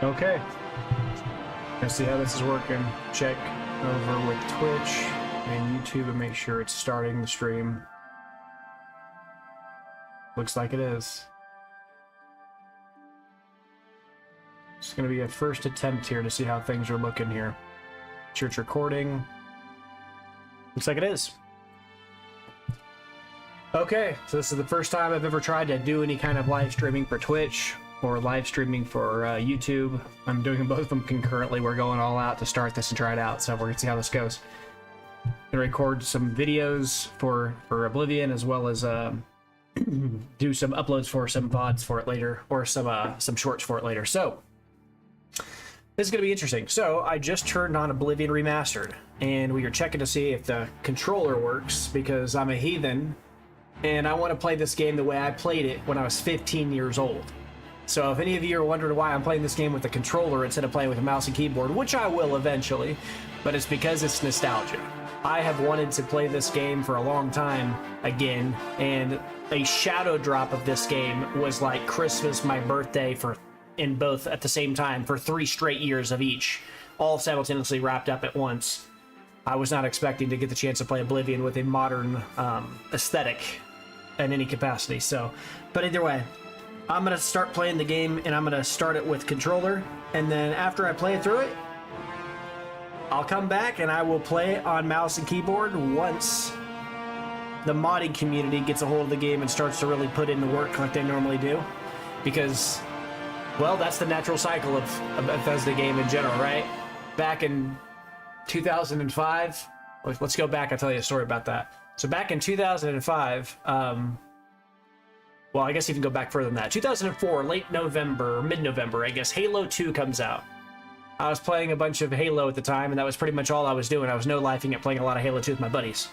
Okay. Let's see how this is working. Check over with Twitch and YouTube and make sure it's starting the stream. Looks like it is. It's going to be a first attempt here to see how things are looking here. Sure it's recording. Looks like it is. Okay, so this is the first time I've ever tried to do any kind of live streaming for Twitch or live streaming for YouTube. I'm doing both of them concurrently. We're going all out to start this and try it out, so we're gonna see how this goes. I'm gonna record some videos for Oblivion, as well as do some uploads for some VODs for it later, or some shorts for it later. So this is gonna be interesting. So I just turned on Oblivion Remastered, and we are checking to see if the controller works, because I'm a heathen and I want to play this game the way I played it when I was 15 years old. So if any of you are wondering why I'm playing this game with a controller instead of playing with a mouse and keyboard, which I will eventually, but it's because it's nostalgia. I have wanted to play this game for a long time again, and a shadow drop of this game was like Christmas, my birthday, in both at the same time for 3 straight years of each, all simultaneously wrapped up at once. I was not expecting to get the chance to play Oblivion with a modern aesthetic in any capacity. So, but either way, I'm gonna start playing the game, and I'm gonna start it with controller, and then after I play through it, I'll come back and I will play on mouse and keyboard once the modding community gets a hold of the game and starts to really put in the work like they normally do, because, well, that's the natural cycle of a Bethesda game in general, right? Back in 2005, let's go back. I'll tell you a story about that. So back in 2005, well, I guess you can go back further than that. 2004, late November, mid-November, I guess, Halo 2 comes out. I was playing a bunch of Halo at the time, and that was pretty much all I was doing. I was no-lifing at playing a lot of Halo 2 with my buddies.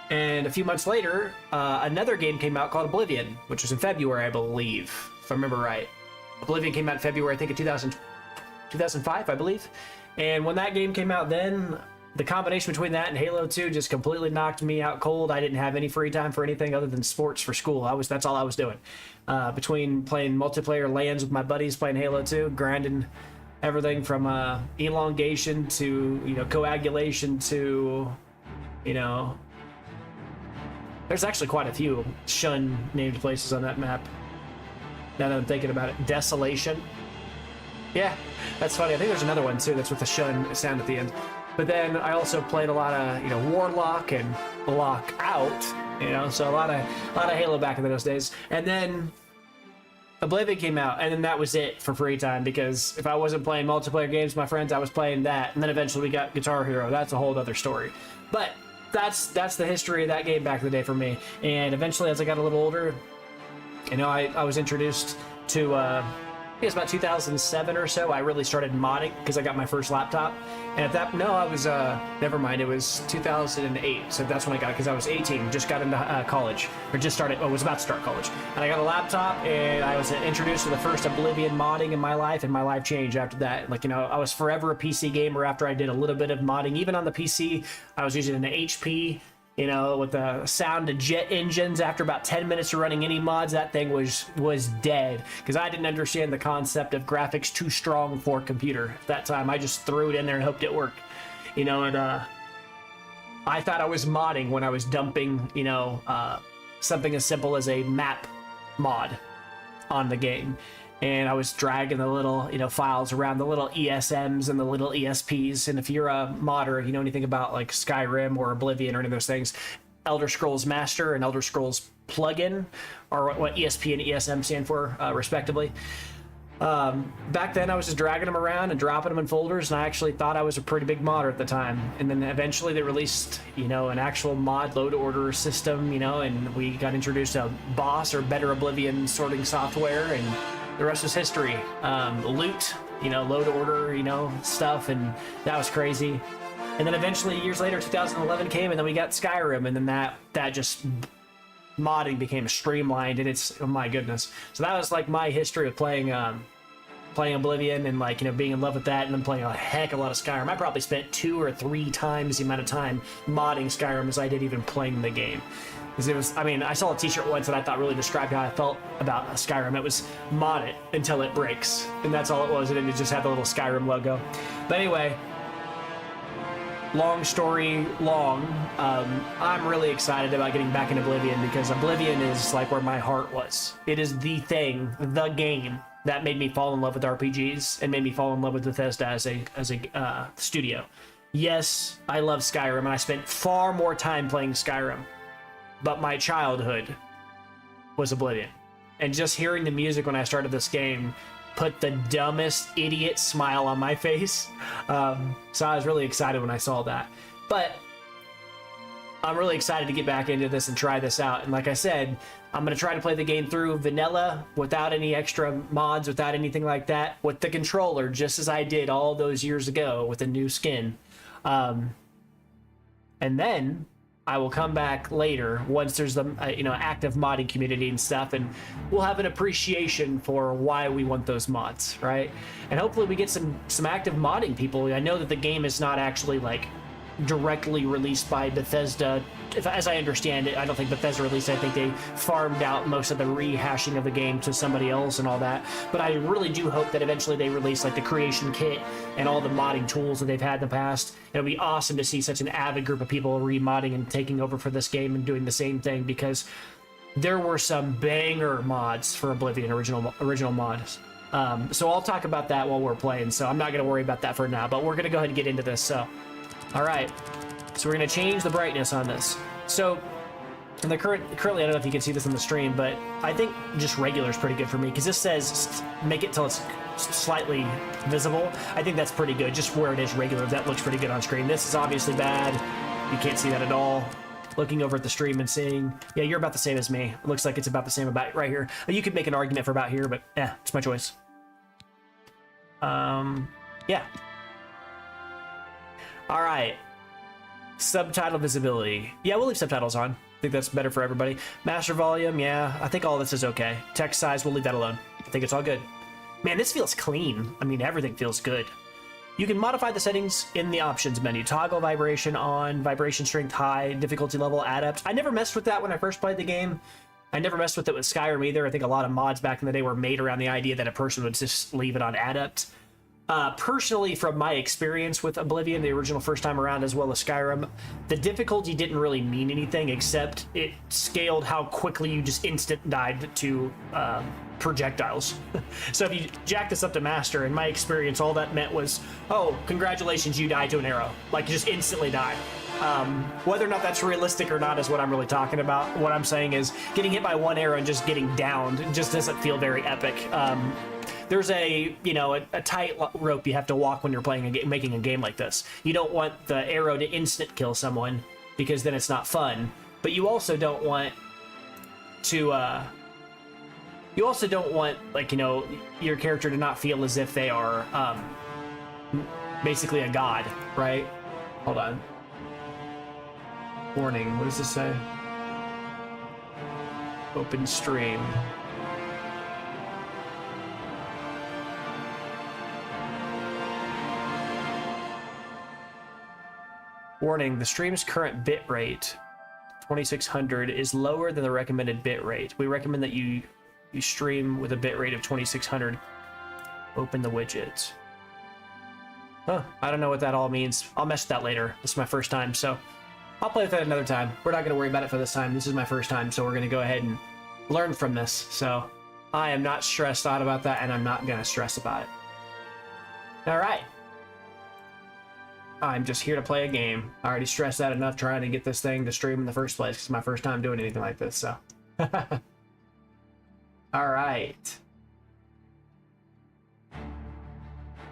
And a few months later, another game came out called Oblivion, which was in February, I believe, if I remember right. Oblivion came out in February, I think, of 2005, I believe. And when that game came out then, the combination between that and Halo 2 just completely knocked me out cold. I didn't have any free time for anything other than sports for school. That's all I was doing. Between playing multiplayer LANs with my buddies, playing Halo 2, grinding everything from elongation to, coagulation to, there's actually quite a few shun named places on that map. Now that I'm thinking about it, Desolation. Yeah, that's funny. I think there's another one too that's with the shun sound at the end. But then I also played a lot of, Warlock and Lockout, so a lot of Halo back in those days. And then Oblivion came out, and then that was it for free time, because if I wasn't playing multiplayer games with my friends, I was playing that. And then eventually we got Guitar Hero. That's a whole other story. But that's the history of that game back in the day for me. And eventually, as I got a little older, I was introduced to, I think it was about 2007 or so, I really started modding because I got my first laptop. And never mind, it was 2008. So that's when I got it, because I was 18, just got into college, or was about to start college. And I got a laptop, and I was introduced to the first Oblivion modding in my life, and my life changed after that. I was forever a PC gamer after I did a little bit of modding. Even on the PC, I was using an HP, with the sound of jet engines. After about 10 minutes of running any mods, that thing was dead, because I didn't understand the concept of graphics too strong for a computer at that time. I just threw it in there and hoped it worked, and I thought I was modding when I was dumping, something as simple as a map mod on the game. And I was dragging the little, files around, the little ESMs and the little ESPs. And if you're a modder, if you know anything about like Skyrim or Oblivion or any of those things, Elder Scrolls Master and Elder Scrolls Plugin are what ESP and ESM stand for, respectively. Back then, I was just dragging them around and dropping them in folders, and I actually thought I was a pretty big modder at the time. And then eventually they released, an actual mod load order system, and we got introduced to Boss, or Better Oblivion sorting software, and the rest was history. Loot, load order, stuff, and that was crazy. And then eventually, years later, 2011 came, and then we got Skyrim, and then that just modding became streamlined, and it's, oh my goodness. So that was like my history of playing playing Oblivion and like, you know, being in love with that, and then playing a heck of a lot of Skyrim. I probably spent 2 or 3 times the amount of time modding Skyrim as I did even playing the game. Because it was, I mean, I saw a t-shirt once that I thought really described how I felt about Skyrim. It was mod it until it breaks. And that's all it was, and it just had the little Skyrim logo. But anyway, long story long, I'm really excited about getting back in Oblivion, because Oblivion is like where my heart was. It is the thing, the game that made me fall in love with RPGs and made me fall in love with Bethesda as a studio. Yes, I love Skyrim, and I spent far more time playing Skyrim, but my childhood was Oblivion. And just hearing the music when I started this game put the dumbest idiot smile on my face. So I was really excited when I saw that. But I'm really excited to get back into this and try this out. And like I said, I'm going to try to play the game through vanilla without any extra mods, without anything like that, with the controller, just as I did all those years ago with a new skin. And then I will come back later once there's the active modding community and stuff, and we'll have an appreciation for why we want those mods, right? And hopefully we get some active modding people. I know that the game is not actually like directly released by Bethesda. As I understand it, I don't think Bethesda released it. I think they farmed out most of the rehashing of the game to somebody else and all that. But I really do hope that eventually they release like the creation kit and all the modding tools that they've had in the past. It'll be awesome to see such an avid group of people remodding and taking over for this game and doing the same thing, because there were some banger mods for Oblivion, original mods. So I'll talk about that while we're playing, so I'm not going to worry about that for now, but we're going to go ahead and get into this. So all right, so we're going to change the brightness on this. So in the currently, I don't know if you can see this on the stream, but I think just regular is pretty good for me, because this says make it till it's slightly visible. I think that's pretty good, just where it is regular. That looks pretty good on screen. This is obviously bad. You can't see that at all. Looking over at the stream and seeing, yeah, you're about the same as me. It looks like it's about the same about right here. You could make an argument for about here, but yeah, it's my choice. Yeah. All right, subtitle visibility. Yeah, we'll leave subtitles on. I think that's better for everybody. Master volume, yeah, I think all this is okay. Text size, we'll leave that alone. I think it's all good. Man, this feels clean. I mean, everything feels good. You can modify the settings in the options menu. Toggle vibration on, vibration strength high, difficulty level adept. I never messed with that when I first played the game. I never messed with it with Skyrim either. I think a lot of mods back in the day were made around the idea that a person would just leave it on adept. Personally, from my experience with Oblivion, the original first time around, as well as Skyrim, the difficulty didn't really mean anything, except it scaled how quickly you just instant died to projectiles. So if you jack this up to master, in my experience, all that meant was, oh, congratulations, you died to an arrow. Like, you just instantly die. Whether or not that's realistic or not is what I'm really talking about. What I'm saying is, getting hit by one arrow and just getting downed just doesn't feel very epic. There's a tight rope you have to walk when you're playing a game, making a game like this. You don't want the arrow to instant kill someone, because then it's not fun. But you also don't want to like, your character to not feel as if they are basically a god, right? Hold on. Warning, what does this say? Open stream. Warning, the stream's current bit rate, 2600, is lower than the recommended bit rate. We recommend that you stream with a bit rate of 2600. Open the widget. Huh, I don't know what that all means. I'll mess with that later. This is my first time, so I'll play with that another time. We're not going to worry about it for this time. This is my first time, so we're going to go ahead and learn from this. So I am not stressed out about that, and I'm not going to stress about it. All right. I'm just here to play a game. I already stressed out enough trying to get this thing to stream in the first place, because it's my first time doing anything like this, so. All right.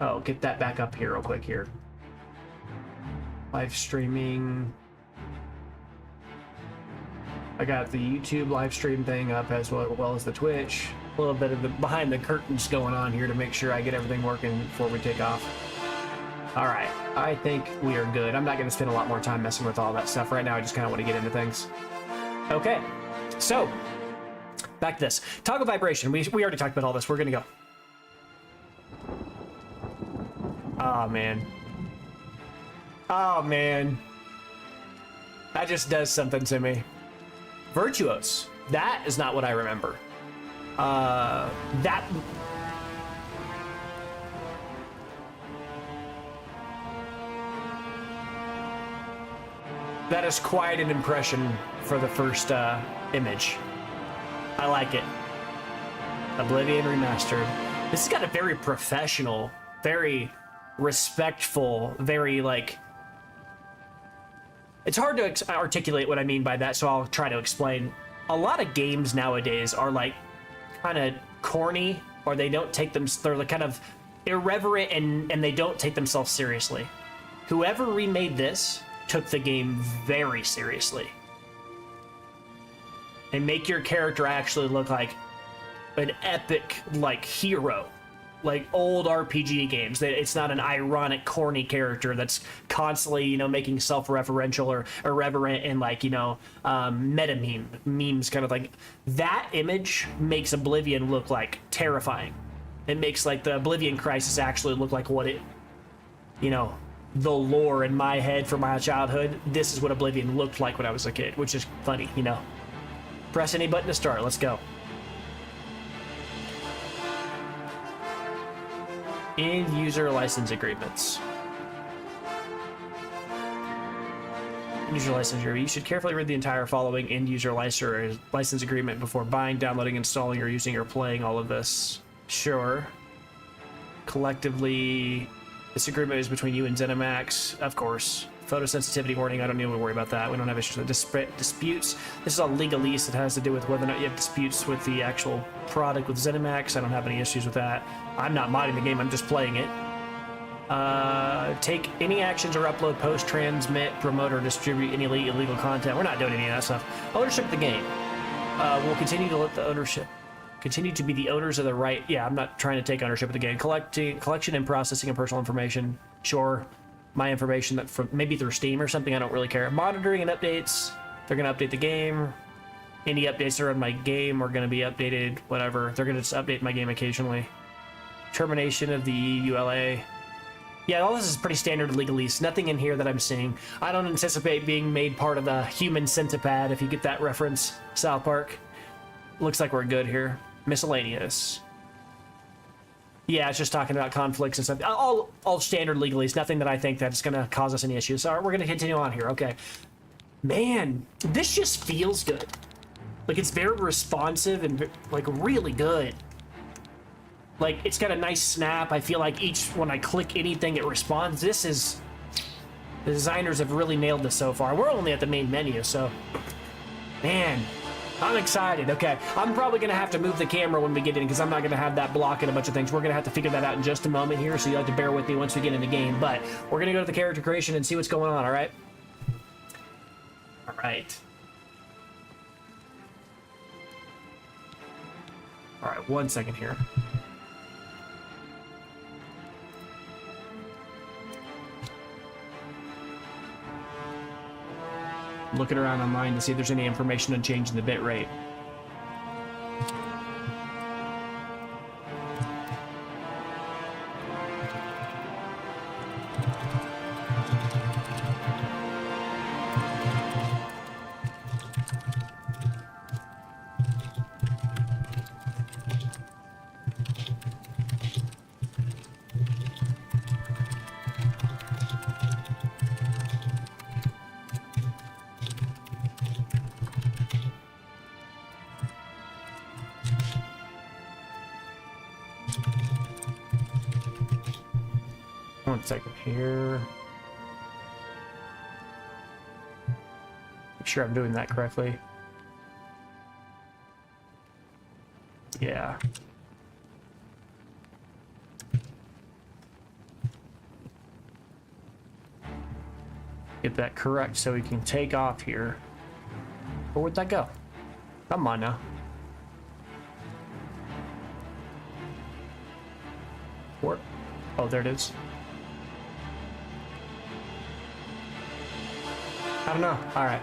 Oh, get that back up here real quick here. Live streaming. I got the YouTube live stream thing up as well as the Twitch. A little bit of the behind the curtains going on here to make sure I get everything working before we take off. All right, I think we are good. I'm not going to spend a lot more time messing with all that stuff right now. I just kind of want to get into things. Okay, so back to this. Toggle vibration. We already talked about all this. We're going to go. Oh, man. Oh, man. That just does something to me. Virtuos. That is not what I remember. That... That is quite an impression for the first image. I like it. Oblivion Remastered. This has got a very professional, very respectful, very like... It's hard to articulate what I mean by that, so I'll try to explain. A lot of games nowadays are like kind of corny, or they don't take them, they're like kind of irreverent and they don't take themselves seriously. Whoever remade this took the game very seriously. And make your character actually look like an epic, like, hero. Like old RPG games. It's not an ironic, corny character that's constantly, you know, making self-referential or irreverent and, like, you know, meta memes kind of like. That image makes Oblivion look like terrifying. It makes, like, the Oblivion Crisis actually look like what it, you know, the lore in my head from my childhood. This is what Oblivion looked like when I was a kid, which is funny, you know. Press any button to start. Let's go. End user license agreements. End user license agreement. You should carefully read the entire following end user license agreement before buying, downloading, installing, or using or playing all of this. Sure. Collectively, this agreement is between you and ZeniMax, of course. Photosensitivity warning, I don't need to worry about that. We don't have issues with disputes. This is all legalese. It has to do with whether or not you have disputes with the actual product with ZeniMax. I don't have any issues with that. I'm not modding the game, I'm just playing it. Take any actions or upload, post, transmit, promote, or distribute any illegal content. We're not doing any of that stuff. Ownership of the game. We'll continue to let the ownership continue to be the owners of the right. Yeah, I'm not trying to take ownership of the game. Collection and processing of personal information. Sure. My information that from maybe through Steam or something, I don't really care. Monitoring and updates. They're going to update the game. Any updates that are on my game are going to be updated, whatever. They're going to just update my game occasionally. Termination of the EULA. Yeah, all this is pretty standard legalese. Nothing in here that I'm seeing. I don't anticipate being made part of the human centipede, if you get that reference, South Park. Looks like we're good here. Miscellaneous. Yeah, it's just talking about conflicts and stuff. All standard legalese. Nothing that I think that's going to cause us any issues. So we're going to continue on here. Okay. Man, this just feels good. Like, it's very responsive and, like, really good. Like, it's got a nice snap. I feel like when I click anything, it responds. This is... The designers have really nailed this so far. We're only at the main menu, so... Man... I'm excited. Okay, I'm probably going to have to move the camera when we get in because I'm not going to have that blocking a bunch of things. We're going to have to figure that out in just a moment here, so you'll have to bear with me once we get in the game. But we're going to go to the character creation and see what's going on, all right? All right. All right, 1 second here. Looking around online to see if there's any information on changing the bit rate. One second here. Make sure I'm doing that correctly. Yeah. Get that correct so we can take off here. Or where'd that go? Come on now. Where? Oh, there it is. I don't know. All right.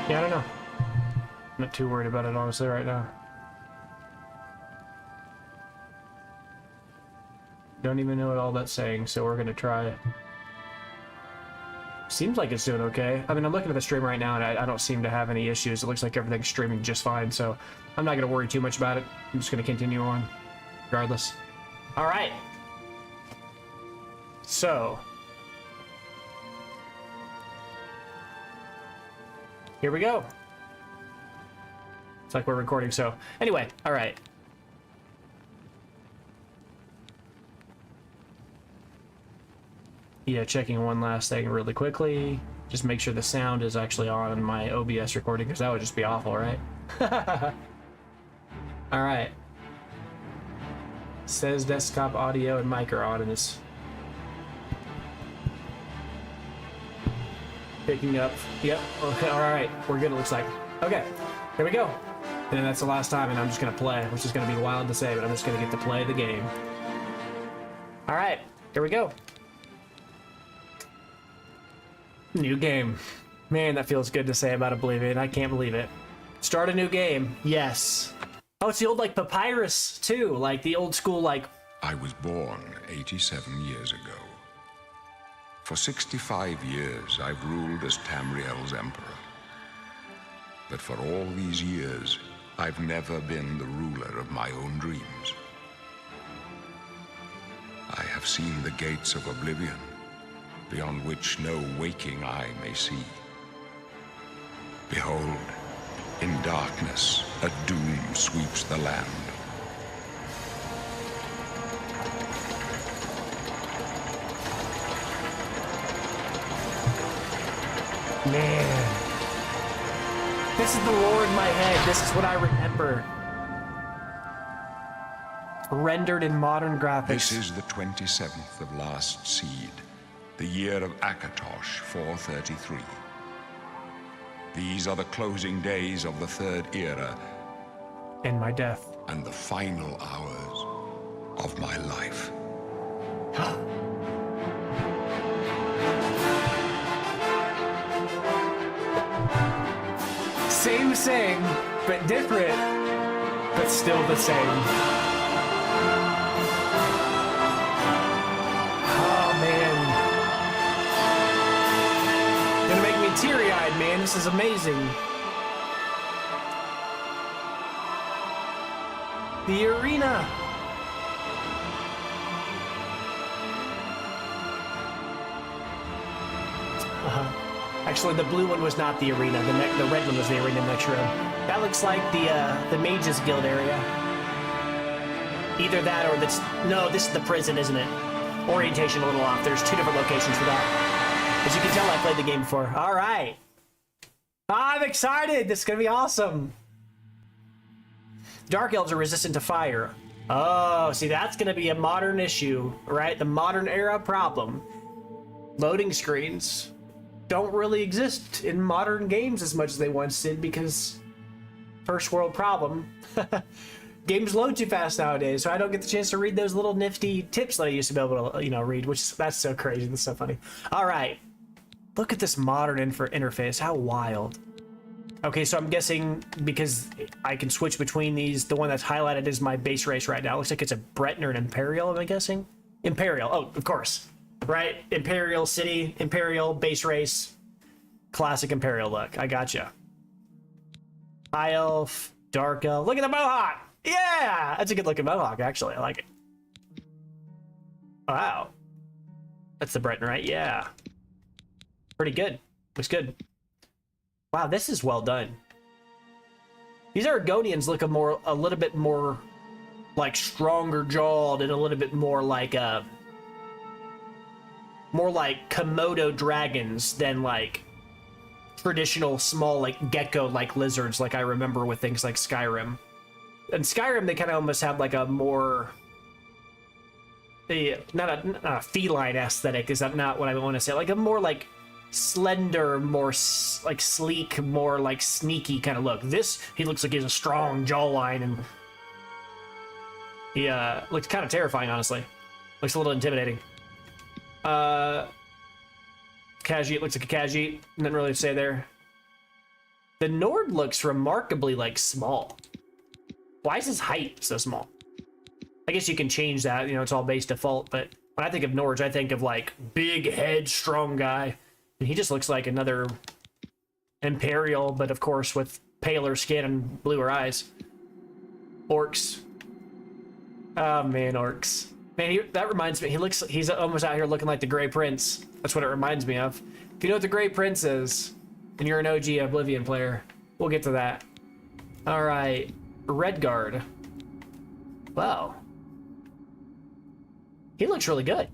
Yeah, I don't know. I'm not too worried about it, honestly, right now. Don't even know what all that's saying, so we're gonna try. Seems like it's doing okay. I mean, I'm looking at the stream right now, and I don't seem to have any issues. It looks like everything's streaming just fine, so I'm not gonna worry too much about it. I'm just gonna continue on, regardless. All right. So, here we go. It's like we're recording, so anyway, all right. Yeah, checking one last thing really quickly. Just make sure the sound is actually on in my OBS recording, because that would just be awful, right? All right. Says desktop audio and mic are on in this. Picking up. Yep. Okay. All right. We're good. It looks like. Okay. Here we go. And then that's the last time, and I'm just gonna play, which is gonna be wild to say, but I'm just gonna get to play the game. All right. Here we go. New game. Man, that feels good to say about Oblivion. I can't believe it. Start a new game. Yes. Oh, it's the old, like, papyrus, too. Like, the old school, like... I was born 87 years ago. For 65 years, I've ruled as Tamriel's emperor. But for all these years, I've never been the ruler of my own dreams. I have seen the gates of Oblivion, beyond which no waking eye may see. Behold, in darkness, a doom sweeps the land. Man. This is the lore in my head. This is what I remember. Rendered in modern graphics. This is the 27th of last seed, the year of Akatosh 433. These are the closing days of the Third Era. And my death. And the final hours of my life. Same, but different, but still the same. Oh, man. Gonna make me teary-eyed, man. This is amazing. The arena. Actually, the blue one was not the arena. The red one was the arena next room. That looks like the Mages Guild area. Either that or this. No, this is the prison, isn't it? Orientation a little off. There's two different locations for that. As you can tell, I played the game before. All right. I'm excited. This is going to be awesome. Dark Elves are resistant to fire. Oh, see, that's going to be a modern issue, right? The modern era problem. Loading screens don't really exist in modern games as much as they once did because first world problem. Games load too fast nowadays, so I don't get the chance to read those little nifty tips that I used to be able to, read, that's so crazy. That's so funny. All right. Look at this modern interface. How wild. Okay, so I'm guessing because I can switch between these, the one that's highlighted is my base race right now. It looks like it's a Breton or an Imperial, am I guessing? Imperial. Oh, of course. Right? Imperial City, Imperial, base race, classic Imperial look. I gotcha. High Elf, Dark Elf. Look at the Mohawk! Yeah! That's a good looking Mohawk, actually. I like it. Wow. That's the Breton, right? Yeah. Pretty good. Looks good. Wow, this is well done. These Argonians look a little bit more like stronger jawed and a little bit more like Komodo dragons than like traditional small like gecko like lizards like I remember with things like Skyrim. In Skyrim they kind of almost have like a more not a feline aesthetic, is that not what I want to say? Like a more like slender, more like sleek, more like sneaky kind of look. This, he looks like he has a strong jawline and he looks kind of terrifying, honestly. Looks a little intimidating. Khajiit looks like a Khajiit. Nothing really to say there. The Nord looks remarkably like small. Why is his height so small? I guess you can change that, you know, it's all base default, but when I think of Nords, I think of like big head, strong guy. And he just looks like another Imperial, but of course with paler skin and bluer eyes. Orcs. Oh man, orcs. Man, that reminds me, he's almost out here looking like the Grey Prince. That's what it reminds me of. If you know what the Grey Prince is, and you're an OG Oblivion player, we'll get to that. All right, Redguard. Wow. He looks really good.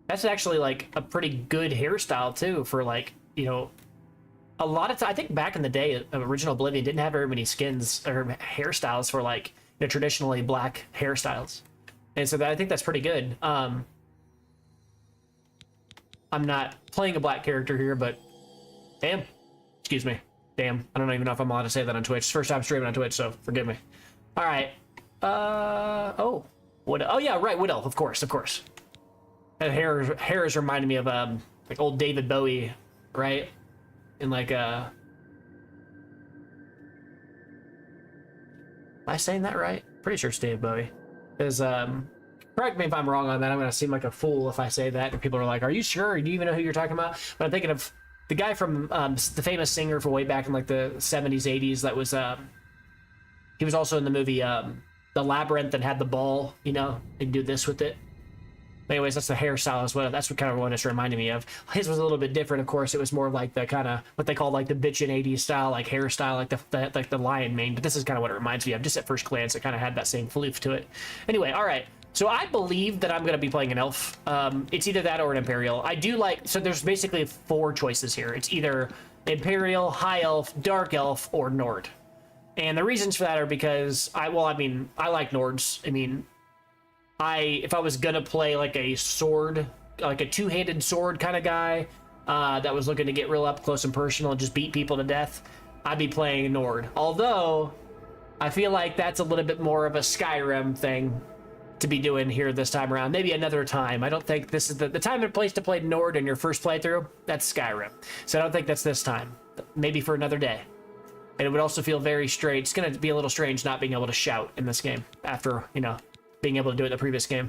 That's actually like a pretty good hairstyle too for like, you know, a lot of time. I think back in the day, original Oblivion didn't have very many skins or hairstyles for like, you know, traditionally black hairstyles. And so I think that's pretty good. I'm not playing a black character here, but damn, excuse me. Damn, I don't even know if I'm allowed to say that on Twitch. It's the first time streaming on Twitch, so forgive me. All right. Oh, yeah, right, Wood Elf, of course. That hair is reminding me of like old David Bowie, right? In like am I saying that right? Pretty sure it's David Bowie. Because correct me if I'm wrong on that. I'm gonna seem like a fool if I say that, and people are like, "Are you sure? Do you even know who you're talking about?" But I'm thinking of the guy from the famous singer from way back in like the 70s, 80s. That was he was also in the movie The Labyrinth and had the ball. You know, they do this with it. Anyways, that's the hairstyle as well. That's what kind of what it's reminding me of. His was a little bit different, of course. It was more like the kind of what they call like the bitchin' 80s style, like hairstyle, like the lion mane. But this is kind of what it reminds me of. Just at first glance, it kind of had that same floof to it. Anyway, all right. So I believe that I'm going to be playing an elf. It's either that or an Imperial. I do like, so there's basically 4 choices here. It's either Imperial, High Elf, Dark Elf, or Nord. And the reasons for that are because I like Nords. I mean, if I was gonna play like a sword, like a two-handed sword kind of guy that was looking to get real up close and personal and just beat people to death, I'd be playing Nord. Although I feel like that's a little bit more of a Skyrim thing to be doing here this time around. Maybe another time. I don't think this is the time and place to play Nord in your first playthrough. That's Skyrim. So I don't think that's this time. Maybe for another day. And it would also feel very strange. It's going to be a little strange not being able to shout in this game after, you know, being able to do it in the previous game.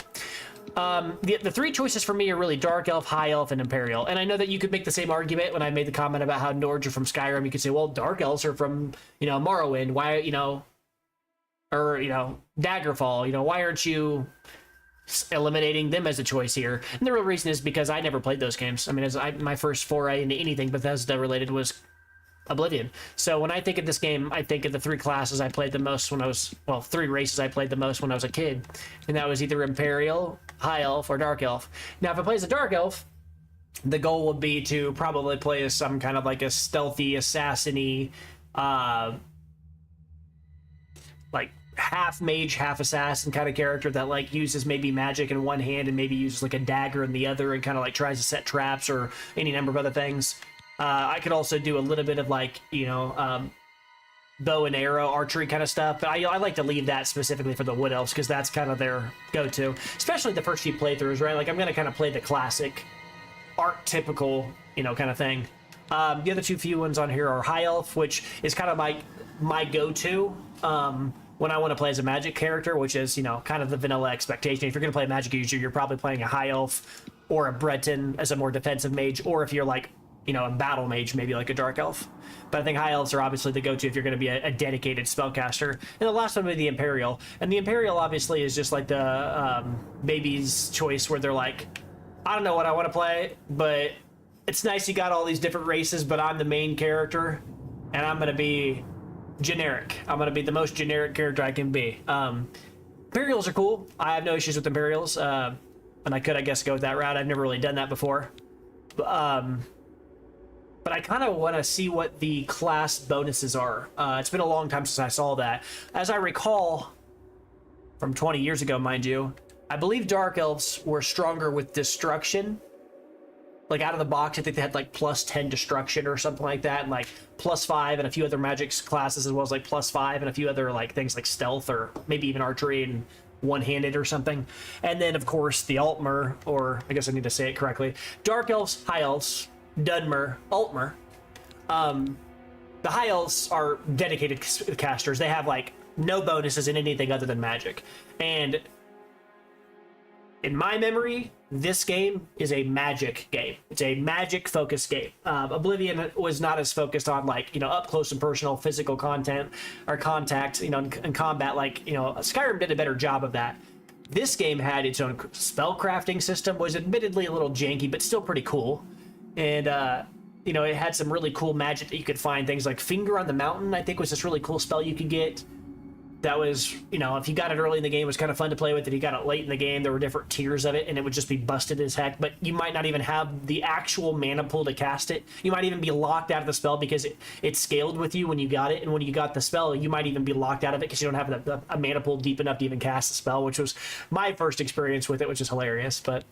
The 3 choices for me are really Dark Elf, High Elf, and Imperial. And I know that you could make the same argument when I made the comment about how Nords are from Skyrim. You could say, well, Dark Elves are from, you know, Morrowind. Why, you know, or, you know, Daggerfall. You know, why aren't you eliminating them as a choice here? And the real reason is because I never played those games. I mean, my first foray into anything Bethesda related was Oblivion. So when I think of this game, I think of the 3 classes I played the most when I was, well, 3 races I played the most when I was a kid. And that was either Imperial, High Elf, or Dark Elf. Now, if I play as a Dark Elf, the goal would be to probably play as some kind of like a stealthy, assassin-y, like half mage, half assassin kind of character that like uses maybe magic in one hand and maybe uses like a dagger in the other and kind of like tries to set traps or any number of other things. I could also do a little bit of like, you know, bow and arrow, archery kind of stuff. But I like to leave that specifically for the Wood Elves because that's kind of their go-to. Especially the first few playthroughs, right? Like I'm going to kind of play the classic, archetypical, you know, kind of thing. The other few ones on here are High Elf, which is kind of my go-to when I want to play as a magic character, which is, you know, kind of the vanilla expectation. If you're going to play a magic user, you're probably playing a High Elf or a Breton as a more defensive mage, or if you're like, you know, a battle mage, maybe like a Dark Elf. But I think High Elves are obviously the go-to if you're going to be a dedicated spellcaster. And the last one would be the Imperial. And the Imperial obviously is just like the baby's choice where they're like, I don't know what I want to play, but it's nice you got all these different races, but I'm the main character, and I'm going to be generic. I'm going to be the most generic character I can be. Imperials are cool. I have no issues with Imperials. And I could, I guess, go with that route. I've never really done that before. But I kind of want to see what the class bonuses are. It's been a long time since I saw that. As I recall, from 20 years ago, mind you, I believe Dark Elves were stronger with Destruction. Like, out of the box, I think they had, like, plus 10 Destruction or something like that, and, like, plus 5 and a few other magic classes, as well as, like, plus 5 and a few other, like, things like Stealth or maybe even Archery and one-handed or something. And then, of course, the Altmer, or I guess I need to say it correctly, Dark Elves, High Elves, Dunmer, Altmer. The High Elves are dedicated casters. They have like no bonuses in anything other than magic. And in my memory, this game is a magic game. It's a magic focused game. Oblivion was not as focused on like, up close and personal physical content or contact, and combat. Like, Skyrim did a better job of that. This game had its own spell crafting system, was admittedly a little janky, but still pretty cool. And, it had some really cool magic that you could find. Things like Finger on the Mountain, I think, was this really cool spell you could get. That was, if you got it early in the game, it was kind of fun to play with. If you got it late in the game, there were different tiers of it, and it would just be busted as heck. But you might not even have the actual mana pool to cast it. You might even be locked out of the spell because it scaled with you when you got it. And when you got the spell, you might even be locked out of it because you don't have a mana pool deep enough to even cast the spell, which was my first experience with it, which is hilarious. But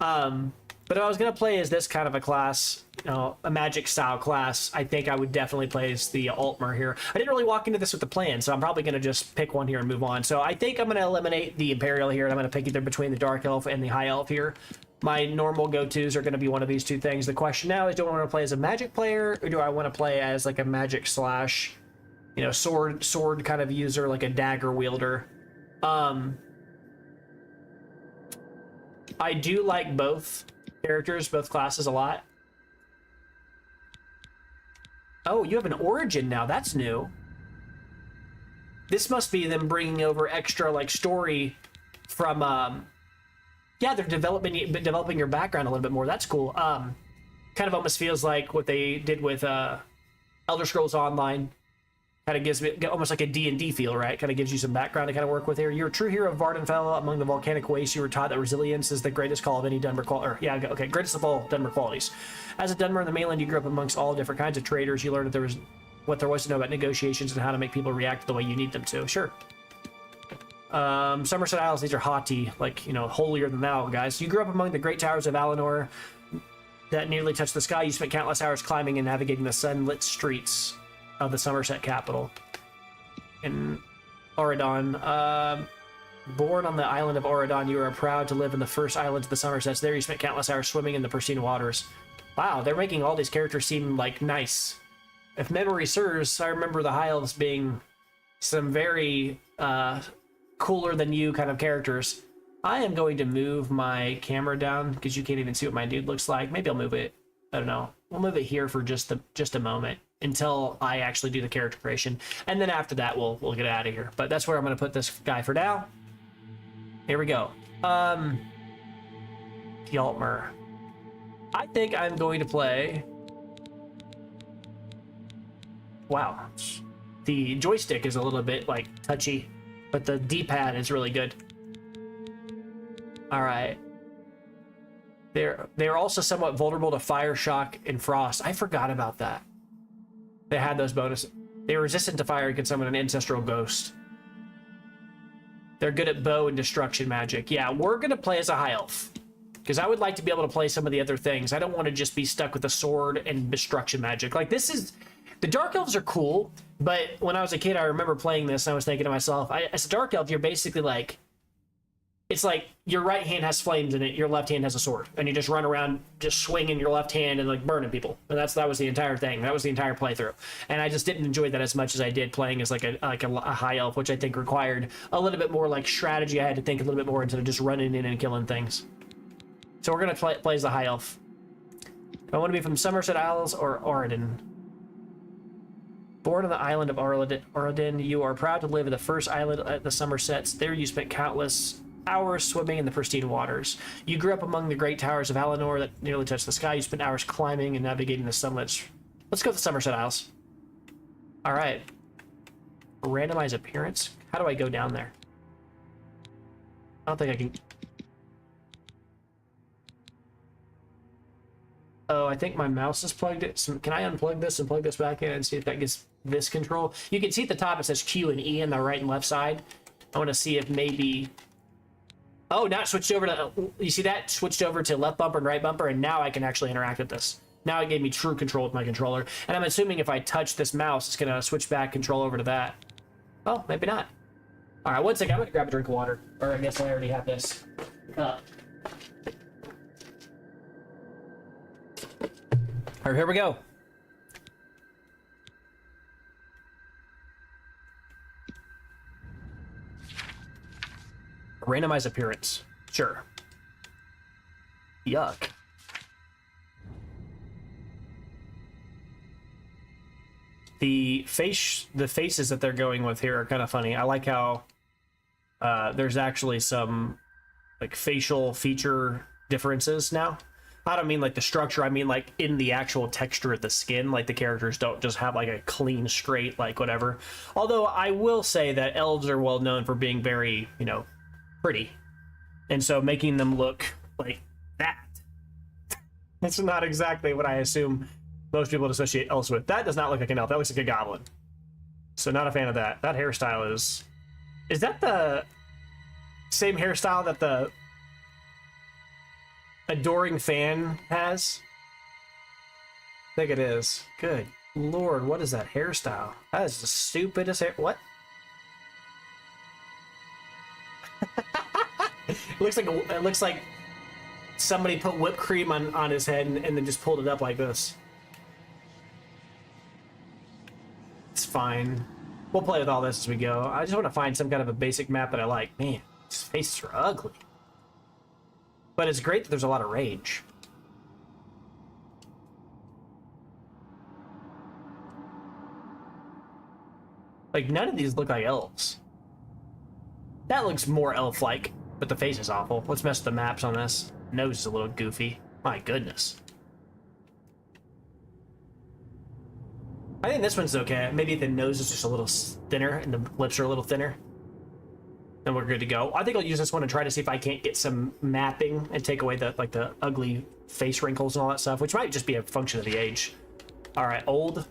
if I was going to play as this kind of a class, a magic style class, I think I would definitely play as the Altmer here. I didn't really walk into this with the plan, so I'm probably going to just pick one here and move on. So I think I'm going to eliminate the Imperial here, and I'm going to pick either between the Dark Elf and the High Elf here. My normal go-tos are going to be one of these two things. The question now is, do I want to play as a magic player, or do I want to play as like a magic slash, sword kind of user, like a dagger wielder? I do like both characters, both classes a lot. Oh, you have an origin now. That's new. This must be them bringing over extra like story from yeah, they're developing your background a little bit more. That's cool. Kind of almost feels like what they did with Elder Scrolls Online. Kind of gives me almost like a D&D feel, right? Kind of gives you some background to kind of work with here. You're a true hero of Vardenfell. Among the volcanic wastes, you were taught that resilience is the greatest call of any Dunmer greatest of all Dunmer qualities. As a Dunmer in the mainland, you grew up amongst all different kinds of traders. You learned that there was to know about negotiations and how to make people react the way you need them to. Sure. Somerset Isles, these are haughty, like, holier than thou, guys. You grew up among the great towers of Alinor that nearly touched the sky. You spent countless hours climbing and navigating the sunlit streets of the Somerset capital in Auradon. Born on the island of Auradon, you are proud to live in the first island of the Somersets. There you spent countless hours swimming in the pristine waters. Wow, they're making all these characters seem like nice. If memory serves, I remember the High Elves being some very cooler than you kind of characters. I am going to move my camera down because you can't even see what my dude looks like. Maybe I'll move it, I don't know. We'll move it here for just a moment until I actually do the character creation, and then after that we'll get out of here. But that's where I'm going to put this guy for now. Here we go. Altmer. I think I'm going to play. Wow, the joystick is a little bit like touchy, but the D-pad is really good. All right. They're also somewhat vulnerable to fire, shock, and frost. I forgot about that. They had those bonuses. They're resistant to fire and can summon an ancestral ghost. They're good at bow and destruction magic. Yeah, we're going to play as a High Elf, because I would like to be able to play some of the other things. I don't want to just be stuck with the sword and destruction magic. Like, this is... The Dark Elves are cool, but when I was a kid, I remember playing this, and I was thinking to myself, as a Dark Elf, you're basically like... It's like your right hand has flames in it, your left hand has a sword, and you just run around just swinging your left hand and like burning people. And that was the entire thing. That was the entire playthrough. And I just didn't enjoy that as much as I did playing as like a High Elf, which I think required a little bit more like strategy. I had to think a little bit more instead of just running in and killing things. So we're gonna play as the High Elf. I want to be from Somerset Isles or Auradon. Born on the island of Auradon, you are proud to live in the first island at the Somersets. There you spent countless hours swimming in the pristine waters. You grew up among the great towers of Alinor that nearly touched the sky. You spent hours climbing and navigating the sunlit. Let's go to the Somerset Isles. All right. Randomize appearance. How do I go down there? I don't think I can. Oh, I think my mouse is plugged in. So can I unplug this and plug this back in and see if that gets this control? You can see at the top it says Q and E on the right and left side. I want to see if maybe... Oh, now it switched over to... You see that? Switched over to left bumper and right bumper, and now I can actually interact with this. Now it gave me true control with my controller. And I'm assuming if I touch this mouse, it's going to switch back control over to that. Oh, maybe not. All right, one second. I'm going to grab a drink of water. Or I guess I already have this cup. All right, here we go. Randomize appearance. Sure. Yuck. The faces that they're going with here are kind of funny. I like how there's actually some like facial feature differences now. I don't mean like the structure, I mean like in the actual texture of the skin. Like the characters don't just have like a clean, straight, like whatever. Although I will say that elves are well known for being very, you know, pretty. And so making them look like that, that's not exactly what I assume most people would associate elves with. That does not look like an elf, that looks like a goblin. So not a fan of that. That hairstyle is that the same hairstyle that the adoring fan has? I think it is. Good lord, what is that hairstyle? That is the stupidest hair. What? It looks like somebody put whipped cream on his head and then just pulled it up like this. It's fine. We'll play with all this as we go. I just want to find some kind of a basic map that I like. Man, these faces are ugly. But it's great that there's a lot of range. Like, none of these look like elves. That looks more elf-like, but the face is awful. Let's mess with the maps on this. Nose is a little goofy. My goodness. I think this one's okay. Maybe the nose is just a little thinner and the lips are a little thinner. Then we're good to go. I think I'll use this one and try to see if I can't get some mapping and take away the the ugly face wrinkles and all that stuff, which might just be a function of the age. All right, old.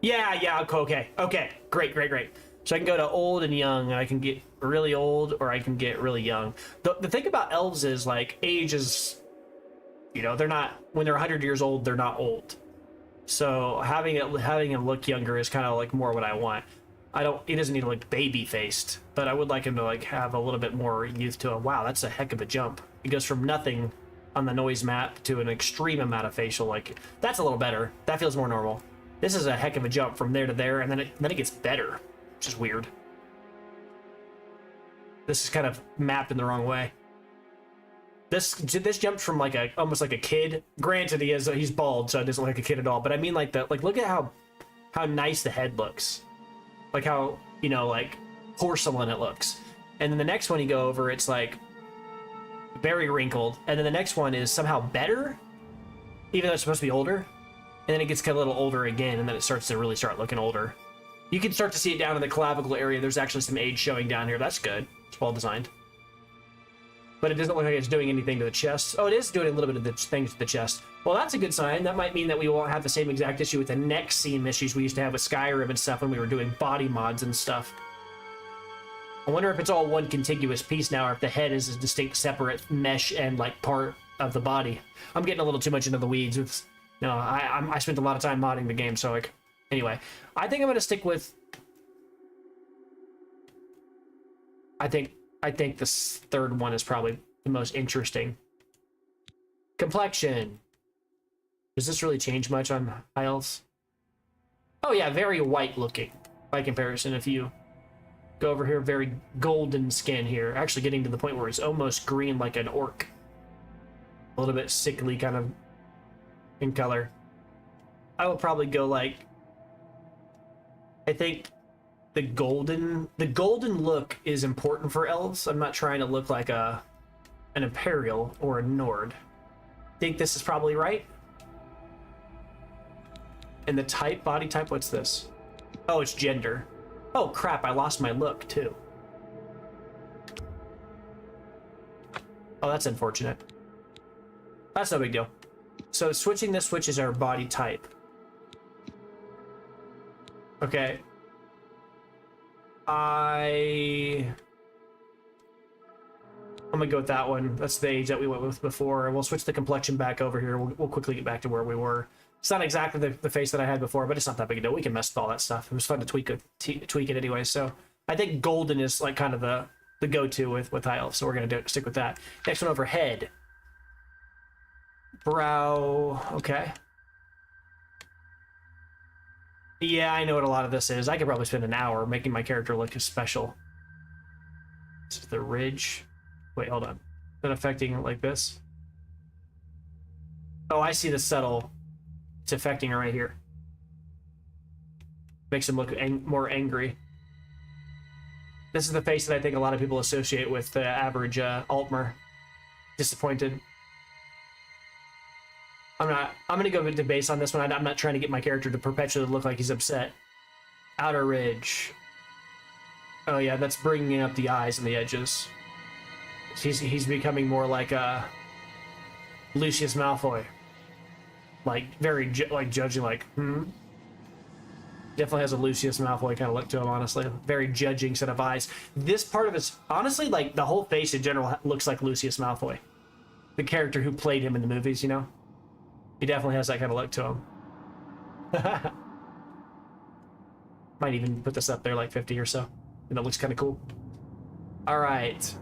Yeah, okay. Great. So I can go to old and young, and I can get really old or I can get really young. The thing about elves is, like, age is, you know, they're not, when they're 100 years old, they're not old. So having him look younger is kind of like more what I want. He doesn't need to look baby faced, but I would like him to like have a little bit more youth to him. Wow, that's a heck of a jump. He goes from nothing on the noise map to an extreme amount of facial. Like, that's a little better. That feels more normal. This is a heck of a jump from there to there, and then it gets better, which is weird. This is kind of mapped in the wrong way. This jumps from like almost like a kid. Granted, he's bald, so it doesn't look like a kid at all. But I mean, like look at how nice the head looks. Like how, you know, like porcelain it looks. And then the next one you go over, it's like very wrinkled. And then the next one is somehow better, even though it's supposed to be older. And then it gets kind of a little older again, and then it starts to really start looking older. You can start to see it down in the clavicle area. There's actually some age showing down here. That's good. It's well designed. But it doesn't look like it's doing anything to the chest. Oh, it is doing a little bit of the things to the chest. Well, that's a good sign. That might mean that we won't have the same exact issue with the neck seam issues we used to have with Skyrim and stuff when we were doing body mods and stuff. I wonder if it's all one contiguous piece now, or if the head is a distinct separate mesh and like part of the body. I'm getting a little too much into the weeds. I spent a lot of time modding the game, so like, anyway, I think I'm gonna stick with. I think this third one is probably the most interesting. Complexion. Does this really change much on high elves? Oh yeah, very white looking by comparison. If you go over here, very golden skin here. Actually getting to the point where it's almost green like an orc. A little bit sickly kind of in color. I will probably go like, I think the golden look is important for elves. I'm not trying to look like an Imperial or a Nord. Think this is probably right. And the type, body type, what's this? Oh, it's gender. Oh crap, I lost my look too. Oh, that's unfortunate. That's no big deal. So switching this switches our body type. Okay. I'm gonna go with that one. That's the age that we went with before. We'll switch the complexion back over here. We'll quickly get back to where we were. It's not exactly the face that I had before, but it's not that big a deal. We can mess with all that stuff. It was fun to tweak it anyway. So I think golden is like kind of the go-to with high elf. So we're gonna stick with that. Next one over, head, brow. Okay. Yeah, I know what a lot of this is. I could probably spend an hour making my character look special. This is the ridge. Wait, hold on. Is that affecting it like this? Oh, I see the subtle. It's affecting it right here. Makes him look more angry. This is the face that I think a lot of people associate with the average Altmer. Disappointed. I'm gonna go to base on this one. I'm not trying to get my character to perpetually look like he's upset. Outer ridge. Oh yeah, that's bringing up the eyes and the edges. He's becoming more like Lucius Malfoy. Like very like judging, like Definitely has a Lucius Malfoy kind of look to him, honestly. Very judging set of eyes. This part of his, honestly, like the whole face in general looks like Lucius Malfoy, the character who played him in the movies. You know, he definitely has that kind of look to him. Might even put this up there like 50 or so, and it looks kind of cool. All right.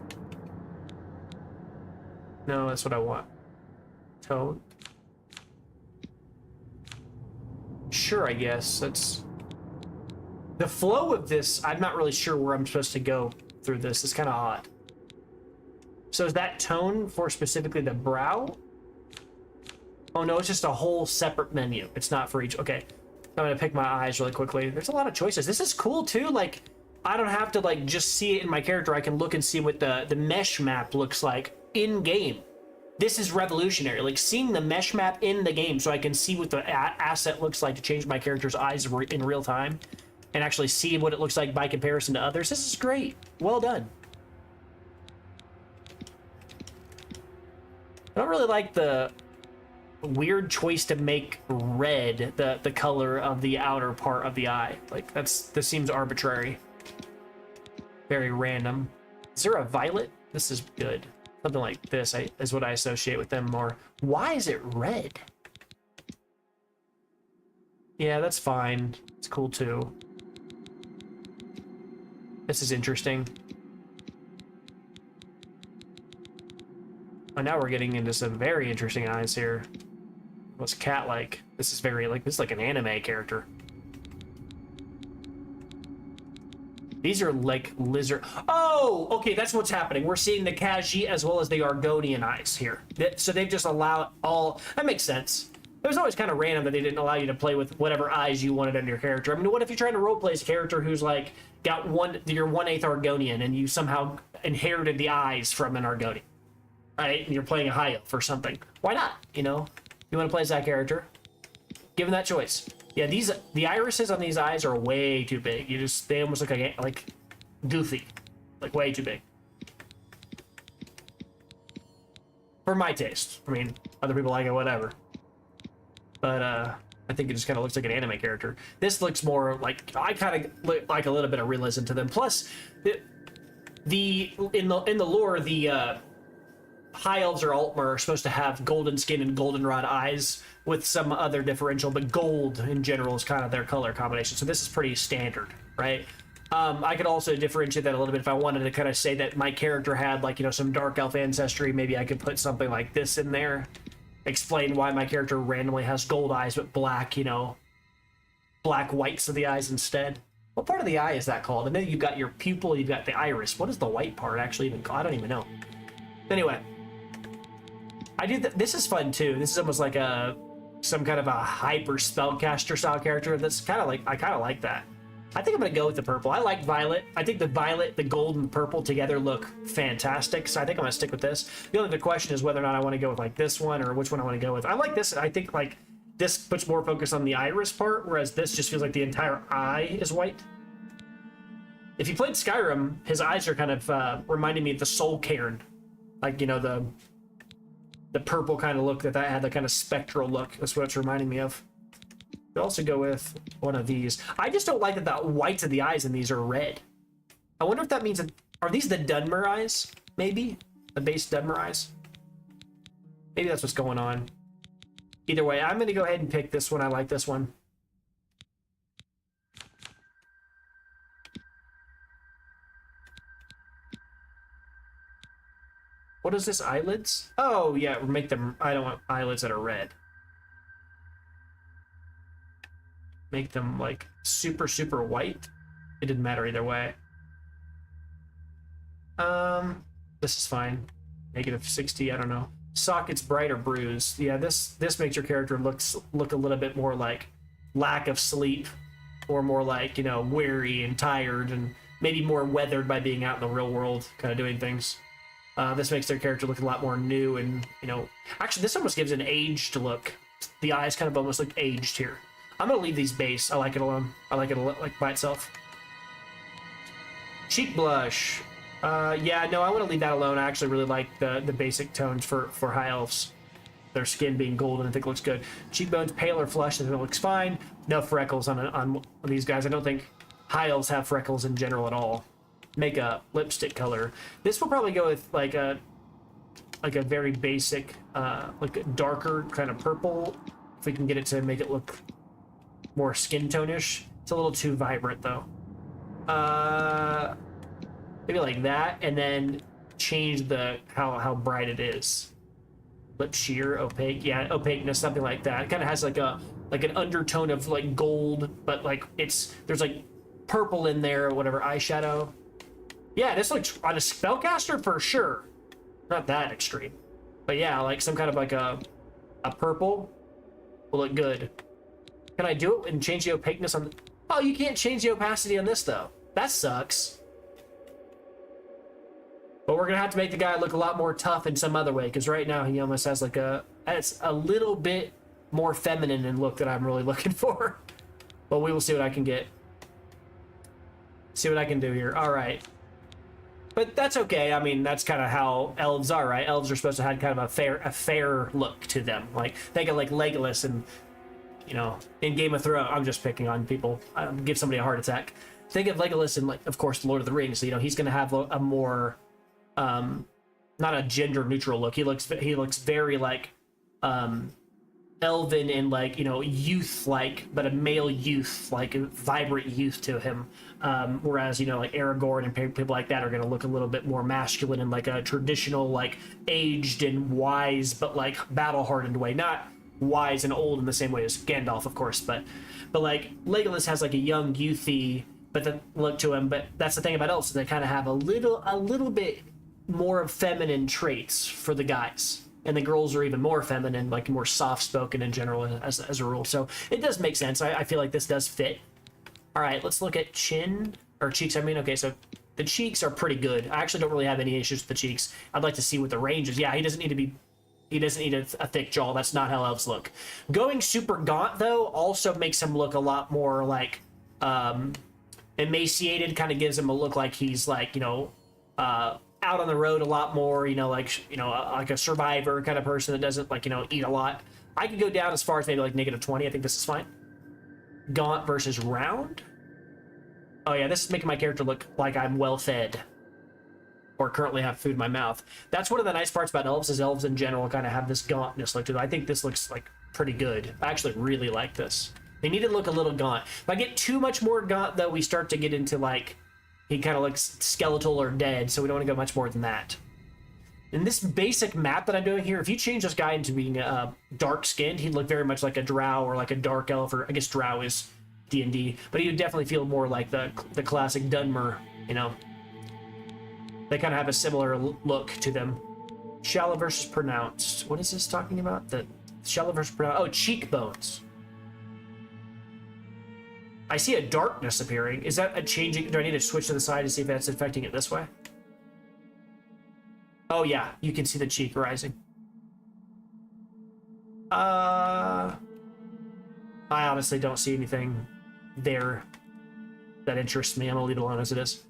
No, that's what I want. Tone. Sure, I guess that's the flow of this. I'm not really sure where I'm supposed to go through this. It's kind of odd. So is that tone for specifically the brow? Oh no, it's just a whole separate menu. It's not for each. Okay, I'm gonna pick my eyes really quickly. There's a lot of choices. This is cool too. Like, I don't have to like just see it in my character. I can look and see what the mesh map looks like in game. This is revolutionary. Like seeing the mesh map in the game, so I can see what the asset looks like to change my character's eyes in real time, and actually see what it looks like by comparison to others. This is great. Well done. I don't really like the weird choice to make red the color of the outer part of the eye. Like this seems arbitrary. Very random. Is there a violet? This is good. Something like this is what I associate with them more. Why is it red? Yeah, that's fine. It's cool too. This is interesting. Oh, now we're getting into some very interesting eyes here. What's cat-like? This is very like, this is like an anime character. These are like lizard. Oh, okay, that's what's happening. We're seeing the Khajiit as well as the Argonian eyes here. So they've just allowed all. That makes sense. It was always kind of random that they didn't allow you to play with whatever eyes you wanted on your character. I mean, what if you're trying to roleplay as a character who's like got you're 1/8 Argonian, and you somehow inherited the eyes from an Argonian, right? And you're playing a high elf or something. Why not? You know, you want to play as that character. Given that choice. Yeah, the irises on these eyes are way too big. They almost look like goofy, like way too big. For my taste. I mean, other people like it, whatever. But I think it just kind of looks like an anime character. This looks more like, I kind of look like a little bit of realism to them. Plus, in the lore, the high elves or Altmer are supposed to have golden skin and goldenrod eyes with some other differential, but gold in general is kind of their color combination. So this is pretty standard, right? I could also differentiate that a little bit if I wanted to kind of say that my character had like, you know, some dark elf ancestry. Maybe I could put something like this in there. Explain why my character randomly has gold eyes, but black, you know, black whites of the eyes instead. What part of the eye is that called? And then you've got your pupil, you've got the iris. What is the white part actually even called? I don't even know. Anyway. I do this is fun too. This is almost like some kind of a hyper spellcaster style character. That's kind of like, I kind of like that. I think I'm gonna go with the purple. I like violet. I think the violet, the gold, and purple together look fantastic. So I think I'm gonna stick with this. The only question is whether or not I want to go with like this one or which one I want to go with. I like this. I think like this puts more focus on the iris part, whereas this just feels like the entire eye is white. If you played Skyrim, his eyes are kind of reminding me of the Soul Cairn, like, you know, the purple kind of look that had, the kind of spectral look. That's what it's reminding me of. Could also go with one of these. I just don't like that the whites of the eyes in these are red. I wonder if that means that, are these the Dunmer eyes? Maybe the base Dunmer eyes. Maybe that's what's going on. Either way, I'm going to go ahead and pick this one. I like this one. What is this, eyelids? Oh, yeah, make them, I don't want eyelids that are red. make them like super, super white. It didn't matter either way. This is fine. -60, I don't know. Sockets bright or bruised. Yeah, this makes your character look a little bit more like lack of sleep, or more like, you know, weary and tired, and maybe more weathered by being out in the real world, kind of doing things. This makes their character look a lot more new, and, you know, actually this almost gives an aged look. The eyes kind of almost look aged here. I'm gonna leave these base. I like it alone. I like it like by itself. Cheek blush. Yeah, no, I want to leave that alone. I actually really like the basic tones for high elves. Their skin being golden, I think looks good. Cheekbones pale or flushed, I think it looks fine. No freckles on these guys. I don't think high elves have freckles in general at all. Makeup, lipstick color. This will probably go with like a very basic, like a darker kind of purple. If we can get it to make it look more skin tone-ish. It's a little too vibrant though. Maybe like that, and then change the how bright it is. Lip sheer, opaque, yeah, opaqueness, something like that. It kind of has like an undertone of like gold, but like there's like purple in there or whatever. Eyeshadow. Yeah, this looks on a spellcaster for sure. Not that extreme, but yeah, like some kind of like a purple will look good. Can I do it and change the opaqueness on? Oh, you can't change the opacity on this though. That sucks. But we're gonna have to make the guy look a lot more tough in some other way, because right now he almost has like it's a little bit more feminine in look that I'm really looking for. But we will see what I can get. See what I can do here. All right. But that's okay. I mean, that's kind of how elves are, right? Elves are supposed to have kind of a fair look to them. Like, think of like Legolas and, you know, in Game of Thrones. I'm just picking on people. Give somebody a heart attack. Think of Legolas and, like, of course, Lord of the Rings. You know, he's going to have a more not a gender neutral look. He looks very like elven and, like, you know, youth like, but a male youth, like a vibrant youth to him. Whereas, you know, like Aragorn and people like that are going to look a little bit more masculine and like a traditional, like aged and wise, but like battle hardened way. Not wise and old in the same way as Gandalf, of course, but like Legolas has like a young youthy but the look to him. But that's the thing about elves, they kind of have a little bit more of feminine traits for the guys, and the girls are even more feminine, like more soft-spoken in general as a rule. So it does make sense. I feel like this does fit. All right, let's look at chin or cheeks. I mean, okay, so the cheeks are pretty good. I actually don't really have any issues with the cheeks. I'd like to see what the range is. Yeah, he doesn't need a thick jaw. That's not how elves look. Going super gaunt though also makes him look a lot more like emaciated. Kind of gives him a look like he's like, you know, out on the road a lot more, you know, like, you know, like a survivor kind of person that doesn't, like, you know, eat a lot. I could go down as far as maybe like -20. I think this is fine. Gaunt versus round. Oh yeah, this is making my character look like I'm well fed, or currently have food in my mouth. That's one of the nice parts about elves, is elves in general kind of have this gauntness look to them. I think this looks like pretty good. I actually really like this. They need to look a little gaunt. If I get too much more gaunt though, we start to get into like, he kind of looks skeletal or dead, so we don't want to go much more than that. In this basic map that I'm doing here, if you change this guy into being dark-skinned, he'd look very much like a drow or like a dark elf, or I guess drow is D&D, but he would definitely feel more like the classic Dunmer, you know. They kind of have a similar look to them. Shallow versus pronounced. What is this talking about? The shallow versus pronounced. Oh, cheekbones. I see a darkness appearing. Is that a changing? Do I need to switch to the side to see if that's affecting it this way? Oh yeah, you can see the cheek rising. I honestly don't see anything there that interests me. I'm gonna leave it alone as it is.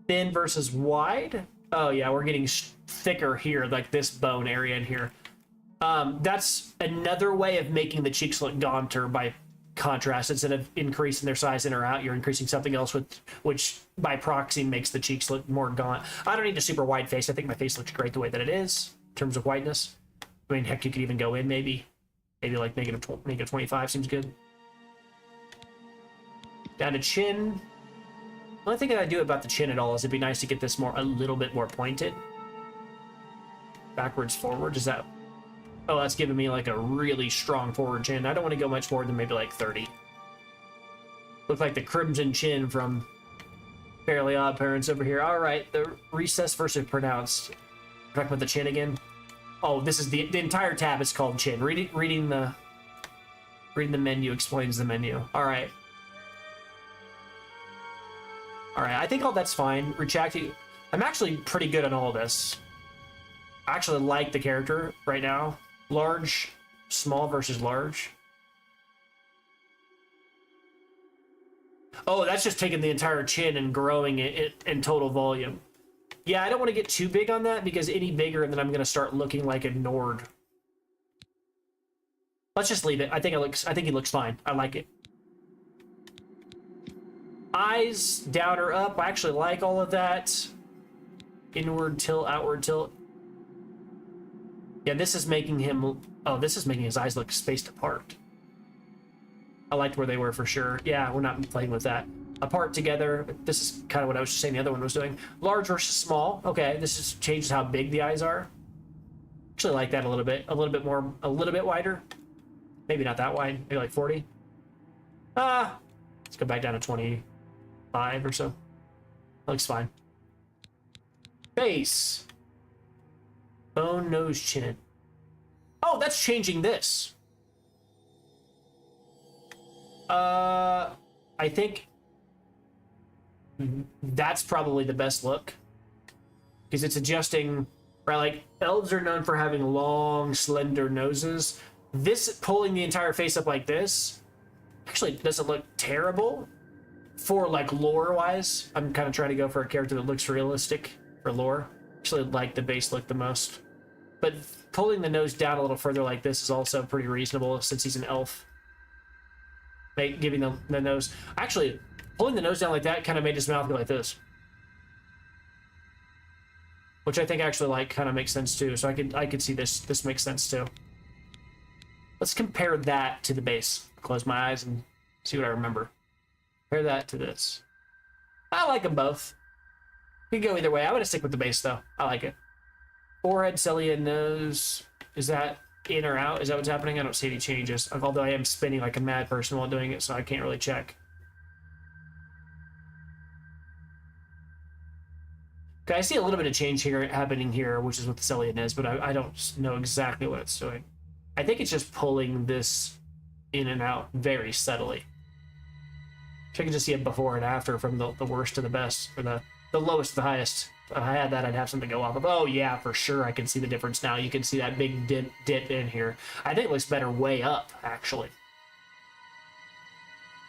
Thin versus wide. Oh yeah, we're getting thicker here, like this bone area in here. That's another way of making the cheeks look gaunter by contrast. Instead of increasing their size in or out, you're increasing something else, which by proxy makes the cheeks look more gaunt. I don't need a super wide face. I think my face looks great the way that it is in terms of whiteness. I mean, heck, you could even go in maybe like -25 seems good. Down to chin. The only thing that I do about the chin at all is it'd be nice to get this a little bit more pointed. Backwards, forward. Is that? Oh, that's giving me like a really strong forward chin. I don't want to go much more than maybe like 30. Look like the Crimson Chin from Fairly Odd Parents over here. All right, the recess versus pronounced. Talking about the chin again. Oh, this is the entire tab is called chin. Reading the menu explains the menu. All right. All right, I think all that's fine. Retracting. I'm actually pretty good on all of this. I actually like the character right now. Large, small versus large. Oh, that's just taking the entire chin and growing it in total volume. Yeah, I don't want to get too big on that because any bigger and then I'm going to start looking like a Nord. Let's just leave it. I think he looks fine. I like it. Eyes, down or up. I actually like all of that. Inward tilt, outward tilt. Yeah, this is making him... Oh, this is making his eyes look spaced apart. I liked where they were for sure. Yeah, we're not playing with that. Apart together. This is kind of what I was just saying the other one was doing. Large versus small. Okay, this just changes how big the eyes are. Actually like that a little bit. A little bit more, a little bit wider. Maybe not that wide. Maybe like 40. Let's go back down to 25 or so. Looks fine. Face. Bone, nose, chin. Oh, that's changing this. I think that's probably the best look because it's adjusting, right? Like elves are known for having long, slender noses. This pulling the entire face up like this actually doesn't look terrible for like lore wise. I'm kind of trying to go for a character that looks realistic for lore. Actually like the base look the most, but pulling the nose down a little further like this is also pretty reasonable since he's an elf. Giving the nose, actually pulling the nose down like that kind of made his mouth go like this, which I think actually like kind of makes sense too. So I could see this makes sense too. Let's compare that to the base. Close my eyes and see what I remember. Compare that to this. I like them both. We can go either way. I'm gonna stick with the base though. I like it. Forehead, cilia, nose. Is that in or out? Is that what's happening? I don't see any changes. Although I am spinning like a mad person while doing it, so I can't really check. Okay, I see a little bit of change here happening here, which is what the cilia is, but I don't know exactly what it's doing. I think it's just pulling this in and out very subtly. So I can just see it before and after from the worst to the best, or the lowest to the highest. If I had that, I'd have something to go off of. Oh yeah, for sure, I can see the difference now. You can see that big dip in here. I think it looks better way up, actually.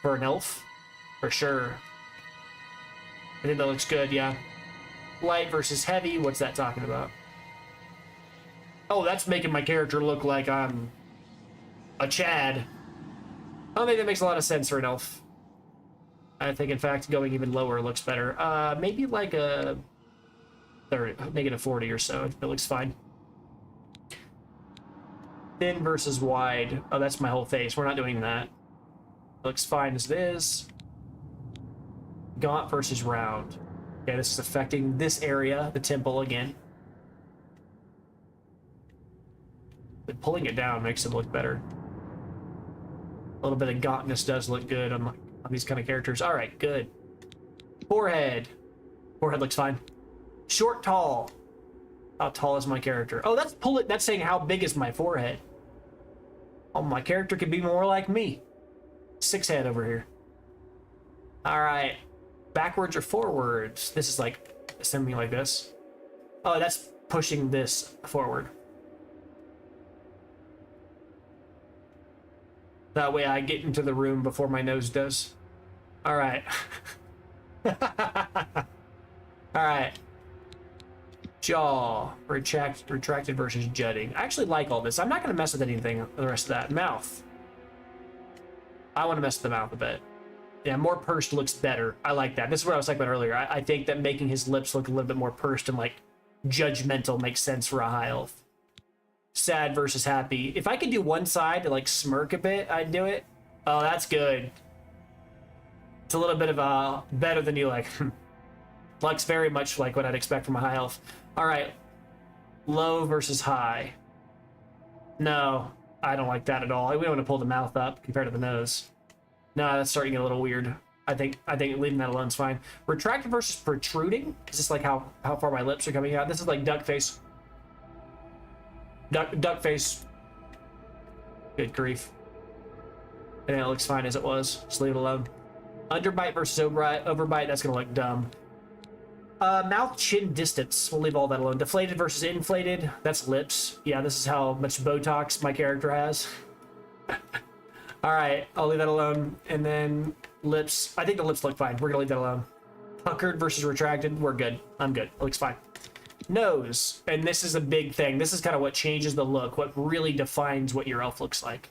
For an elf, for sure. I think that looks good, yeah. Light versus heavy, what's that talking about? Oh, that's making my character look like I'm a Chad. I don't think that makes a lot of sense for an elf. I think, in fact, going even lower looks better. Maybe like a 30, negative 40 or so. It looks fine. Thin versus wide. Oh, that's my whole face. We're not doing that. It looks fine as it is. Gaunt versus round. Okay, this is affecting this area, the temple again. But pulling it down makes it look better. A little bit of gauntness does look good on these kind of characters. All right, good. Forehead. Forehead looks fine. Short, tall. How tall is my character? Oh, that's saying how big is my forehead. Oh, my character could be more like me. 6 head over here. All right. Backwards or forwards? This is like something like this. Oh, that's pushing this forward. That way I get into the room before my nose does. All right. All right. Jaw. Retracted versus jutting. I actually like all this. I'm not going to mess with anything the rest of that. Mouth. I want to mess with the mouth a bit. Yeah, more pursed looks better. I like that. This is what I was talking about earlier. I think that making his lips look a little bit more pursed and like judgmental makes sense for a high elf. Sad versus happy. If I could do one side to like smirk a bit, I'd do it. Oh, that's good. It's a little bit of a better than you like. Looks very much like what I'd expect from a high elf. All right. Low versus high. No, I don't like that at all. We don't want to pull the mouth up compared to the nose. No, that's starting to get a little weird. I think leaving that alone is fine. Retracted versus protruding. Is this like how far my lips are coming out? This is like duck face. Duck face. Good grief. And it looks fine as it was. Just leave it alone. Underbite versus overbite. That's gonna look dumb. Mouth chin distance. We'll leave all that alone. Deflated versus inflated. That's lips. Yeah, this is how much Botox my character has. All right, I'll leave that alone. And then lips. I think the lips look fine. We're gonna leave that alone. Puckered versus retracted. We're good. I'm good. It looks fine. Nose. And this is a big thing. This is kind of what changes the look. What really defines what your elf looks like.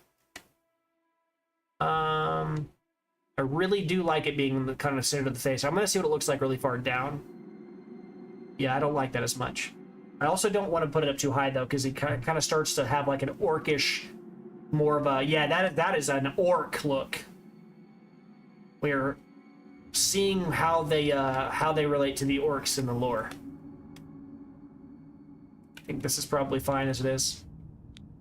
I really do like it being in the kind of center of the face. I'm gonna see what it looks like really far down. Yeah, I don't like that as much. I also don't want to put it up too high though, because it kind of starts to have like an orcish, more of a, yeah, that is an orc look. We're seeing how they relate to the orcs in the lore. I think this is probably fine as it is.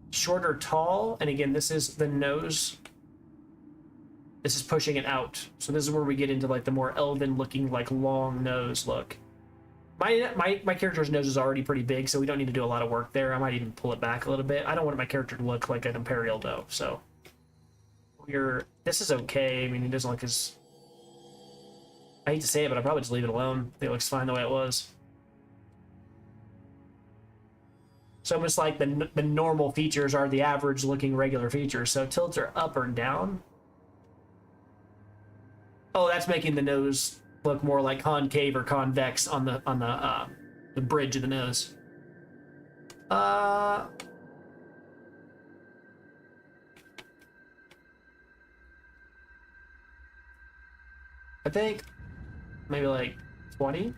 Short or tall, and again, this is the nose. This is pushing it out. So this is where we get into like the more elven looking, like long nose look. My character's nose is already pretty big, so we don't need to do a lot of work there. I might even pull it back a little bit. I don't want my character to look like an Imperial though, so this is okay. I mean, it doesn't look as, I hate to say it, but I'll probably just leave it alone. It looks fine the way it was. So almost like the normal features are the average looking regular features. So tilts are up or down. Oh, that's making the nose look more like concave or convex on the bridge of the nose. I think maybe like 20.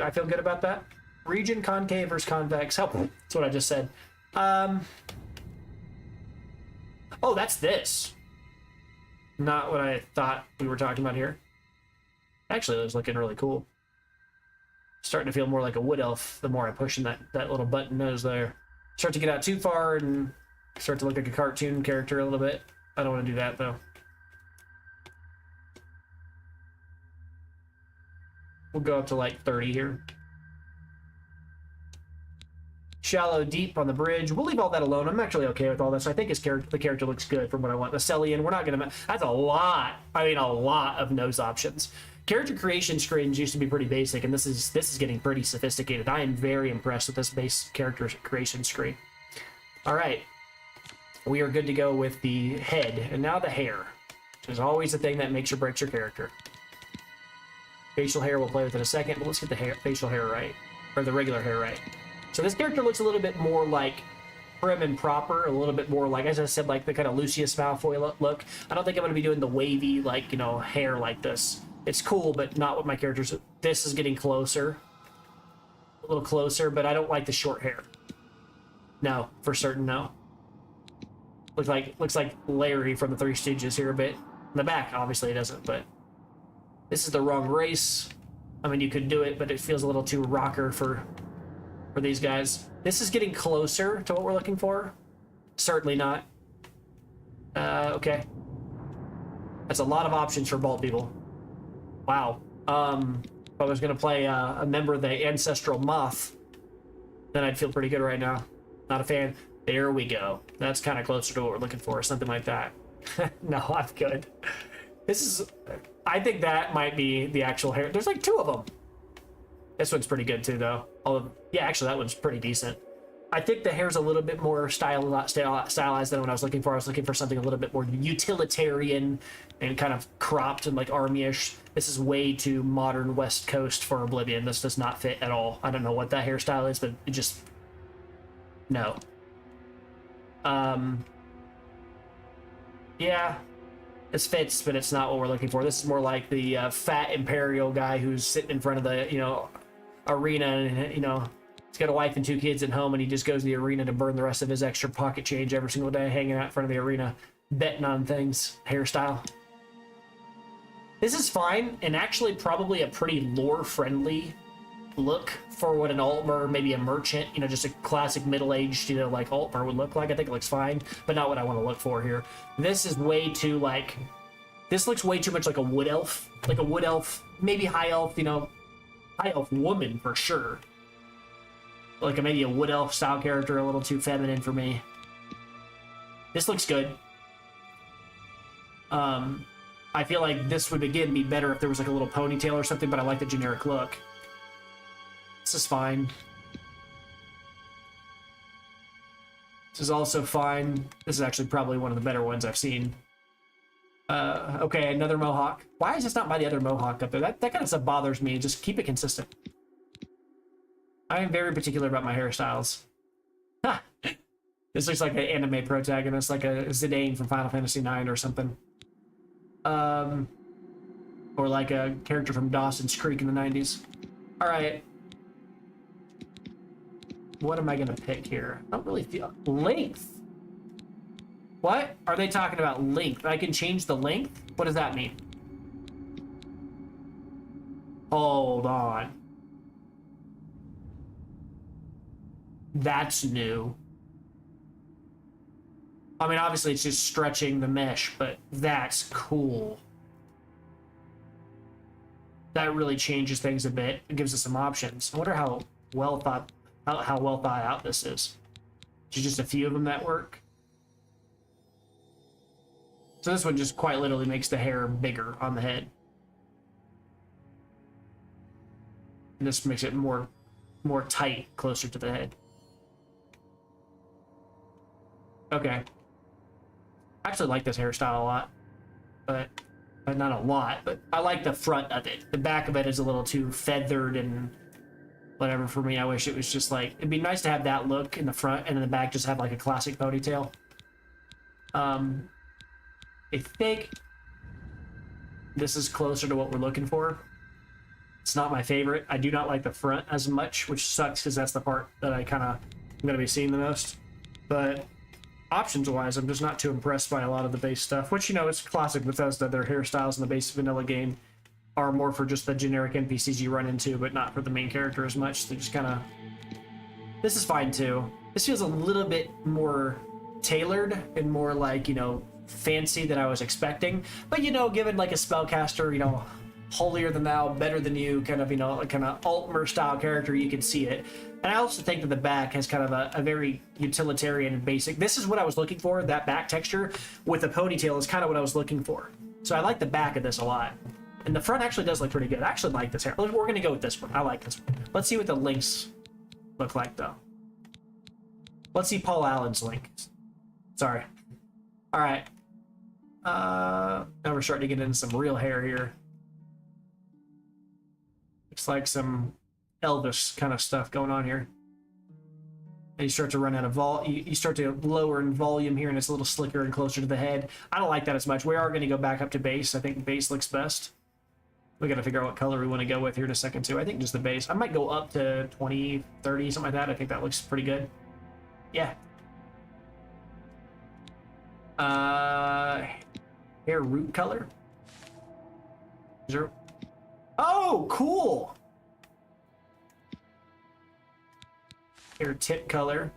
I feel good about that. Region concave versus convex. Oh, that's what I just said. Oh, that's this. Not what I thought we were talking about here. Actually, it was looking really cool. Starting to feel more like a wood elf the more I push in that little button nose there. Start to get out too far and start to look like a cartoon character a little bit. I don't want to do that though. We'll go up to like 30 here. Shallow, deep on the bridge. We'll leave all that alone. I'm actually okay with all this. I think the character looks good from what I want. The Cellian, we're not going to... That's a lot. I mean, a lot of nose options. Character creation screens used to be pretty basic, and this is getting pretty sophisticated. I am very impressed with this base character creation screen. All right. We are good to go with the head. And now the hair. There's always the thing that makes or breaks your character. Facial hair we'll play with in a second, but let's get the facial hair right. Or the regular hair right. So this character looks a little bit more like prim and proper, a little bit more like, as I said, like the kind of Lucius Malfoy look. I don't think I'm going to be doing the wavy, like, you know, hair like this. It's cool, but not what my character's... This is getting closer. A little closer, but I don't like the short hair. No, for certain, no. Looks like Larry from the Three Stooges here a bit. In the back, obviously it doesn't, but... This is the wrong race. I mean, you could do it, but it feels a little too rocker for these guys. This is getting closer to what we're looking for. Certainly not. Okay. That's a lot of options for bald people. Wow. If I was gonna play a member of the Ancestral Moth, then I'd feel pretty good right now. Not a fan. There we go. That's kind of closer to what we're looking for, something like that. No, I'm good. This is... I think that might be the actual hair. There's like 2 of them. This one's pretty good too, though. Yeah, actually, that one's pretty decent. I think the hair's a little bit more stylized than what I was looking for. I was looking for something a little bit more utilitarian and kind of cropped and like army-ish. This is way too modern West Coast for Oblivion. This does not fit at all. I don't know what that hairstyle is, but it just... No. Yeah. This fits, but it's not what we're looking for. This is more like the fat Imperial guy who's sitting in front of the, you know, arena and, you know, he's got a wife and 2 kids at home and he just goes to the arena to burn the rest of his extra pocket change every single day, hanging out in front of the arena, betting on things. Hairstyle. This is fine and actually probably a pretty lore-friendly look for what an Altmer, maybe a merchant, you know, just a classic middle-aged, you know, like Altmer would look like. I think it looks fine, but not what I want to look for here. This is way too, like, This looks way too much like a wood elf. Like a wood elf, maybe high elf, you know, high elf woman for sure. Like maybe a wood elf style character, a little too feminine for me. This looks good. I feel like this would again be better if there was like a little ponytail or something, but I like the generic look. This is fine. This is also fine. This is actually probably one of the better ones I've seen. Okay, another mohawk. Why is this not by the other mohawk up there? That kind of stuff bothers me. Just keep it consistent. I am very particular about my hairstyles. Ha! This looks like an anime protagonist, like a Zidane from Final Fantasy IX or something. Or like a character from Dawson's Creek in the 90s. Alright. What am I gonna pick here? I don't really feel... Length! What? Are they talking about length? I can change the length? What does that mean? Hold on. That's new. I mean, obviously it's just stretching the mesh, but that's cool. That really changes things a bit. It gives us some options. I wonder how well thought out this is. There's just a few of them that work. So this one just quite literally makes the hair bigger on the head. And this makes it more tight, closer to the head. Okay. I actually like this hairstyle a lot. But not a lot, but I like the front of it. The back of it is a little too feathered and whatever for me. I wish it was just like, it'd be nice to have that look in the front and in the back just have like a classic ponytail. I think this is closer to what we're looking for. It's not my favorite. I do not like the front as much, which sucks because that's the part that I'm going to be seeing the most. But options-wise, I'm just not too impressed by a lot of the base stuff, which, you know, it's classic Bethesda. Their hairstyles in the base vanilla game are more for just the generic NPCs you run into, but not for the main character as much. They just kind of... This is fine, too. This feels a little bit more tailored and more like, you know, fancy than I was expecting. But, you know, given like a spellcaster, you know, holier than thou, better than you, kind of, you know, like kind of Altmer style character, you can see it. And I also think that the back has kind of a very utilitarian and basic. This is what I was looking for. That back texture with a ponytail is kind of what I was looking for. So I like the back of this a lot. And the front actually does look pretty good. I actually like this hair. We're going to go with this one. I like this one. Let's see what the links look like, though. Let's see Paul Allen's link. Sorry. All right. Now we're starting to get into some real hair here. Looks like some Elvis kind of stuff going on here. And you start to run out of you start to lower in volume here, and it's a little slicker and closer to the head. I don't like that as much. We are going to go back up to base. I think base looks best. We got to figure out what color we want to go with here in a second, too. I think just the base. I might go up to 20, 30, something like that. I think that looks pretty good. Yeah. Hair root color. Is there... Oh, cool! Hair tip color.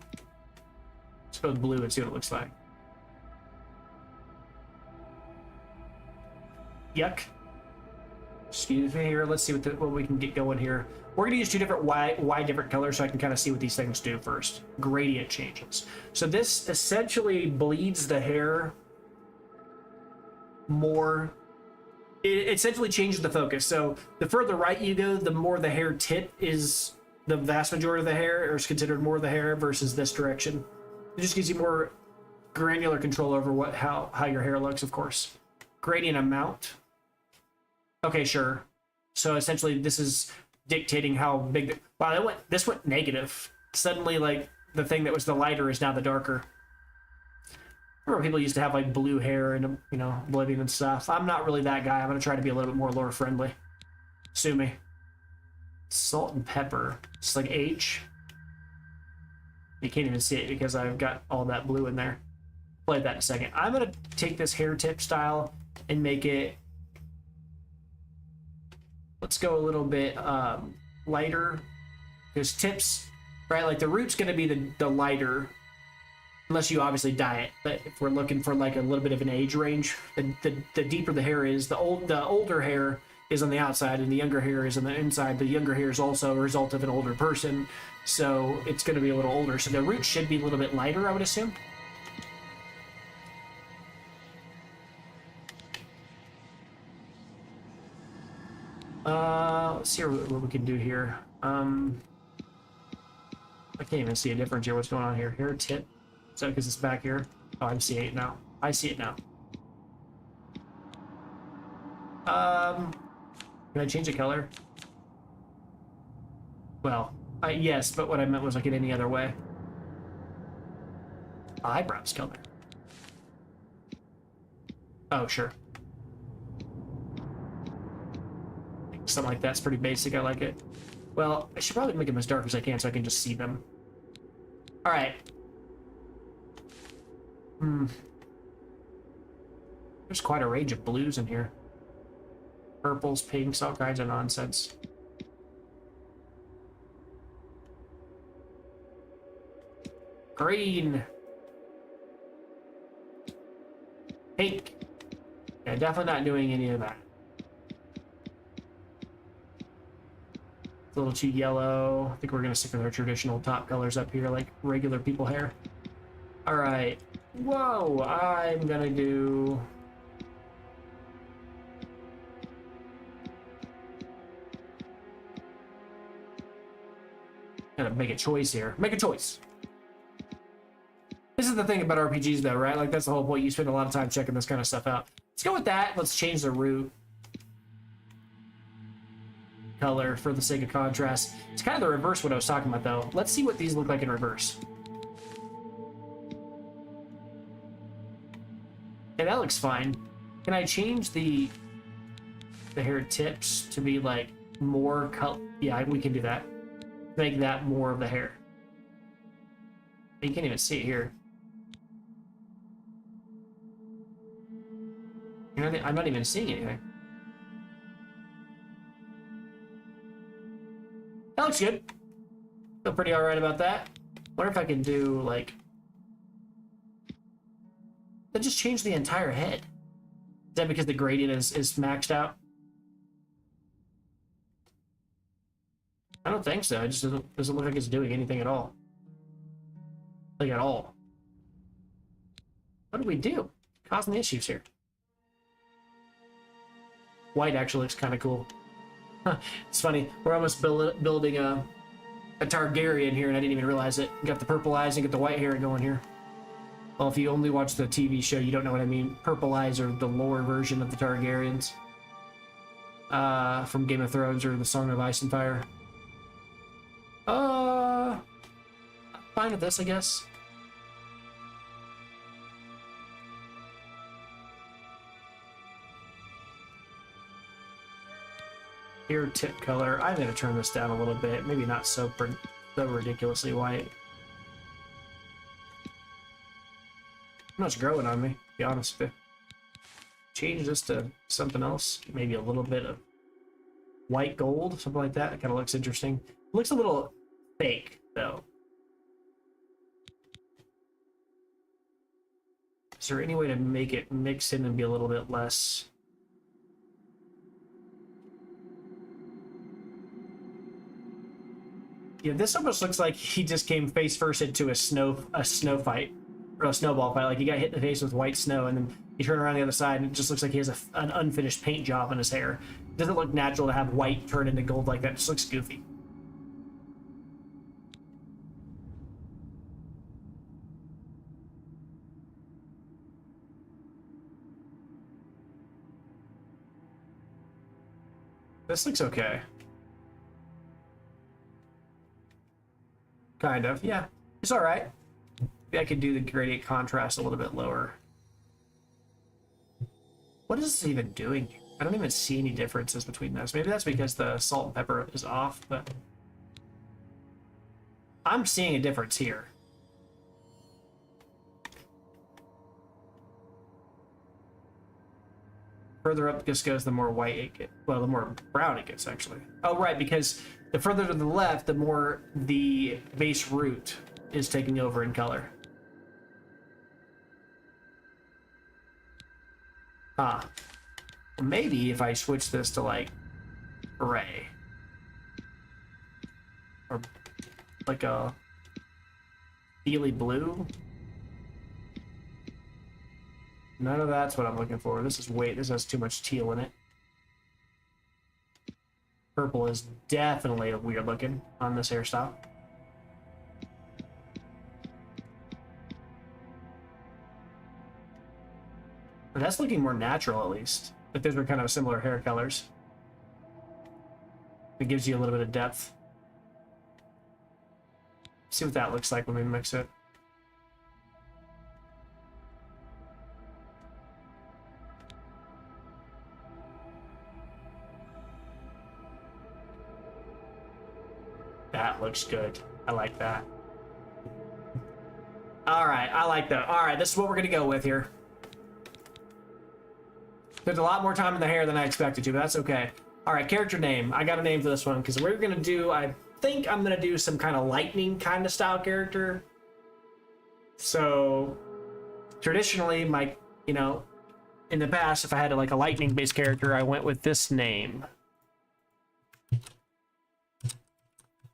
Let's go with blue and see what it looks like. Yuck. Excuse me here. Let's see what we can get going here. We're going to use two different wide different colors so I can kind of see what these things do first. Gradient changes. So this essentially bleeds the hair more. It essentially changes the focus. So the further right you go, the more the hair tip is the vast majority of the hair, or is considered more of the hair, versus this direction. It just gives you more granular control over how your hair looks, of course. Gradient amount. Okay, sure. So essentially this is dictating how big wow, this went negative. Suddenly, like, the thing that was the lighter is now the darker. I remember people used to have like blue hair and, you know, Oblivion and stuff. I'm not really that guy. I'm gonna try to be a little bit more lore friendly. Sue me. Salt and pepper. It's like H. You can't even see it because I've got all that blue in there. Play that in a second. I'm gonna take this hair tip style and make it, let's go a little bit lighter. Because tips, right, like the root's gonna be the lighter Unless you obviously dye it. But if we're looking for like a little bit of an age range, the deeper the hair is, the older hair is on the outside and the younger hair is on the inside. The younger hair is also a result of an older person, so it's going to be a little older. So the root should be a little bit lighter, I would assume. Let's see what we can do here. I can't even see a difference here. What's going on here? Hair tip. Is that because it's back here? Oh, I see it now. I see it now. Can I change the color? Well, yes, but what I meant was like in any other way. Eyebrows color. Oh, sure. Something like that's pretty basic. I like it. Well, I should probably make them as dark as I can so I can just see them. All right. There's quite a range of blues in here. Purples, pinks, all kinds of nonsense. Green. Pink. Yeah, definitely not doing any of that. It's a little too yellow. I think we're gonna stick with our traditional top colors up here, like regular people hair. All right. Whoa, I'm gonna do... Gotta make a choice here. Make a choice. This is the thing about RPGs though, right? Like that's the whole point. You spend a lot of time checking this kind of stuff out. Let's go with that. Let's change the root color for the sake of contrast. It's kind of the reverse of what I was talking about though. Let's see what these look like in reverse. Okay, that looks fine. Can I change the hair tips to be like more color? Yeah, we can do that. Make that more of the hair. You can't even see it here. I'm not even seeing anything. That looks good. Feel pretty alright about that. Wonder if I can do like... Then just change the entire head. Is that because the gradient is maxed out? I don't think so. It just doesn't look like it's doing anything at all. Like at all. What do we do? Causing the issues here. White actually looks kind of cool. Huh. It's funny. We're almost building a Targaryen here, and I didn't even realize it. You got the purple eyes and get the white hair going here. Well, if you only watch the TV show, you don't know what I mean. Purple eyes are the lore version of the Targaryens. From Game of Thrones or the Song of Ice and Fire. I'm fine with this, I guess. Hair tip color. I'm going to turn this down a little bit. Maybe not so ridiculously white. Much growing on me, to be honest with you. Change this to something else. Maybe a little bit of white gold, something like that. It kind of looks interesting. It looks a little fake, though. Is there any way to make it mix in and be a little bit less? Yeah, this almost looks like he just came face first into a snow fight. Or a snowball fight. Like he got hit in the face with white snow and then he turned around the other side and it just looks like he has an unfinished paint job on his hair. It doesn't look natural to have white turn into gold like that. It just looks goofy. This looks okay. Kind of, yeah. It's alright. Maybe I could do the gradient contrast a little bit lower. What is this even doing? I don't even see any differences between those. Maybe that's because the salt and pepper is off, but... I'm seeing a difference here. Further up this goes, the more white it gets. Well, the more brown it gets, actually. Oh, right, because the further to the left, the more the base root is taking over in color. Ah. Maybe if I switch this to, like, gray. Or, like, a steely blue. None of that's what I'm looking for. This has too much teal in it. Purple is definitely weird looking on this hairstyle. But that's looking more natural, at least. Like those were kind of similar hair colors. It gives you a little bit of depth. See what that looks like when we mix it. That looks good. I like that. All right, I like that. All right, this is what we're gonna go with here. There's a lot more time in the hair than I expected to, but that's okay. All right, character name. I got a name for this one because we're gonna do. I think I'm gonna do some kind of lightning kind of style character. So traditionally, in the past, if I had like a lightning based character, I went with this name.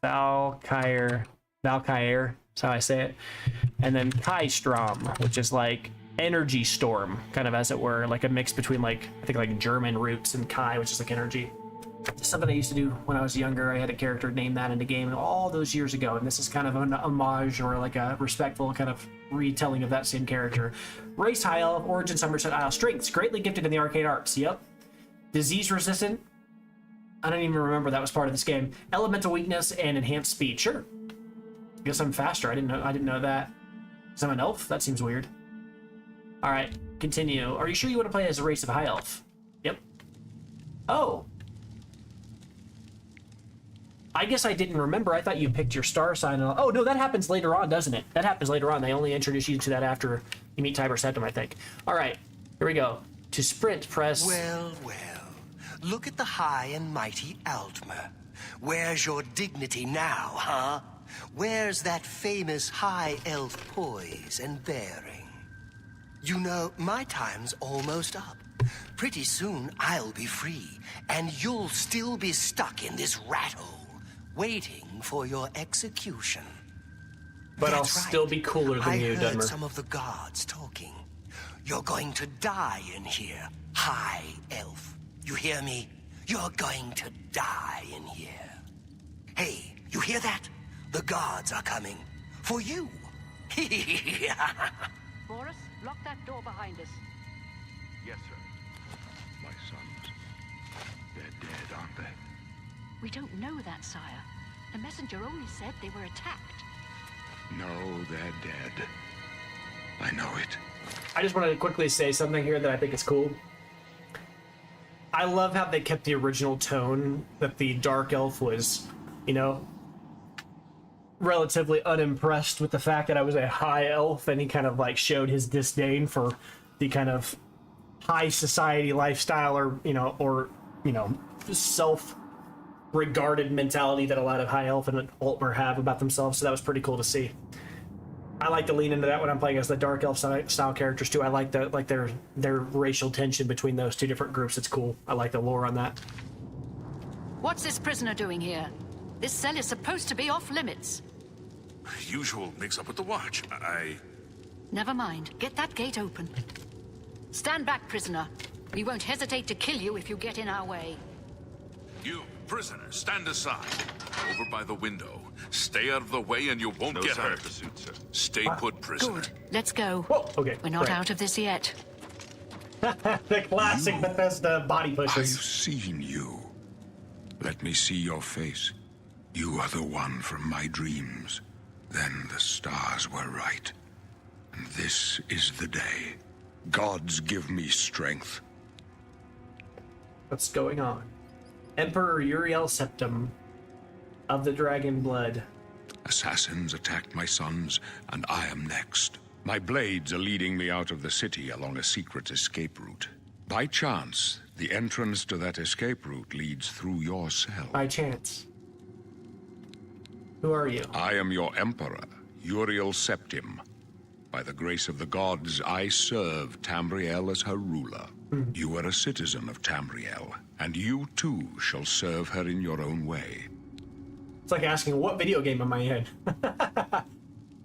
Valkyrie, that's how I say it. And then Kaistrom, which is like energy storm, kind of as it were, like a mix between like, I think like German roots and Kai, which is like energy. Something I used to do when I was younger. I had a character named that in the game all those years ago, and this is kind of an homage or like a respectful kind of retelling of that same character. Race high elf, origin Somerset Isle, strengths greatly gifted in the arcane arts. Yep. Disease resistant. I don't even remember that was part of this game. Elemental weakness and enhanced speed. Sure. Guess I'm faster. I didn't know that. Is I'm an elf? That seems weird. All right, continue. Are you sure you want to play as a race of high elf? Yep. Oh. I guess I didn't remember. I thought you picked your star sign. Oh, no, that happens later on, doesn't it? That happens later on. They only introduce you to that after you meet Tiber Septim, I think. All right, here we go. To sprint, press... Well, well. Look at the high and mighty Altmer. Where's your dignity now, huh? Where's that famous high elf poise and bearing? You know, my time's almost up. Pretty soon I'll be free, and you'll still be stuck in this rat hole, waiting for your execution. But That's I'll still right. be cooler than I you, heard Dunmer. some of the guards talking. You're going to die in here, high elf. You hear me? You're going to die in here. Hey, you hear that? The guards are coming. For you. Boris, lock that door behind us. Yes, sir. My sons. They're dead, aren't they? We don't know that, sire. The messenger only said they were attacked. No, they're dead. I know it. I just wanted to quickly say something here that I think is cool. I love how they kept the original tone, that the Dark Elf was, relatively unimpressed with the fact that I was a high elf, and he kind of like showed his disdain for the kind of high society lifestyle or self-regarded mentality that a lot of high elf and Altmer have about themselves, so that was pretty cool to see. I like to lean into that when I'm playing as the Dark Elf style characters too. I like their racial tension between those two different groups. It's cool. I like the lore on that. What's this prisoner doing here? This cell is supposed to be off limits. Usual mix-up with the watch. Never mind. Get that gate open. Stand back, prisoner. We won't hesitate to kill you if you get in our way. You, prisoner, stand aside. Over by the window. Stay out of the way and you won't No get sign hurt. of pursuit, sir. Stay put, prisoner. Good. Let's go. Whoa, okay. We're not great. out of this yet. The classic Bethesda body I've pushes. seen you. Let me see your face. You are the one from my dreams. Then the stars were right. And this is the day. Gods give me strength. What's going on? Emperor Uriel Septim of the Dragon Blood. Assassins attacked my sons, and I am next. My blades are leading me out of the city along a secret escape route. By chance, the entrance to that escape route leads through your cell. By chance. Who are you? I am your emperor, Uriel Septim. By the grace of the gods, I serve Tamriel as her ruler. You are a citizen of Tamriel, and you too shall serve her in your own way. It's like asking, what video game am I in?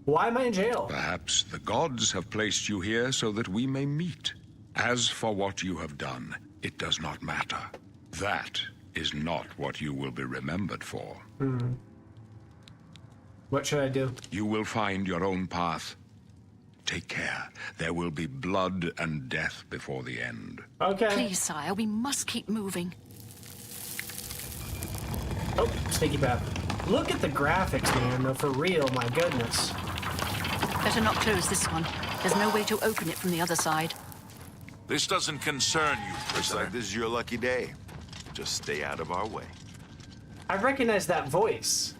Why am I in jail? Perhaps the gods have placed you here so that we may meet. As for what you have done, it does not matter. That is not what you will be remembered for. What should I do? You will find your own path. Take care. There will be blood and death before the end. Okay. Please, sire, we must keep moving. Oh, sneaky path. Look at the graphics, man, though, for real, my goodness. Better not close this one. There's no way to open it from the other side. This doesn't concern you, Looks prisoner. like this is your lucky day. Just stay out of our way. I recognize that voice.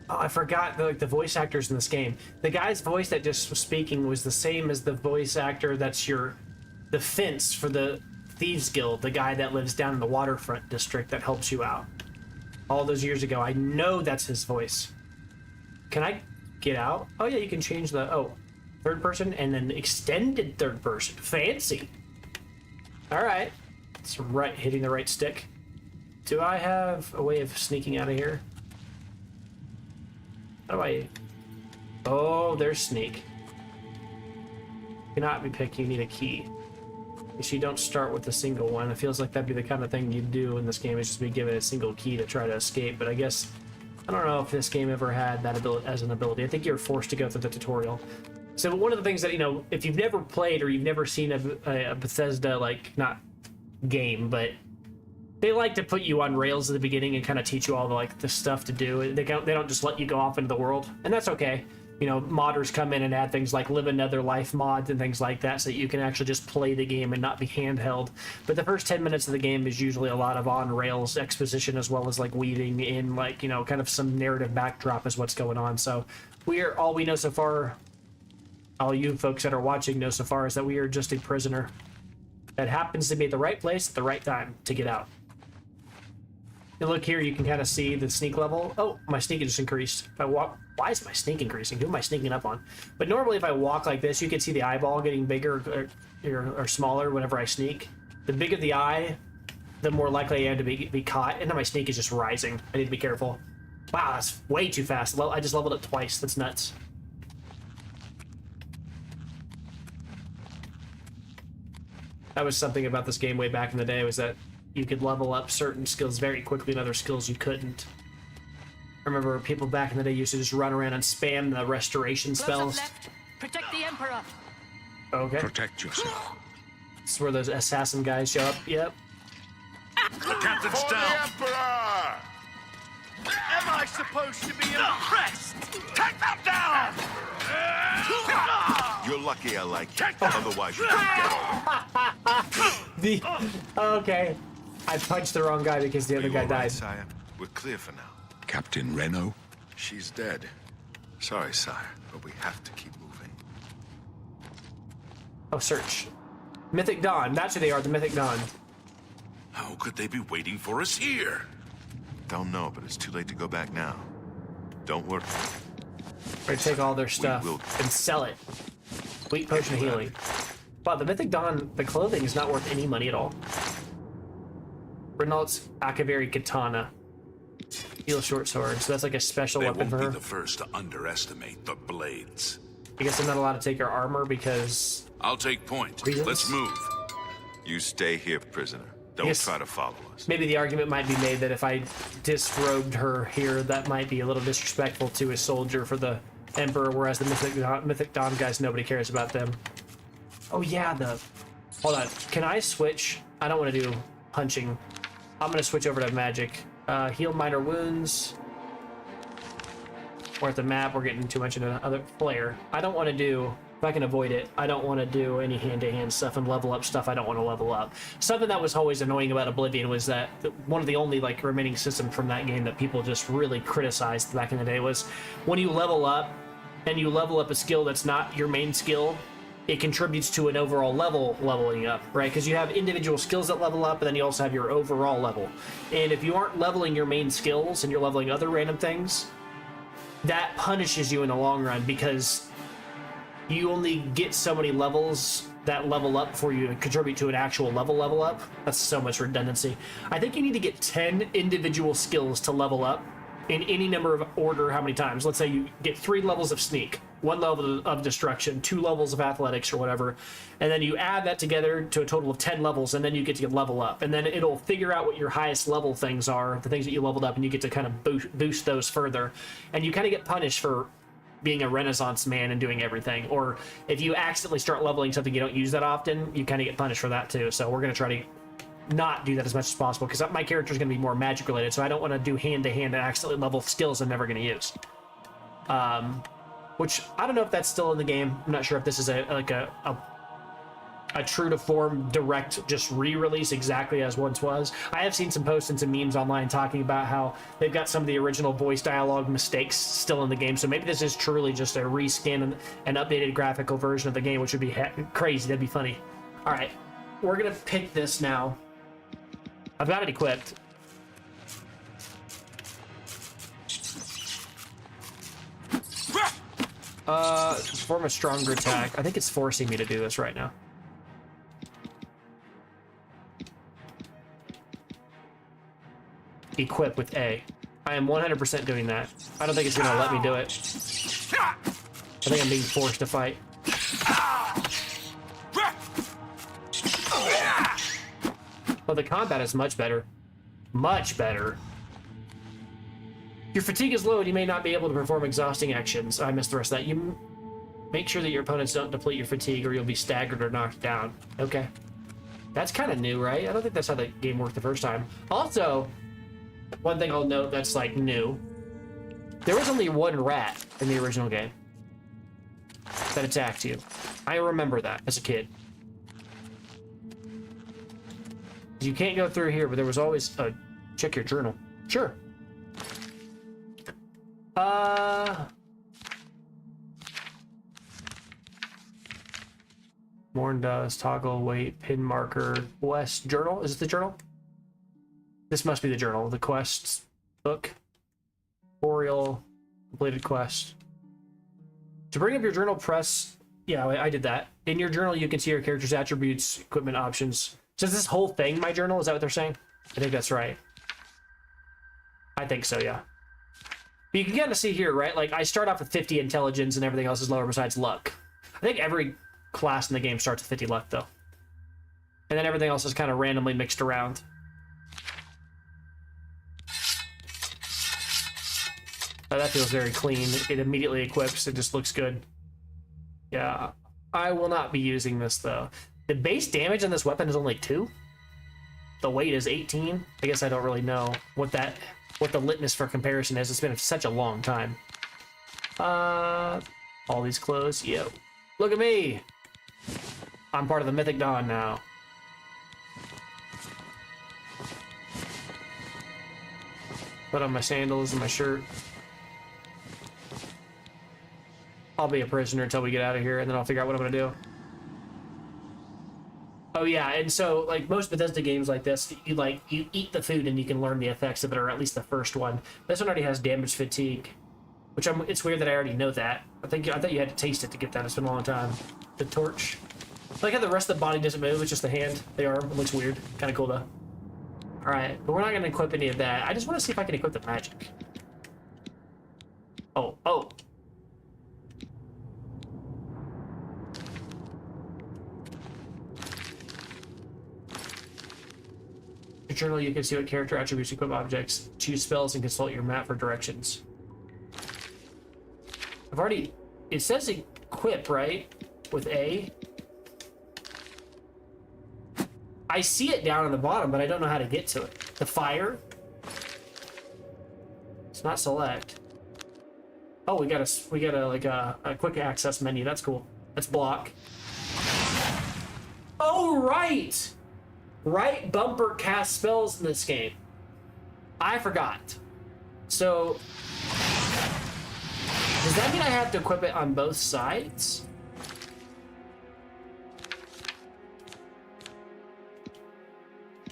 Oh, I forgot the voice actors in this game. The guy's voice that just was speaking was the same as the voice actor that's the fence for the Thieves Guild, the guy that lives down in the waterfront district that helps you out. All those years ago, I know that's his voice. Can I get out? Oh yeah, you can change the, third person and then extended third person. Fancy. All right. It's right, hitting the right stick. Do I have a way of sneaking out of here? How do I... Oh, there's sneak. Cannot be picked, you need a key. So you don't start with a single one. It feels like that'd be the kind of thing you'd do in this game, is just be given a single key to try to escape. But I guess, I don't know if this game ever had that ability as an ability. I think you're forced to go through the tutorial. So one of the things that, you know, if you've never played or you've never seen a Bethesda, like, not game, but they like to put you on rails at the beginning and kind of teach you all the stuff to do. They don't just let you go off into the world, and that's okay. You know, modders come in and add things like Live Another Life mods and things like that, so that you can actually just play the game and not be handheld. But the first 10 minutes of the game is usually a lot of on rails exposition, as well as like weaving in, like, you know, kind of some narrative backdrop is what's going on. So all we know so far, all you folks that are watching know so far, is that we are just a prisoner that happens to be at the right place at the right time to get out. And look here, you can kind of see the sneak level. Oh, my sneak just increased. If I walk, why is my sneak increasing? Who am I sneaking up on? But normally if I walk like this, you can see the eyeball getting bigger or smaller whenever I sneak. The bigger the eye, the more likely I am to be caught. And then my sneak is just rising. I need to be careful. Wow, that's way too fast. I just leveled it twice. That's nuts. That was something about this game way back in the day, was that you could level up certain skills very quickly and other skills you couldn't. I remember people back in the day used to just run around and spam the restoration spells. Close up left. Protect the Emperor. Okay. Protect yourself. This is where those assassin guys show up. Yep. The captain's down. Emperor! Am I supposed to be impressed? Take them down! You're lucky I like you. Otherwise you'd be dead. Okay. I punched the wrong guy because the other You guy all right, died. sire? We're clear for now. Captain Reno? She's dead. Sorry, sire, but we have to keep moving. Oh, search. Mythic Dawn. That's who they are, the Mythic Dawn. How could they be waiting for us here? Don't know, but it's too late to go back now. Don't worry. Or take all their stuff will- and sell it. Weak potion of healing. Wow, the Mythic Dawn, the clothing is not worth any money at all. Renault's Akavari Katana. Steel short sword, so that's like a special They weapon won't for be her. the first to underestimate the blades. I guess I'm not allowed to take her armor because... I'll take point. Reasons? Let's move. You stay here, prisoner. Don't Yes. try to follow us. Maybe the argument might be made that if I disrobed her here, that might be a little disrespectful to a soldier for the Emperor, whereas the Mythic Dawn guys, nobody cares about them. Oh yeah, hold on. Can I switch? I don't want to do punching. I'm going to switch over to magic. Heal minor wounds. We're at the map. We're getting too much into other flare. I don't want to do... If I can avoid it, I don't want to do any hand-to-hand stuff and level up stuff I don't want to level up. Something that was always annoying about Oblivion was that one of the only like remaining systems from that game that people just really criticized back in the day was when you level up and you level up a skill that's not your main skill, it contributes to an overall leveling up, right? Because you have individual skills that level up, and then you also have your overall level. And if you aren't leveling your main skills and you're leveling other random things, that punishes you in the long run because you only get so many levels that level up before you contribute to an actual level up. That's so much redundancy. I think you need to get 10 individual skills to level up in any number of order. How many times? Let's say you get 3 levels of sneak, 1 level of destruction, 2 levels of athletics or whatever, and then you add that together to a total of 10 levels, and then you get to level up, and then it'll figure out what your highest level things are, the things that you leveled up, and you get to kind of boost those further, and you kind of get punished for being a Renaissance man and doing everything. Or if you accidentally start leveling something you don't use that often, you kind of get punished for that too. So we're going to try to not do that as much as possible, because my character is going to be more magic related, so I don't want to do hand-to-hand and accidentally level skills I'm never going to use. Which I don't know if that's still in the game. I'm not sure if this is a true to form direct just re-release exactly as once was. I have seen some posts and some memes online talking about how they've got some of the original voice dialogue mistakes still in the game, so maybe this is truly just a reskin and updated graphical version of the game, which would be crazy. That'd be funny. All right, we're gonna pick this now. I've got it equipped. Perform a stronger attack. I think it's forcing me to do this right now. Equip with A. I am 100% doing that. I don't think it's gonna let me do it. I think I'm being forced to fight. Well, the combat is much better. Much better. Your fatigue is low and you may not be able to perform exhausting actions. I missed the rest of that. You make sure that your opponents don't deplete your fatigue or you'll be staggered or knocked down. Okay. That's kind of new, right? I don't think that's how the game worked the first time. Also, one thing I'll note that's like new. There was only 1 rat in the original game that attacked you. I remember that as a kid. You can't go through here, but there was always check your journal. Sure. Morn does toggle wait pin marker quest journal. Is it the journal? This must be the journal. The quests book. Tutorial completed quest. To bring up your journal, press. Yeah, I did that. In your journal, you can see your character's attributes, equipment options. So is this whole thing my journal? Is that what they're saying? I think that's right. I think so, yeah. But you can kind of see here, right? Like, I start off with 50 intelligence and everything else is lower besides luck. I think every class in the game starts with 50 luck, though. And then everything else is kind of randomly mixed around. Oh, that feels very clean. It immediately equips. It just looks good. Yeah. I will not be using this, though. The base damage on this weapon is only 2. The weight is 18. I guess I don't really know what the litmus for comparison is. It's been such a long time. All these clothes. Yo. Look at me! I'm part of the Mythic Dawn now. Put on my sandals and my shirt. I'll be a prisoner until we get out of here, and then I'll figure out what I'm gonna do. Oh yeah, and so like most Bethesda games like this, you eat the food and you can learn the effects of it, or at least the first one. This one already has damage fatigue, which it's weird that I already know that. I thought you had to taste it to get that. It's been a long time. The torch. I like how the rest of the body doesn't move. It's just the hand, the arm. It looks weird. Kind of cool though. All right, but we're not gonna equip any of that. I just want to see if I can equip the magic. Oh. Your journal, you can see what character attributes, equip objects, choose spells, and consult your map for directions. It says equip, right? With A. I see it down on the bottom, but I don't know how to get to it. The fire. It's not select. Oh, we got a quick access menu. That's cool. That's block. Oh, right! Right bumper cast spells in this game. I forgot. So, does that mean I have to equip it on both sides?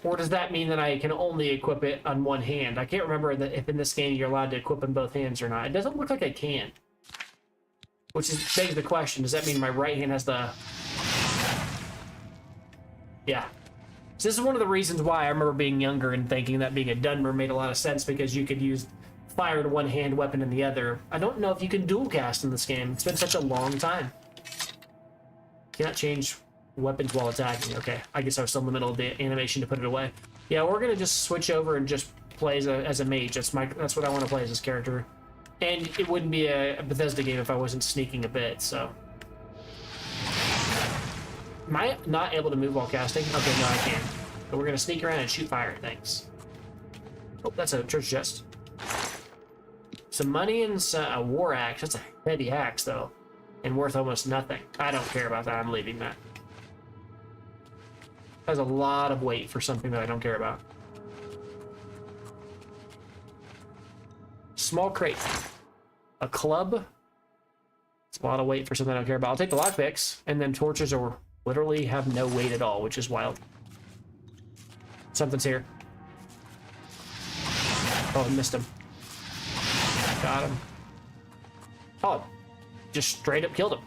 Or does that mean that I can only equip it on one hand? I can't remember if in this game you're allowed to equip in both hands or not. It doesn't look like I can. Which begs the question, does that mean my right hand has the Yeah. So this is one of the reasons why I remember being younger and thinking that being a Dunmer made a lot of sense, because you could use fire in one hand, weapon in the other. I don't know if you can dual cast in this game. It's been such a long time. Cannot change weapons while attacking. Okay, I guess I was still in the middle of the animation to put it away. Yeah, we're gonna just switch over and just play as a mage. That's what I want to play as this character. And it wouldn't be a Bethesda game if I wasn't sneaking a bit, so. Am I not able to move while casting? Okay, no, I can. But we're gonna sneak around and shoot fire at things. Oh, that's a church chest. Some money and a war axe. That's a heavy axe, though. And worth almost nothing. I don't care about that. I'm leaving that. Has a lot of weight for something that I don't care about. Small crate. A club. It's a lot of weight for something I don't care about. I'll take the lockpicks, and then torches are literally have no weight at all, which is wild. Something's here. Oh, I missed him. Got him. Oh, just straight up killed him.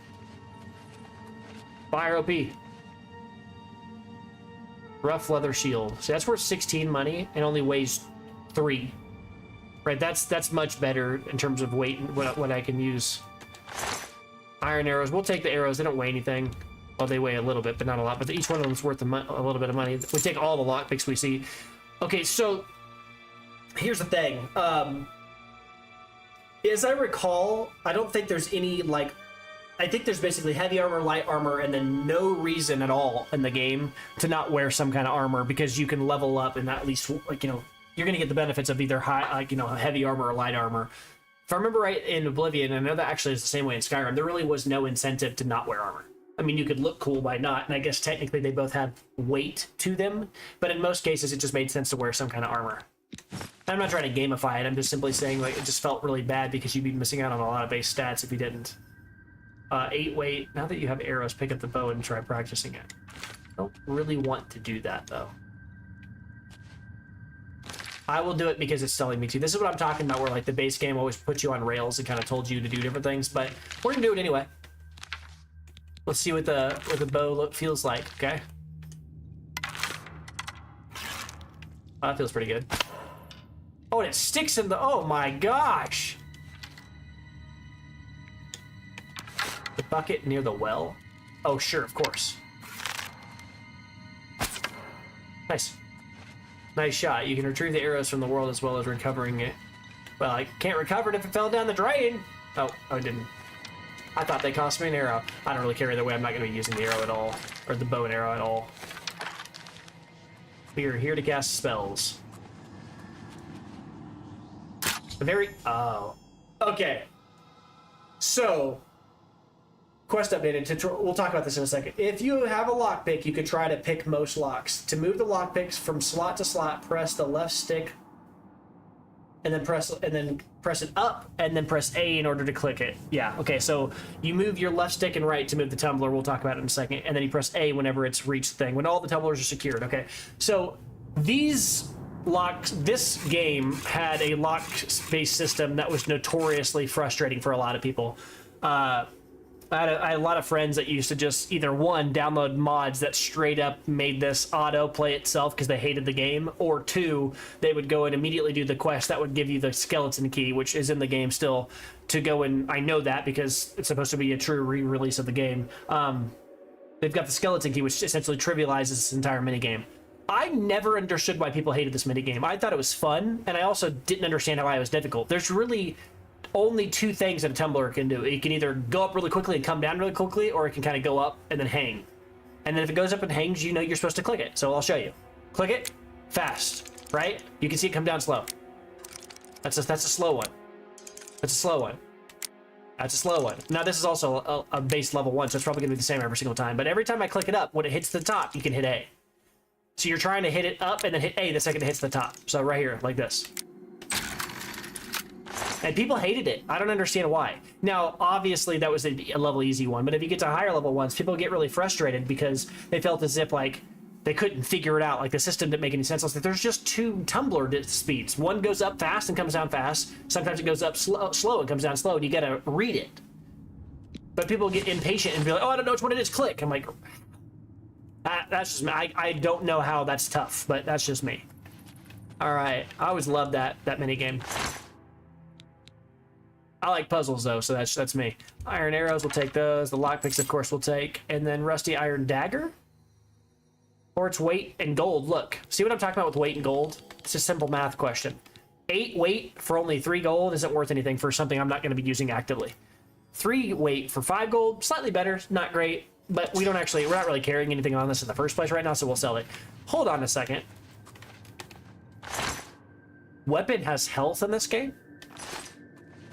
Fire OP. Rough leather shield. So that's worth 16 money and only weighs 3. Right, that's much better in terms of weight and what I can use. Iron arrows. We'll take the arrows. They don't weigh anything. Well, they weigh a little bit, but not a lot. But each one of them is worth a little bit of money. We take all the lockpicks we see. Okay, so here's the thing. As I recall, I don't think there's any, like, I think there's basically heavy armor, light armor, and then no reason at all in the game to not wear some kind of armor, because you can level up and at least, like, you know, you're going to get the benefits of either high, like, you know, heavy armor or light armor. If I remember right in Oblivion, and I know that actually is the same way in Skyrim, there really was no incentive to not wear armor. I mean, you could look cool by not, and I guess technically they both have weight to them, but in most cases it just made sense to wear some kind of armor. I'm not trying to gamify it, I'm just simply saying, like, it just felt really bad because you'd be missing out on a lot of base stats if you didn't. 8 weight. Now that you have arrows, pick up the bow and try practicing it. I don't really want to do that, though. I will do it because it's telling me to. This is what I'm talking about, where, like, the base game always put you on rails and kind of told you to do different things, but we're gonna do it anyway. Let's see what the bow feels like, okay? Oh, that feels pretty good. Oh, and it sticks in the... Oh, my gosh! The bucket near the well? Oh, sure, of course. Nice. Nice shot. You can retrieve the arrows from the world as well as recovering it. Well, I can't recover it if it fell down the drain! Oh, I didn't. I thought they cost me an arrow. I don't really care either way. I'm not going to be using the arrow at all. Or the bow and arrow at all. We are here to cast spells. Oh. Okay. So, quest updated. We'll talk about this in a second. If you have a lockpick, you could try to pick most locks. To move the lockpicks from slot to slot, press the left stick, and then press it up, and then press A in order to click it. Yeah. Okay. So you move your left stick and right to move the tumbler. We'll talk about it in a second, and then you press A whenever it's reached the thing. When all the tumblers are secured. Okay. So these locks, this game had a lock-based system that was notoriously frustrating for a lot of people. I had a lot of friends that used to just either, one, download mods that straight up made this auto play itself because they hated the game, or two, they would go and immediately do the quest that would give you the skeleton key, which is in the game still, to go and I know that because it's supposed to be a true re-release of the game. They've got the skeleton key, which essentially trivializes this entire minigame. I never understood why people hated this minigame. I thought it was fun, and I also didn't understand why it was difficult. There's really only 2 things that a tumbler can do. It can either go up really quickly and come down really quickly, or it can kind of go up and then hang. And then if it goes up and hangs, you know you're supposed to click it. So I'll show you. Click it, fast, right? You can see it come down slow. That's a slow one. That's a slow one. That's a slow one. Now this is also a base level 1, so it's probably gonna be the same every single time. But every time I click it up, when it hits the top, you can hit A. So you're trying to hit it up and then hit A the second it hits the top. So right here, like this. And people hated it. I don't understand why. Now, obviously, that was a level easy one, but if you get to higher level ones, people get really frustrated because they felt as if, like, they couldn't figure it out. Like, the system didn't make any sense. Like, there's just 2 tumbler speeds. One goes up fast and comes down fast. Sometimes it goes up slow and comes down slow, and you gotta read it. But people get impatient and be like, oh, I don't know which one it is, click. I'm like, That's just me. I don't know how that's tough, but that's just me. All right, I always loved that mini game. I like puzzles though, so that's me. Iron arrows, we'll take those. The lockpicks, of course, we'll take, and then rusty iron dagger, or it's weight and gold. Look, see what I'm talking about with weight and gold? It's a simple math question. 8 weight for only 3 gold isn't worth anything for something I'm not going to be using actively. 3 weight for 5 gold, slightly better, not great, but we're not really carrying anything on this in the first place right now, so we'll sell it. Hold on a second. Weapon has health in this game?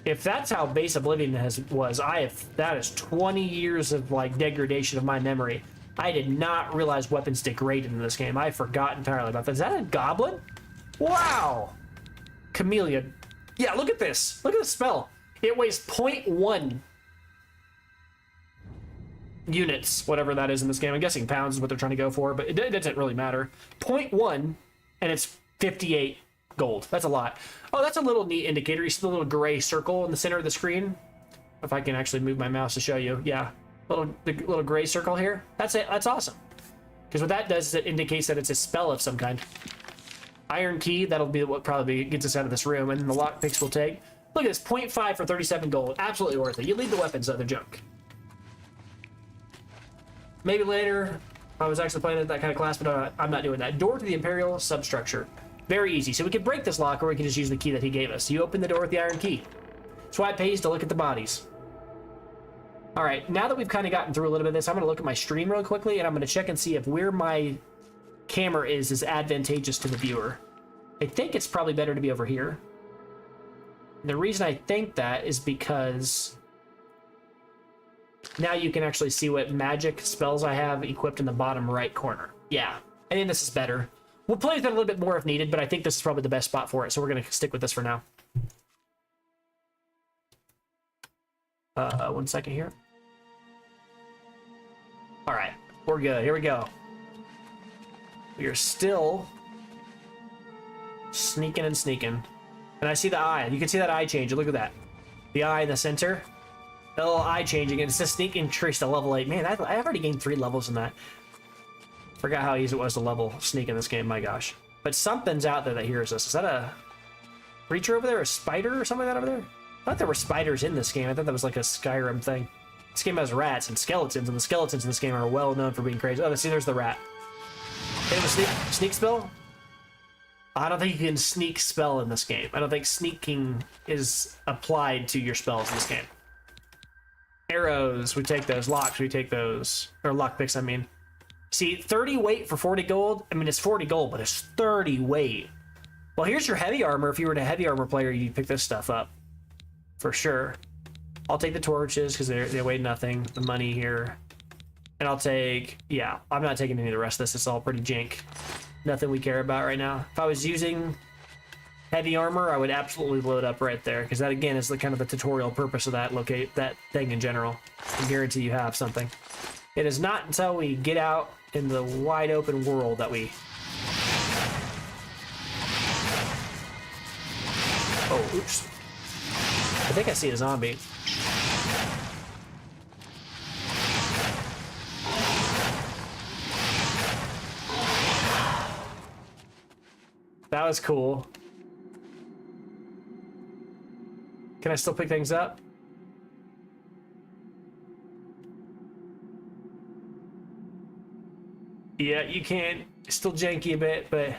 If that's how base Oblivion was, that is 20 years of like degradation of my memory. I did not realize weapons degraded in this game. I forgot entirely about that. Is that a goblin? Wow! Chameleon. Yeah, look at this. Look at the spell. It weighs 0.1 units, whatever that is in this game. I'm guessing pounds is what they're trying to go for, but it doesn't really matter. 0.1, and it's 58 gold. That's a lot. Oh, that's a little neat indicator. You see the little gray circle in the center of the screen? If I can actually move my mouse to show you. Yeah, the little gray circle here. That's it. That's awesome. Because what that does is it indicates that it's a spell of some kind. Iron key, that'll be what probably gets us out of this room, and then the lockpicks will take. Look at this, 0.5 for 37 gold. Absolutely worth it. You leave the weapons, other junk. Maybe later, I was actually playing that kind of class, but I'm not doing that. Door to the Imperial substructure. Very easy. So we can break this lock, or we can just use the key that he gave us. You open the door with the iron key. That's why it pays to look at the bodies. All right, now that we've kind of gotten through a little bit of this, I'm going to look at my stream real quickly, and I'm going to check and see if where my camera is advantageous to the viewer. I think it's probably better to be over here. And the reason I think that is because now you can actually see what magic spells I have equipped in the bottom right corner. Yeah, I think this is better. We'll play with it a little bit more if needed, but I think this is probably the best spot for it, so we're going to stick with this for now. 1 second here. All right, we're good. Here we go. We are still sneaking and sneaking. And I see the eye. You can see that eye change. Look at that. The eye in the center. The little eye changing. And it's a sneak increase to level 8. Man, I've already gained 3 levels in that. Forgot how easy it was to level sneak in this game. My gosh. But something's out there that hears us. Is that a creature over there? A spider or something like that over there? I thought there were spiders in this game. I thought that was like a Skyrim thing. This game has rats and skeletons, and the skeletons in this game are well known for being crazy. Oh, see, there's the rat. Hey, a sneak spell? I don't think you can sneak spell in this game. I don't think sneaking is applied to your spells in this game. Arrows, we take those. Locks, we take those. Or lockpicks, I mean. See, 30 weight for 40 gold. I mean, it's 40 gold, but it's 30 weight. Well, here's your heavy armor. If you were a heavy armor player, you'd pick this stuff up. For sure. I'll take the torches, because they weigh nothing. The money here. And I'll take... Yeah, I'm not taking any of the rest of this. It's all pretty jank. Nothing we care about right now. If I was using heavy armor, I would absolutely load up right there, because that, again, is the kind of the tutorial purpose of that thing in general. I guarantee you have something. It is not until we get out in the wide open world that we... Oh, oops. I think I see a zombie. That was cool. Can I still pick things up? Yeah, you can. It's still janky a bit, but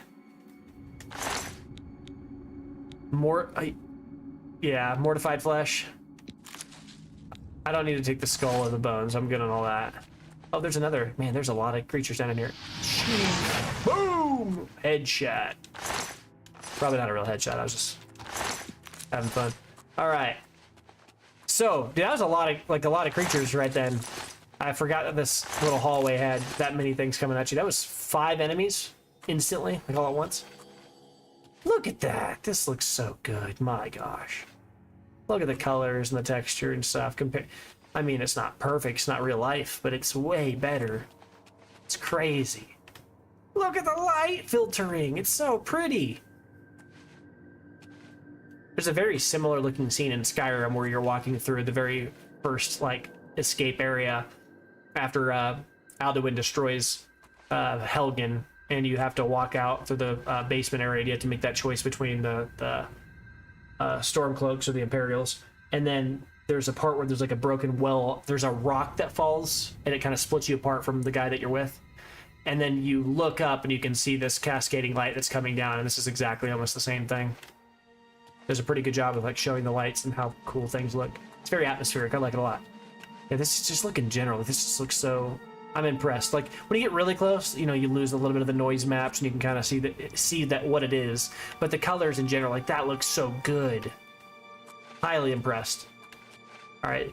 yeah, mortified flesh. I don't need to take the skull or the bones. I'm good on all that. Oh, there's another. Man, there's a lot of creatures down in here. Boom! Headshot. Probably not a real headshot. I was just having fun. All right. So, dude, that was a lot of creatures right then. I forgot that this little hallway had that many things coming at you. That was 5 enemies instantly, like all at once. Look at that. This looks so good. My gosh. Look at the colors and the texture and stuff. I mean, it's not perfect. It's not real life, but it's way better. It's crazy. Look at the light filtering. It's so pretty. There's a very similar looking scene in Skyrim where you're walking through the very first, like, escape area after Alduin destroys Helgen, and you have to walk out through the basement area. You have to make that choice between the Stormcloaks or the Imperials, and then there's a part where there's like a broken well. There's a rock that falls, and it kind of splits you apart from the guy that you're with. And then you look up, and you can see this cascading light that's coming down, and this is exactly almost the same thing. There's a pretty good job of like showing the lights and how cool things look. It's very atmospheric. I like it a lot. Yeah, this is just look in general. This just looks so. I'm impressed. Like when you get really close, you know, you lose a little bit of the noise maps, and you can kind of see that what it is. But the colors in general, like that looks so good. Highly impressed. All right,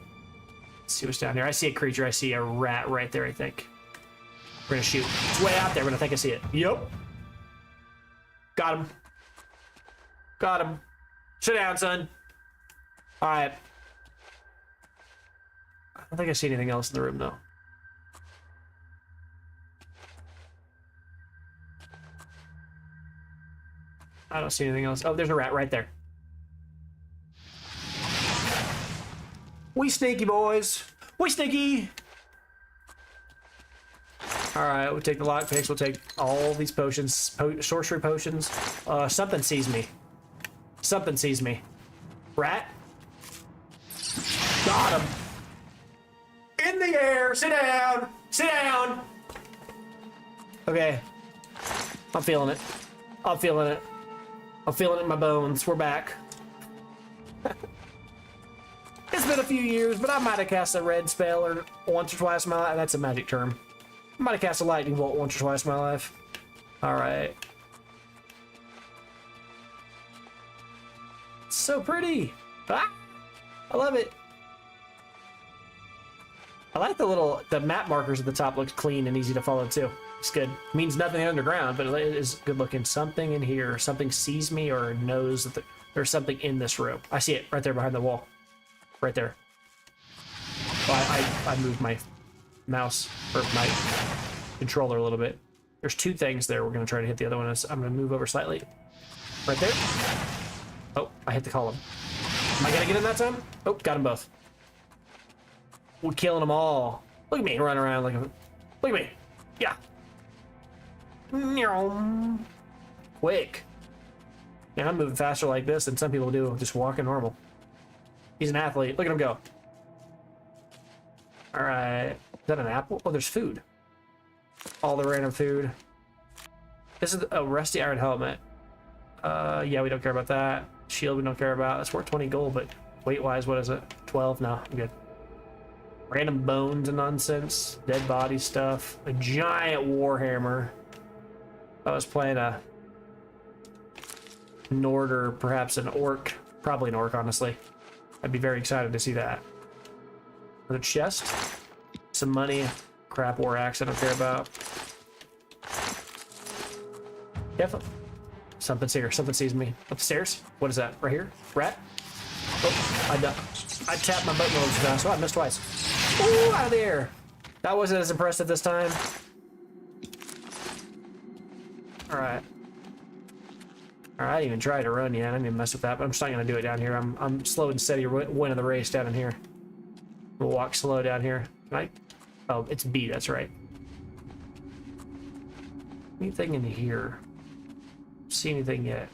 let's see what's down here. I see a creature. I see a rat right there. I think we're gonna shoot. It's way out there, but I think I see it. Yep. Got him. Got him. Sit down, son. All right. I don't think I see anything else in the room, though. I don't see anything else. Oh, there's a rat right there. We sneaky, boys. We sneaky. All right, we'll take the lockpicks. We'll take all these potions, sorcery potions. Something sees me. Something sees me. Rat. Got him. In the air. Sit down. Sit down. Okay. I'm feeling it. I'm feeling it. I'm feeling it in my bones. We're back. It's been a few years, but I might have cast a red spell or once or twice in my life. That's a magic term. I might have cast a lightning bolt once or twice in my life. All right. It's so pretty. Ah, I love it. I like the map markers at the top. Looks clean and easy to follow too. It's good. Means nothing underground, but it is good looking. Something in here. Something sees me or knows that there's something in this room. I see it right there behind the wall. Right there. Oh, I moved my mouse or my controller a little bit. There's two things there. We're gonna try to hit the other one. I'm gonna move over slightly. Right there. Oh, I hit the column. Am I gonna get in that time? Oh, got them both. We're killing them all. Look at me running around like a... Look at me. Yeah. Quick. Man, I'm moving faster like this than some people do just walking normal. He's an athlete. Look at him go. All right. Is that an apple? Oh, there's food. All the random food. This is a rusty iron helmet. Yeah, we don't care about that. Shield we don't care about. That's worth 20 gold, but weight-wise, what is it? 12? No, I'm good. Random bones and nonsense. Dead body stuff. A giant warhammer. I was playing a Nord or perhaps an orc. Probably an orc, honestly. I'd be very excited to see that. The chest. Some money. Crap war axe I don't care about. Yep. Something's here. Something sees me. Upstairs. What is that? Right here? Rat? Oh, I tapped my button a little too fast. Oh, I missed twice. Ooh, out of the air. That wasn't as impressive this time. Alright. Alright, I didn't even try to run yet. I didn't even mess with that, but I'm just not going to do it down here. I'm slow and steady winning the race down in here. We'll walk slow down here. Can I? Oh, it's B, that's right. Anything in here? See anything yet?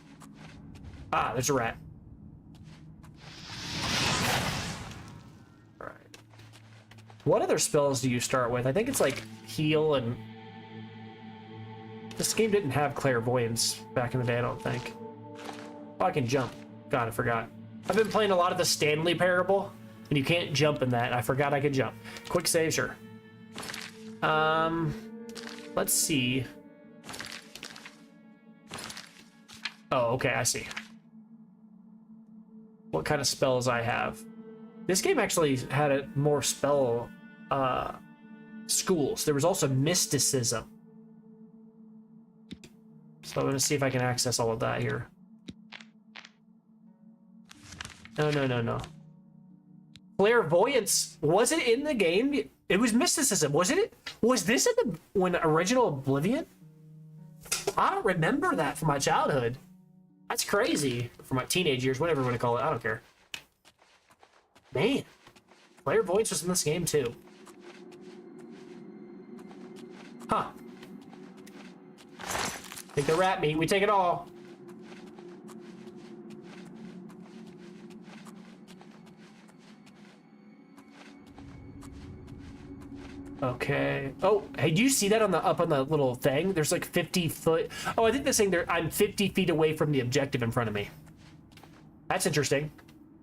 Ah, there's a rat. Alright. What other spells do you start with? I think it's like heal and... This game didn't have clairvoyance back in the day, I don't think. Oh, I can jump. God, I forgot. I've been playing a lot of the Stanley Parable, and you can't jump in that. I forgot I could jump. Quick save, sure. Let's see. Oh, okay, I see. What kind of spells I have. This game actually had more spell schools. There was also mysticism. So I'm gonna see if I can access all of that here. No. Clairvoyance, was it in the game? It was mysticism, wasn't it? Was this in the original Oblivion? I don't remember that from my childhood. That's crazy. From my teenage years, whatever you want to call it, I don't care. Man, clairvoyance was in this game too. Huh. Take the rat meat. We take it all. Okay. Oh, hey, do you see that on the up on the little thing? There's like 50 foot. Oh, I think they're saying I'm 50 feet away from the objective in front of me. That's interesting.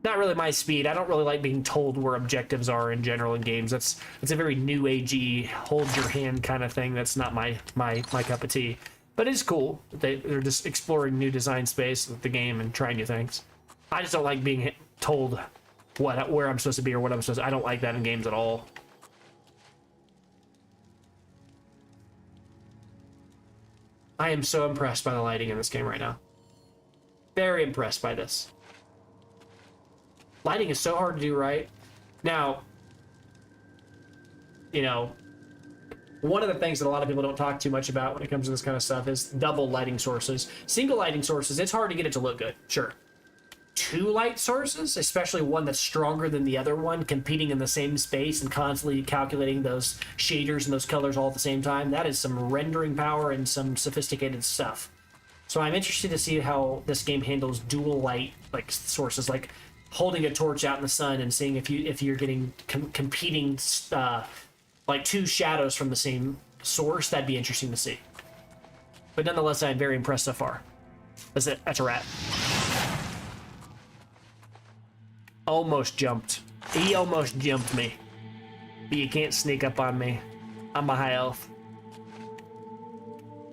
Not really my speed. I don't really like being told where objectives are in general in games. It's a very new agey, hold your hand kind of thing. That's not my cup of tea. But it's cool. They're just exploring new design space with the game and trying new things. I just don't like being told where I'm supposed to be or what I'm supposed to. I don't like that in games at all. I am so impressed by the lighting in this game right now. Very impressed by this. Lighting is so hard to do right. Now, you know, one of the things that a lot of people don't talk too much about when it comes to this kind of stuff is double lighting sources. Single lighting sources, it's hard to get it to look good, sure. Two light sources, especially one that's stronger than the other one, competing in the same space and constantly calculating those shaders and those colors all at the same time, that is some rendering power and some sophisticated stuff. So I'm interested to see how this game handles dual light like sources, like holding a torch out in the sun and seeing if you're getting competing like two shadows from the same source. That'd be interesting to see. But nonetheless, I'm very impressed so far. That's it. That's a rat. Almost jumped. He almost jumped me. But you can't sneak up on me. I'm a high elf.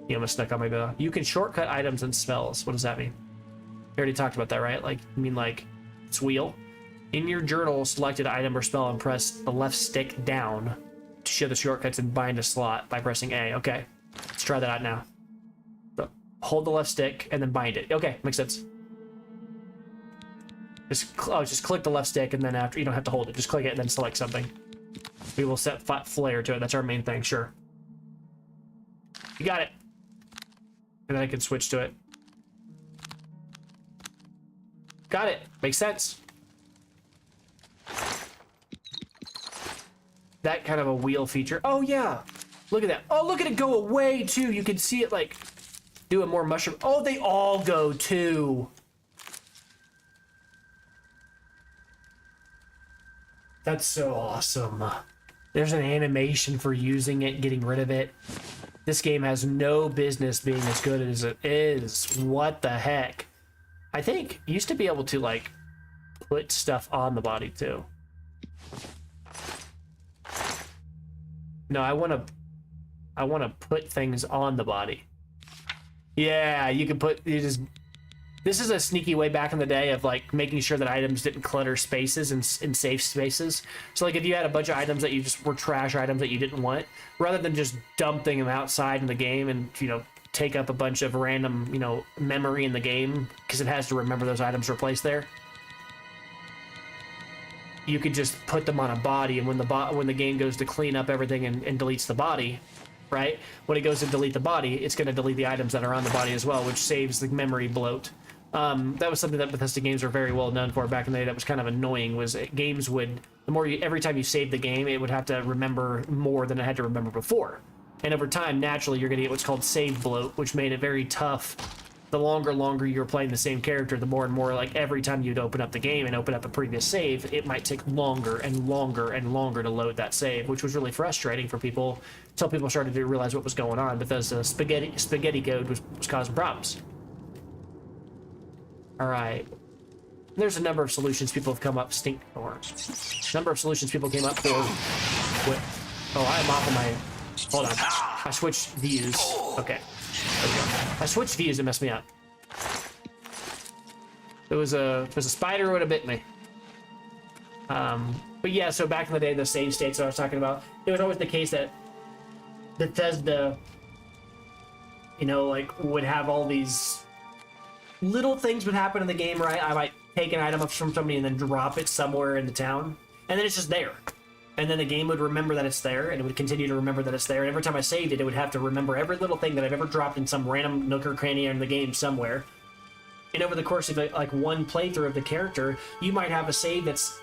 He almost snuck on me though. You can shortcut items and spells. What does that mean? We already talked about that, right? Like, you mean like it's wheel? In your journal, select an item or spell and press the left stick down to show the shortcuts and bind a slot by pressing A. Okay, let's try that out now. So, hold the left stick and then bind it. Okay, makes sense. Just click the left stick and then after, you don't have to hold it. Just click it and then select something. We will set flare to it. That's our main thing, sure. You got it. And then I can switch to it. Got it. Makes sense. That kind of a wheel feature. Oh, yeah. Look at that. Oh, look at it go away, too. You can see it, like, doing more mushroom. Oh, they all go, too. That's so awesome. There's an animation for using it, getting rid of it. This game has no business being as good as it is. What the heck? I think you used to be able to, like, put stuff on the body, too. No, I want to put things on the body. Yeah, you can put... This is a sneaky way back in the day of like making sure that items didn't clutter spaces and in safe spaces. So like if you had a bunch of items that you just were trash items that you didn't want, rather than just dumping them outside in the game and, you know, take up a bunch of random, you know, memory in the game because it has to remember those items are placed there. You could just put them on a body, and when the game goes to clean up everything and deletes the body, right? When it goes to delete the body, it's going to delete the items that are on the body as well, which saves the memory bloat. That was something that Bethesda games were very well known for back in the day. That was kind of annoying. Was games would every time you saved the game, it would have to remember more than it had to remember before. And over time, naturally, you're going to get what's called save bloat, which made it very tough. The longer you're playing the same character, the more and more, like every time you'd open up the game and open up a previous save, it might take longer and longer and longer to load that save, which was really frustrating for people until people started to realize what was going on. Bethesda spaghetti code was causing problems. All right. There's a number of solutions people have come up. Number of solutions people came up for. Oh, I'm off of my. Hold on. I switched views. Okay. There we go. I switched views. It messed me up. If it was a spider, it would have bit me. But yeah. So back in the day, the save states that I was talking about, it was always the case that Bethesda, you know, like would have all these. Little things would happen in the game, right? I might take an item up from somebody and then drop it somewhere in the town, and then it's just there. And then the game would remember that it's there, and it would continue to remember that it's there. And every time I saved it, it would have to remember every little thing that I've ever dropped in some random nook or cranny in the game somewhere. And over the course of like one playthrough of the character, you might have a save that's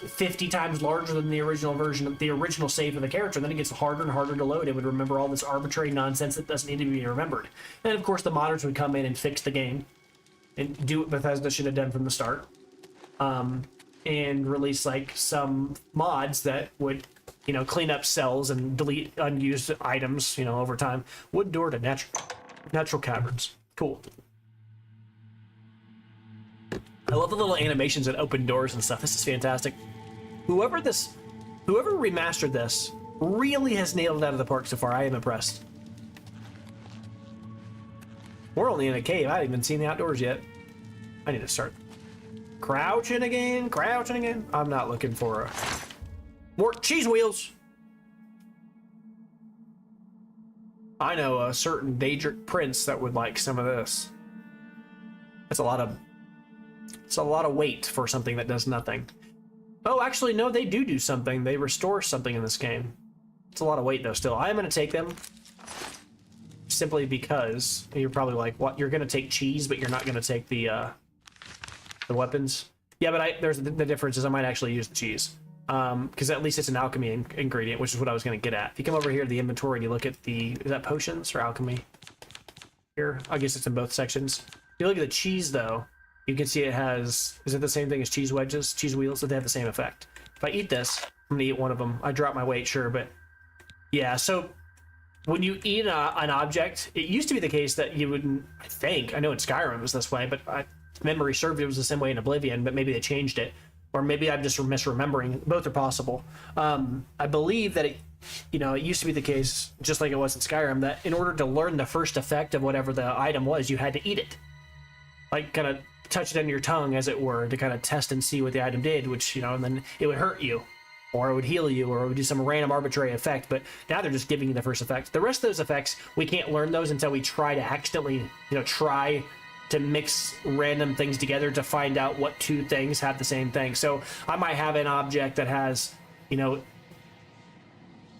50 times larger than the original version of the original save of the character. And then it gets harder and harder to load. It would remember all this arbitrary nonsense that doesn't need to be remembered. And of course, the modders would come in and fix the game and do what Bethesda should have done from the start. And release like some mods that would, you know, clean up cells and delete unused items, you know, over time. Wood door to natural caverns. Cool. I love the little animations that open doors and stuff. This is fantastic. Whoever remastered this really has nailed it out of the park so far. I am impressed. We're only in a cave. I haven't even seen the outdoors yet. I need to start crouching again. I'm not looking for more cheese wheels. I know a certain Daedric prince that would like some of this. It's a lot of weight for something that does nothing. Oh, actually, no, they do something. They restore something in this game. It's a lot of weight, though, still. I am going to take them simply because you're probably like, what? You're going to take cheese, but you're not going to take the weapons? Yeah, but there's the difference is I might actually use the cheese. Because at least it's an alchemy ingredient, which is what I was going to get at. If you come over here to the inventory and you look at is that potions or alchemy? Here, I guess it's in both sections. If you look at the cheese, though, you can see it has, is it the same thing as cheese wedges, cheese wheels? So they have the same effect. If I eat this, I'm going to eat one of them. I drop my weight, sure, but yeah, so when you eat an object, it used to be the case that you wouldn't, I know in Skyrim it was this way, but memory served it was the same way in Oblivion, but maybe they changed it. Or maybe I'm just misremembering. Both are possible. I believe that it used to be the case, just like it was in Skyrim, that in order to learn the first effect of whatever the item was, you had to eat it. Like, kind of touch it on your tongue, as it were, to kind of test and see what the item did, which, and then it would hurt you, or it would heal you, or it would do some random arbitrary effect, but now they're just giving you the first effect. The rest of those effects, we can't learn those until we try to accidentally, try to mix random things together to find out what two things have the same thing. So I might have an object that has,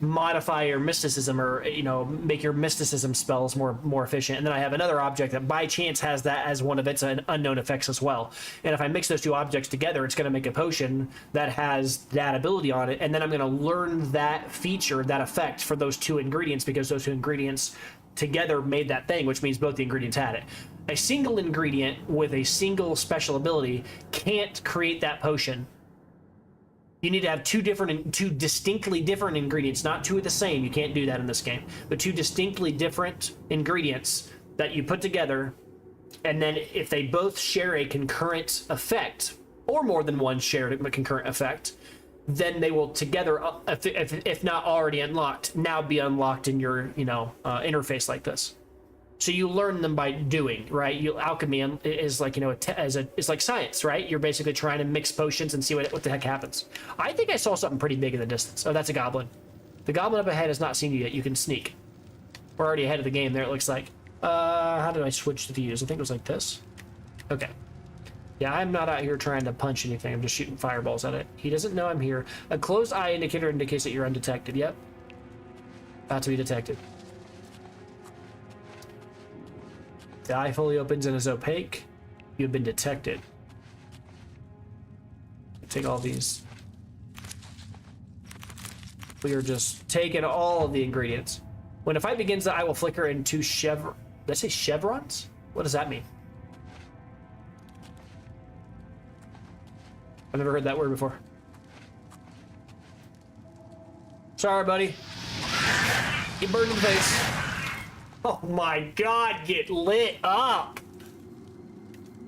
modify your mysticism, or make your mysticism spells more efficient, and then I have another object that by chance has that as one of its unknown effects as well. And if I mix those two objects together, it's going to make a potion that has that ability on it, and then I'm going to learn that feature, that effect for those two ingredients, because those two ingredients together made that thing, which means both the ingredients had it. A single ingredient with a single special ability can't create that potion. You need to have two distinctly different ingredients, not two of the same. You can't do that in this game. But two distinctly different ingredients that you put together, and then if they both share a concurrent effect, or more than one share a concurrent effect, then they will together, if not already unlocked, now be unlocked in your interface like this. So you learn them by doing, right? Alchemy is like, it's like science, right? You're basically trying to mix potions and see what the heck happens. I think I saw something pretty big in the distance. Oh, that's a goblin. The goblin up ahead has not seen you yet. You can sneak. We're already ahead of the game there, it looks like. How did I switch to views? I think it was like this. Okay. Yeah, I'm not out here trying to punch anything. I'm just shooting fireballs at it. He doesn't know I'm here. A closed eye indicator indicates that you're undetected. Yep. About to be detected. The eye fully opens and is opaque. You have been detected. Take all these. We are just taking all of the ingredients. When a fight begins, the eye will flicker into chevrons. Did I say chevrons? What does that mean? I've never heard that word before. Sorry, buddy. Get burned in the face. Oh my god, get lit up!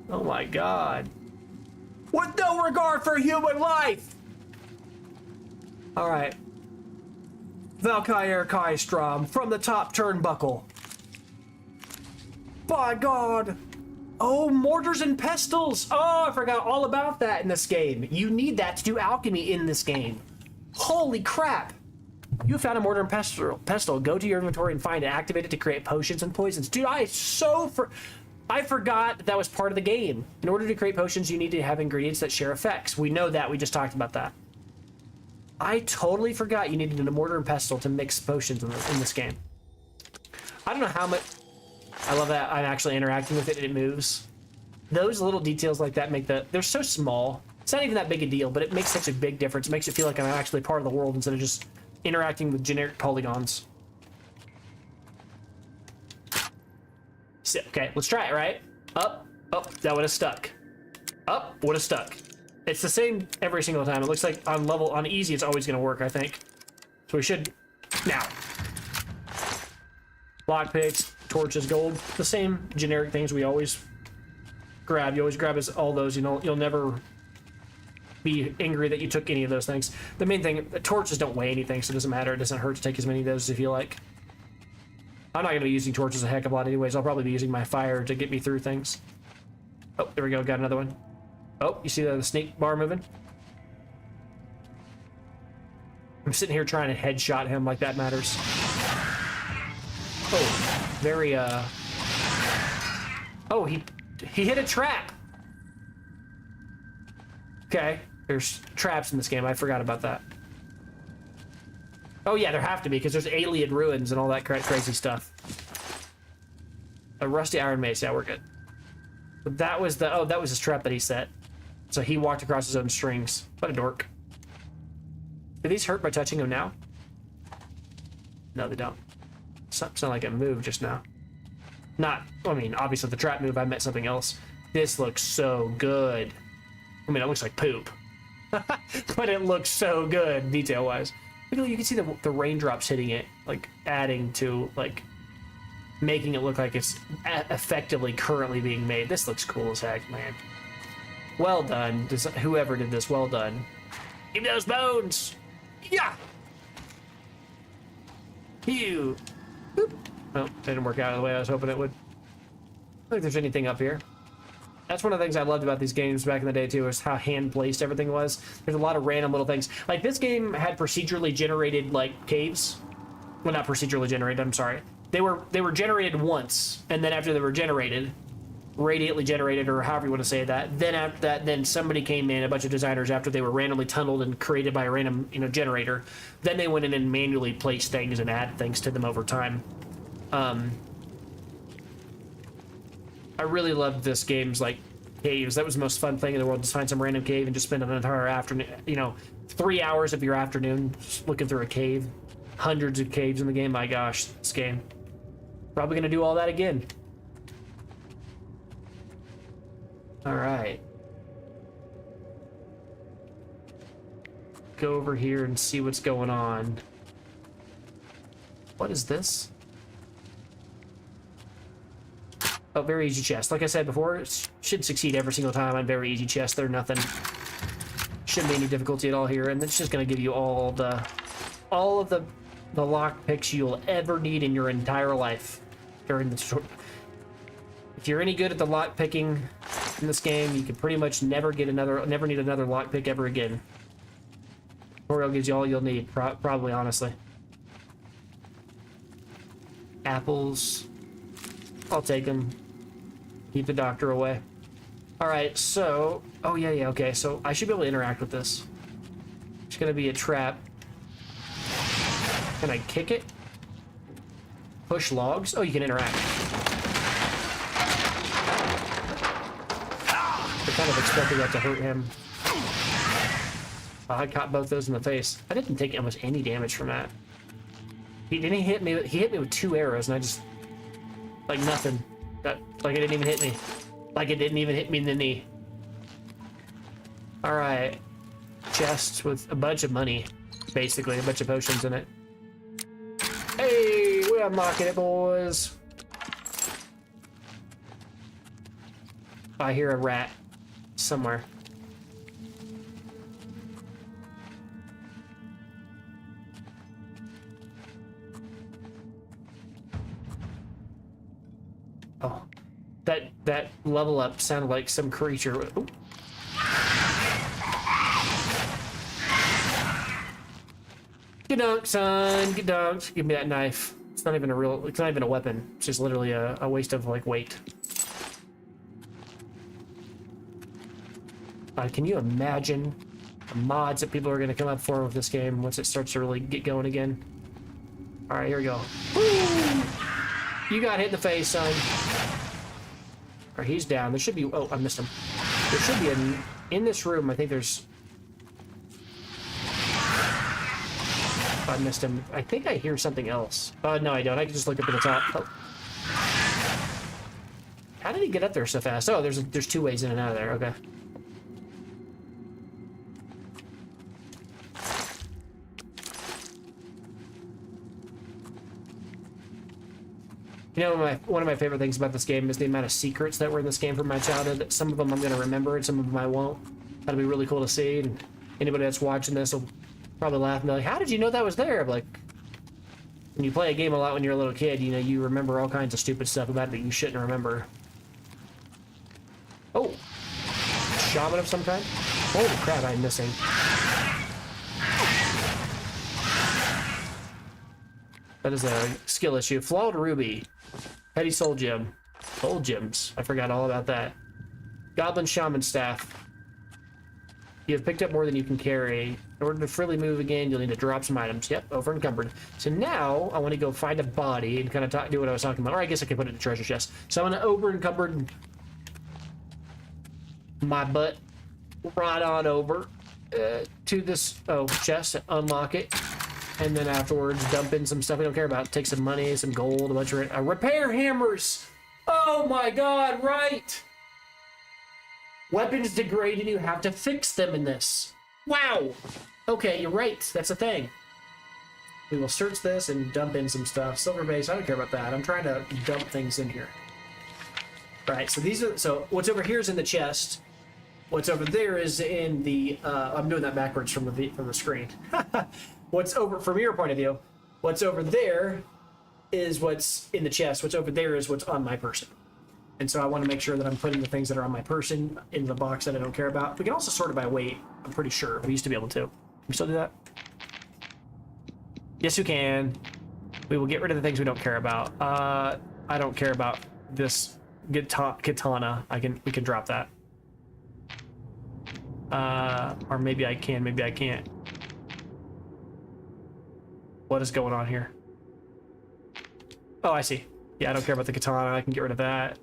Oh my god. With no regard for human life! Alright. Valkyr Kaistrom from the top turnbuckle. By god! Oh, mortars and pestles! Oh, I forgot all about that in this game. You need that to do alchemy in this game. Holy crap! You found a mortar and pestle. Go to your inventory and find it. Activate it to create potions and poisons. Dude, I forgot that was part of the game. In order to create potions, you need to have ingredients that share effects. We know that. We just talked about that. I totally forgot you needed a mortar and pestle to mix potions in this game. I don't know how much... I love that I'm actually interacting with it and it moves. Those little details like that make they're so small, It's not even that big a deal, but it makes such a big difference. It makes it feel like I'm actually part of the world instead of just interacting with generic polygons. So, okay, let's try it, right? Up, up, that would have stuck. Up, would have stuck. It's the same every single time. It looks like on easy, it's always going to work, I think. So we should, now. Lockpicks, torches, gold, the same generic things we always grab. You always grab all those, you know, you'll never be angry that you took any of those things. The main thing, the torches don't weigh anything, so it doesn't matter. It doesn't hurt to take as many of those as you feel like. I'm not going to be using torches a heck of a lot anyways. I'll probably be using my fire to get me through things. Oh, there we go. Got another one. Oh, you see the snake bar moving? I'm sitting here trying to headshot him like that matters. Oh, very, Oh, he hit a trap! Okay, there's traps in this game. I forgot about that. Oh yeah, there have to be, because there's alien ruins and all that crazy stuff. A rusty iron mace. Yeah, we're good. But that was that was his trap that he set. So he walked across his own strings. What a dork. Do these hurt by touching him now? No, they don't. Sound like it moved just now. Not, I mean, obviously the trap move, I meant something else. This looks so good. I mean, it looks like poop. But it looks so good, detail-wise. You can see the raindrops hitting it, like, adding to, like, making it look like it's effectively currently being made. This looks cool as heck, man. Well done. Whoever did this, well done. Give me those bones! Yeah! Phew! Boop. Oh, that didn't work out the way I was hoping it would. I don't think there's anything up here. That's one of the things I loved about these games back in the day too, is how hand-placed everything was. There's a lot of random little things. Like, this game had procedurally generated, like, caves. Well, not procedurally generated, I'm sorry. They were generated once, and then after they were generated, radiantly generated, or however you want to say that, then after that, then somebody came in, a bunch of designers, after they were randomly tunneled and created by a random, you know, generator, then they went in and manually placed things and added things to them over time. I really loved this game's, like, caves. That was the most fun thing in the world, to find some random cave and just spend an entire afternoon, you know, 3 hours of your afternoon just looking through a cave. Hundreds of caves in the game. My gosh, this game. Probably gonna do all that again. All right. Go over here and see what's going on. What is this? Oh, very easy chest. Like I said before, it should succeed every single time on very easy chests. They're nothing. Shouldn't be any difficulty at all here, and it's just gonna give you all of the lock picks you'll ever need in your entire life during the tutorial. If you're any good at the lock picking in this game, you can pretty much never need another lock pick ever again. Tutorial gives you all you'll need, probably, honestly. Apples. I'll take them. Keep the doctor away. Alright, so... Oh, yeah, okay. So I should be able to interact with this. It's gonna be a trap. Can I kick it? Push logs? Oh, you can interact. I kind of expected that to hurt him. I caught both those in the face. I didn't take almost any damage from that. He hit me with 2 arrows, and I just... Like nothing. Like it didn't even hit me. Like it didn't even hit me in the knee. Alright. Chest with a bunch of money. Basically, a bunch of potions in it. Hey, we're unlocking it, boys. I hear a rat somewhere. Oh, that level up sounded like some creature. Ooh. Get dunked, son. Get dunked. Give me that knife. It's not even a weapon. It's just literally a waste of, like, weight. Can you imagine the mods that people are going to come up for with this game once it starts to really get going again? All right, here we go. Woo! You got hit in the face, son. Or he's down. There should be... Oh, I missed him. There should be in this room, I think there's... I missed him. I think I hear something else. No, I don't. I can just look up at the top. Oh. How did he get up there so fast? Oh, there's two ways in and out of there. Okay. You know, one of my favorite things about this game is the amount of secrets that were in this game from my childhood. Some of them I'm going to remember, and some of them I won't. That'll be really cool to see. And anybody that's watching this will probably laugh and be like, "How did you know that was there?" I'm like, when you play a game a lot when you're a little kid, you know, you remember all kinds of stupid stuff about it that you shouldn't remember. Oh, shaman of some kind. Holy crap! I'm missing. That is a skill issue. Flawed ruby. Heady soul gem. Soul gems. I forgot all about that. Goblin shaman staff. You have picked up more than you can carry. In order to freely move again, you'll need to drop some items. Yep, over encumbered. So now I want to go find a body and kind of do what I was talking about. Or I guess I could put it in the treasure chest. So I'm going to over encumbered my butt right on over to this chest, unlock it. And then afterwards, dump in some stuff we don't care about. Take some money, some gold, a bunch of repair hammers. Oh my god, right! Weapons degrade and you have to fix them in this. Wow! Okay, you're right. That's a thing. We will search this and dump in some stuff. Silver base, I don't care about that. I'm trying to dump things in here. Right, so these are... So what's over here is in the chest. What's over there is in the... I'm doing that backwards from the screen. What's over, from your point of view, what's over there is what's in the chest. What's over there is what's on my person. And so I want to make sure that I'm putting the things that are on my person in the box that I don't care about. We can also sort it by weight, I'm pretty sure. We used to be able to. Can we still do that? Yes, you can. We will get rid of the things we don't care about. I don't care about this katana. We can drop that. Or maybe I can, maybe I can't. What is going on here? Oh, I see. Yeah, I don't care about the katana. I can get rid of that.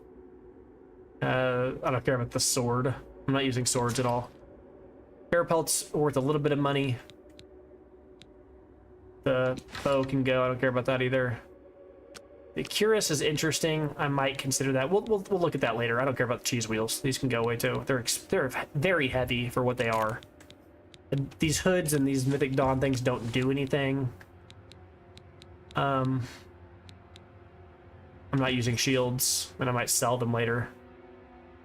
I don't care about the sword. I'm not using swords at all. Bear pelt's worth a little bit of money. The bow can go. I don't care about that either. The cuirass is interesting. I might consider that. We'll look at that later. I don't care about the cheese wheels. These can go away too. They're very heavy for what they are. And these hoods and these Mythic Dawn things don't do anything. I'm not using shields, and I might sell them later.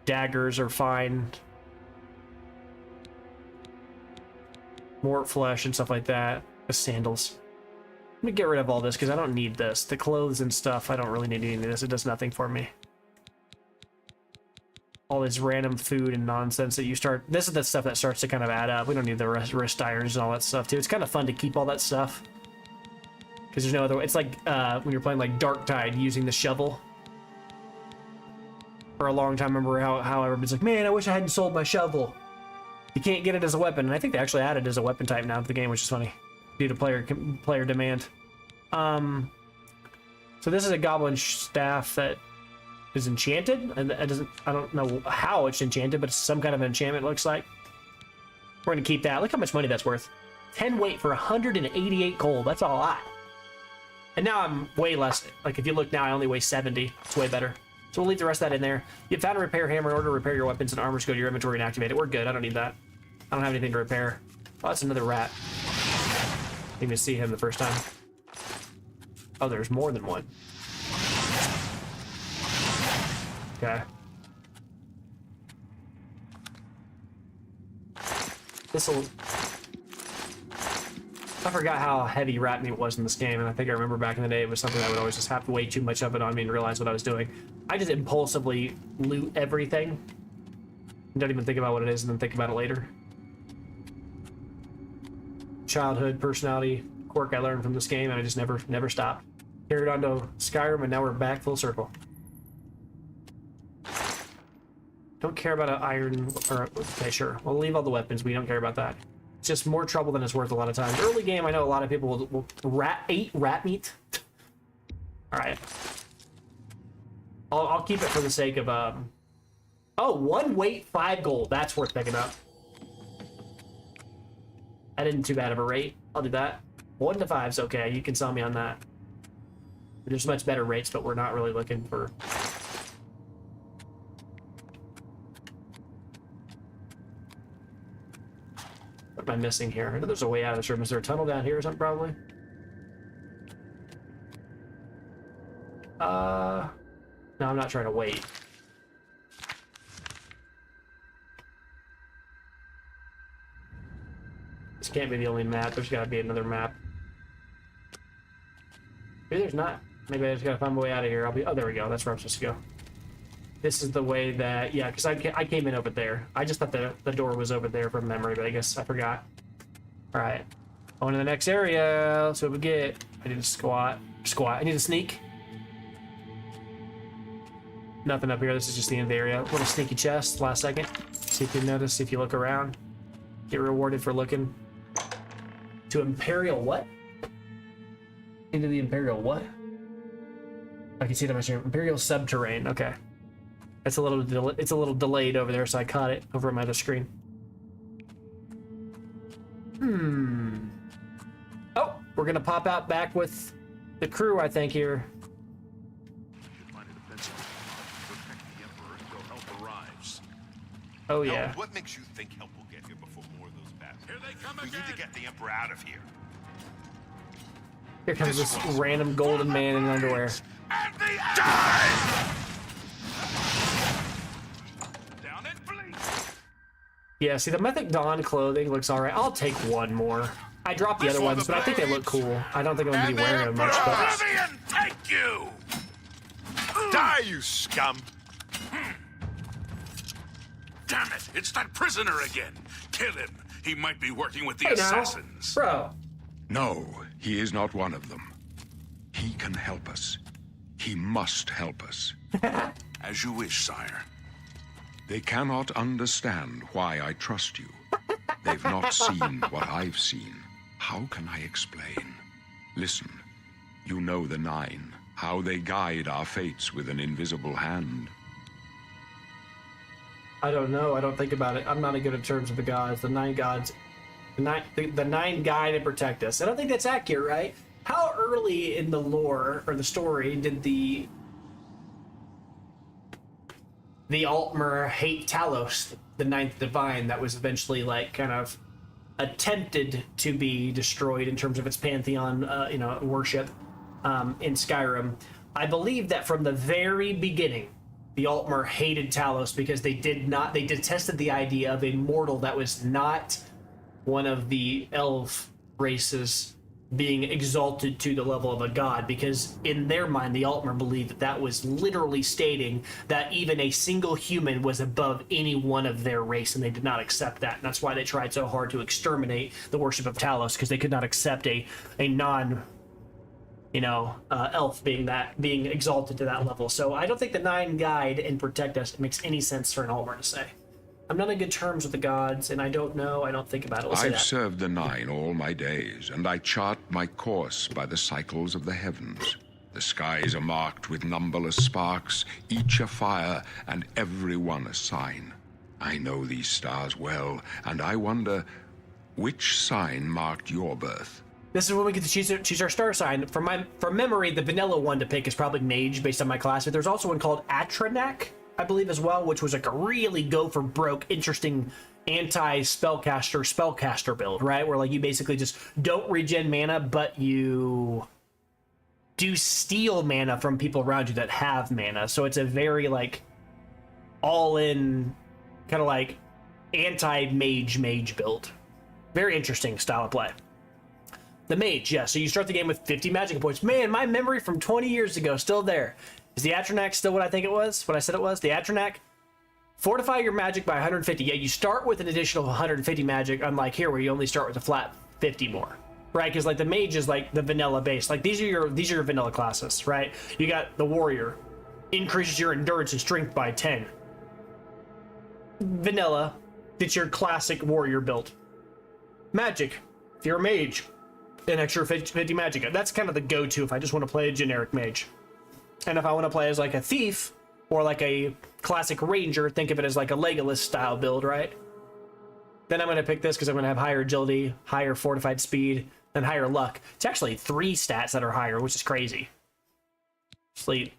Daggers are fine. More flesh and stuff like that. The sandals. Let me get rid of all this because I don't need this. The clothes and stuff, I don't really need any of this. It does nothing for me. All this random food and nonsense that you start... This is the stuff that starts to kind of add up. We don't need the wrist irons and all that stuff, too. It's kind of fun to keep all that stuff. Because there's no other way. It's like when you're playing like Dark Tide using the shovel. For a long time, I remember how everybody's like, man, I wish I hadn't sold my shovel. You can't get it as a weapon. And I think they actually added it as a weapon type now to the game, which is funny. Due to player demand. So this is a goblin staff that is enchanted. And I don't know how it's enchanted, but it's some kind of enchantment, it looks like. We're going to keep that. Look how much money that's worth. 10 weight for 188 gold. That's a lot. And now I'm way less. Like, if you look now, I only weigh 70. It's way better. So we'll leave the rest of that in there. You found a repair hammer in order to repair your weapons and armors. Go to your inventory and activate it. We're good. I don't need that. I don't have anything to repair. Oh, that's another rat. Didn't even see him the first time. Oh, there's more than one. Okay. This'll... I forgot how heavy rat meat was in this game, and I think I remember back in the day it was something I would always just have way too much of it on me and realize what I was doing. I just impulsively loot everything. Don't even think about what it is and then think about it later. Childhood personality quirk I learned from this game, and I just never stopped. Carried on to Skyrim, and now we're back full circle. Don't care about an iron, or, okay, sure. We'll leave all the weapons, we don't care about that. It's just more trouble than it's worth a lot of times. Early game, I know a lot of people will eat rat meat. All right. I'll keep it for the sake of, oh, 1 weight, 5 gold. That's worth picking up. That isn't too bad of a rate. I'll do that. 1 to 5's okay. You can sell me on that. There's much better rates, but we're not really looking for... What am I missing here? I know there's a way out of this room. Is there a tunnel down here or something, probably? No, I'm not trying to wait. This can't be the only map. There's gotta be another map. Maybe there's not. Maybe I just gotta find my way out of here. Oh, there we go. That's where I'm supposed to go. This is the way that, yeah, because I came in over there. I just thought the door was over there from memory, but I guess I forgot. All right, on to the next area. Let's see what we get. I need to squat. I need to sneak. Nothing up here. This is just the end of the area. Little sneaky chest. Last second. See if you notice. See if you look around. Get rewarded for looking. To Imperial what? Into the Imperial what? I can see it on my screen. Imperial subterrane. Okay. It's a little delayed over there, so I caught it over on my other screen. Oh, we're gonna pop out back with the crew, I think, here. Oh yeah. Now, what makes you think help will get here before more of those bastards? Here they come We again. need to get the Emperor out of here. Here comes this random golden man in underwear. And the die! Down it, please. Yeah, see, the Mythic Dawn clothing looks alright. I'll take one more. I dropped the other ones, but I think they look cool. I don't think I'm gonna be wearing them much, but... Oblivion, take you! Die, you scum! Damn it! It's that prisoner again. Kill him. He might be working with the Hey, now. assassins. Bro. No, he is not one of them. He can help us. He must help us. As you wish, sire. They cannot understand why I trust you. They've not seen what I've seen. How can I explain? Listen, you know the Nine, how they guide our fates with an invisible hand. I don't know. I don't think about it. I'm not good in terms of the gods. The 9 gods. The 9 guide and protect us. I don't think that's accurate, right? How early in the lore, or the story, did the Altmer hate Talos, the 9th divine, that was eventually, like, kind of attempted to be destroyed in terms of its pantheon, worship in Skyrim? I believe that from the very beginning, the Altmer hated Talos because they detested the idea of a mortal that was not one of the elf races being exalted to the level of a god, because in their mind, the Altmer believed that that was literally stating that even a single human was above any one of their race, and they did not accept that. And that's why they tried so hard to exterminate the worship of Talos, because they could not accept a non elf being exalted to that level. So I don't think the 9 guide and protect us makes any sense for an Altmer to say. I'm not on good terms with the gods, and I don't think about it. We'll say I've that. served the Nine all my days, and I chart my course by the cycles of the heavens. The skies are marked with numberless sparks, each a fire, and every one a sign. I know these stars well, and I wonder, which sign marked your birth? This is when we get to choose our star sign. From memory, the vanilla one to pick is probably Mage based on my class, but there's also one called Atranak, I believe, as well, which was like a really go for broke, interesting anti-spellcaster build, right? Where like you basically just don't regen mana, but you do steal mana from people around you that have mana. So it's a very like all-in kind of like anti-mage build. Very interesting style of play. The Mage, yeah. So you start the game with 50 magic points. Man, my memory from 20 years ago still there. Is the Atranak still what I think it was? What I said it was? The Atranak? Fortify your magic by 150. Yeah, you start with an additional 150 magic, unlike here where you only start with a flat 50 more. Right? Because like the Mage is like the vanilla base. Like these are your vanilla classes, right? You got the Warrior. Increases your endurance and strength by 10. Vanilla. It's your classic Warrior build. Magic. If you're a Mage, an extra 50 magic. That's kind of the go-to if I just want to play a generic Mage. And if I want to play as like a thief or like a classic ranger, think of it as like a Legolas style build, right? Then I'm going to pick this because I'm going to have higher agility, higher fortified speed, and higher luck. It's actually 3 stats that are higher, which is crazy. Sleep.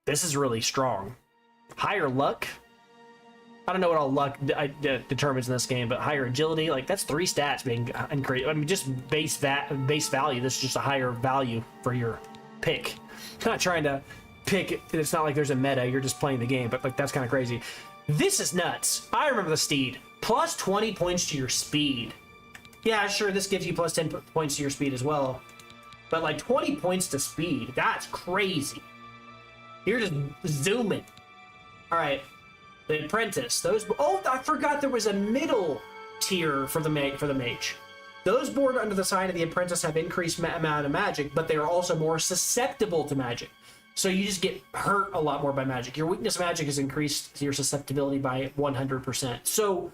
This is really strong. Higher luck? I don't know what all luck determines in this game, but higher agility, like that's 3 stats being increased. I mean, just base value. This is just a higher value for your pick. I'm not trying to pick. It's not like there's a meta. You're just playing the game, but like that's kind of crazy. This is nuts. I remember the steed. Plus 20 points to your speed. Yeah, sure. This gives you plus 10 points to your speed as well, but like 20 points to speed. That's crazy. You're just zooming. All right. The apprentice. Those. Oh, I forgot there was a middle tier for the mage. Those born under the sign of the apprentice have increased amount of magic, but they are also more susceptible to magic. So you just get hurt a lot more by magic. Your weakness magic has increased your susceptibility by 100%. So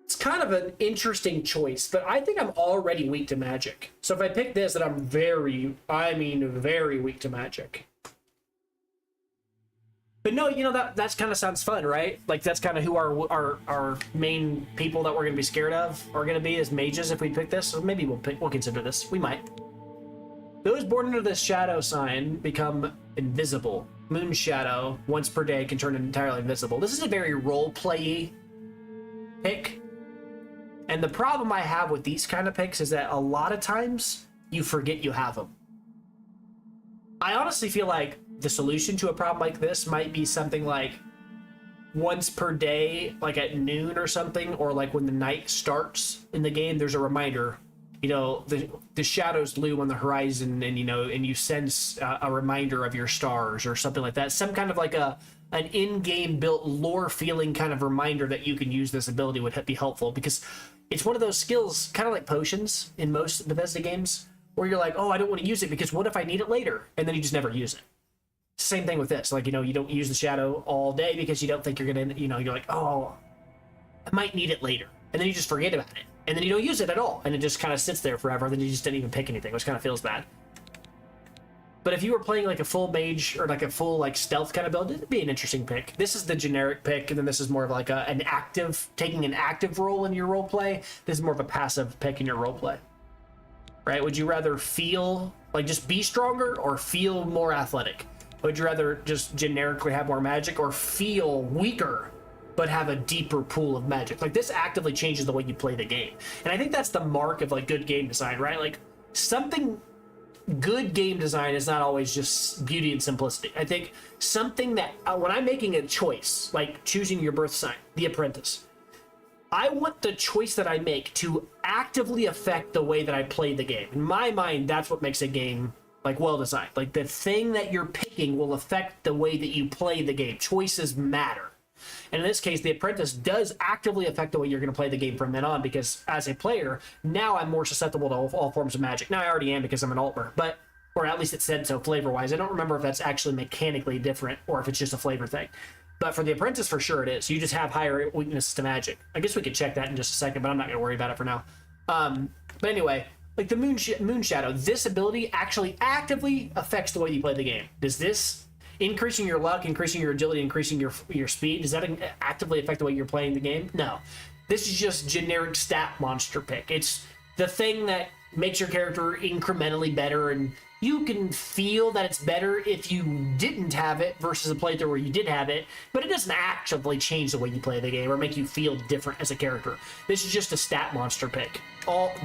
it's kind of an interesting choice, but I think I'm already weak to magic. So if I pick this, then I'm very weak to magic. But no, you know, that's kind of sounds fun, right? Like that's kind of who our main people that we're gonna be scared of are gonna be as mages if we pick this. So maybe we'll consider this. We might. Those born under this shadow sign become invisible. Moon shadow once per day can turn entirely invisible. This is a very role-play pick, and the problem I have with these kind of picks is that a lot of times you forget you have them. I honestly feel like the solution to a problem like this might be something like once per day, like at noon or something, or like when the night starts in the game, there's a reminder, you know, the shadows loom on the horizon, and you know, and you sense a reminder of your stars or something like that. Some kind of like an in-game built lore feeling kind of reminder that you can use this ability would be helpful, because it's one of those skills, kind of like potions in most Bethesda games, where you're like, oh, I don't want to use it because what if I need it later? And then you just never use it. Same thing with this. Like, you know, you don't use the shadow all day because you don't think you're going to, you know, you're like, oh, I might need it later. And then you just forget about it. And then you don't use it at all. And it just kind of sits there forever. And then you just didn't even pick anything, which kind of feels bad. But if you were playing like a full mage or like a full like stealth kind of build, it'd be an interesting pick. This is the generic pick. And then this is more of like an active, taking an active role in your role play. This is more of a passive pick in your role play. Right? Would you rather feel like just be stronger or feel more athletic? Would you rather just generically have more magic or feel weaker but have a deeper pool of magic? Like, this actively changes the way you play the game. And I think that's the mark of like good game design, right? Like, good game design is not always just beauty and simplicity. I think something that when I'm making a choice, like choosing your birth sign, the apprentice, I want the choice that I make to actively affect the way that I play the game. In my mind, that's what makes a game like well designed. Like, the thing that you're picking will affect the way that you play the game. Choices matter. And in this case, the apprentice does actively affect the way you're going to play the game from then on, because as a player, now I'm more susceptible to all forms of magic. Now I already am because I'm an altmer, but, or at least it said so flavor-wise. I don't remember if that's actually mechanically different or if it's just a flavor thing. But for the apprentice, for sure it is. You just have higher weaknesses to magic. I guess we could check that in just a second, but I'm not going to worry about it for now. But anyway, like the moon shadow, this ability actually actively affects the way you play the game. Does this increasing your luck, increasing your agility, increasing your speed, does that actively affect the way you're playing the game? No. This is just generic stat monster pick. It's the thing that makes your character incrementally better, and you can feel that it's better if you didn't have it versus a playthrough where you did have it, but it doesn't actively change the way you play the game or make you feel different as a character. This is just a stat monster pick.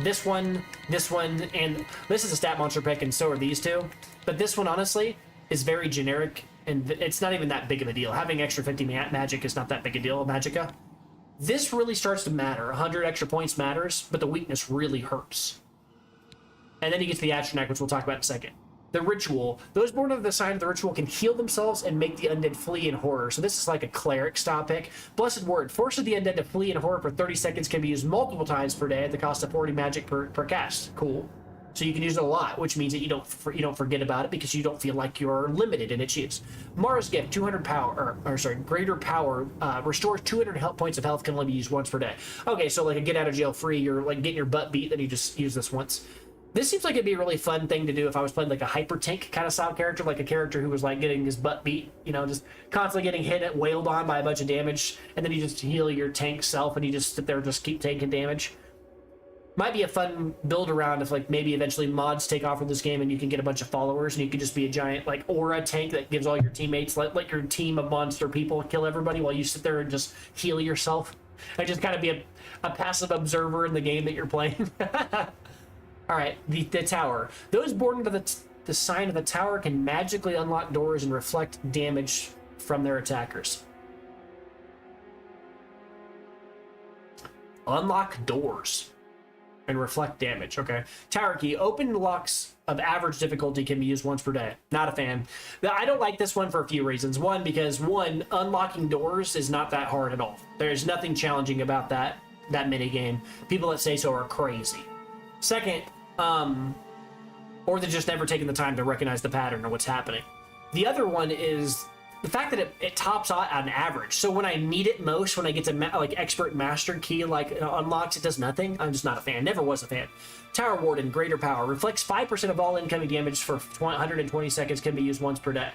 This one, and this is a stat monster pick, and so are these two. But this one, honestly, is very generic, and it's not even that big of a deal. Having extra 50 magic is not that big a deal, Magicka. This really starts to matter. 100 extra points matters, but the weakness really hurts. And then you get to the Atronach, which we'll talk about in a second. The ritual. Those born under the sign of the ritual can heal themselves and make the undead flee in horror. So this is like a cleric style pick. Blessed word. Forces the undead to flee in horror for 30 seconds can be used multiple times per day at the cost of 40 magic per cast. Cool. So you can use it a lot, which means that you don't forget about it because you don't feel like you're limited in its use. Mara's gift, 200 power, greater power, restores 200 health points of health, can only be used once per day. Okay, so like a get out of jail free, you're like getting your butt beat, then you just use this once. This seems like it'd be a really fun thing to do if I was playing like a hyper tank kind of style character, like a character who was like getting his butt beat, you know, just constantly getting hit and wailed on by a bunch of damage, and then you just heal your tank self and you just sit there and just keep taking damage. Might be a fun build around if like maybe eventually mods take off with this game and you can get a bunch of followers and you can just be a giant like aura tank that gives all your teammates, like your team of monster people, kill everybody while you sit there and just heal yourself. And just kind of be a passive observer in the game that you're playing. All right, the tower. Those born under the sign of the tower can magically unlock doors and reflect damage from their attackers. Unlock doors and reflect damage. Okay. Tower key. Open locks of average difficulty can be used once per day. Not a fan. I don't like this one for a few reasons. One, because unlocking doors is not that hard at all. There's nothing challenging about that mini game. People that say so are crazy. Second, or they're just never taking the time to recognize the pattern or what's happening. The other one is the fact that it tops out on average. So when I need it most, when I get to like expert master key, like unlocks, it does nothing. I'm just not a fan. Never was a fan. Tower Warden, greater power, reflects 5% of all incoming damage for 120 seconds, can be used once per day.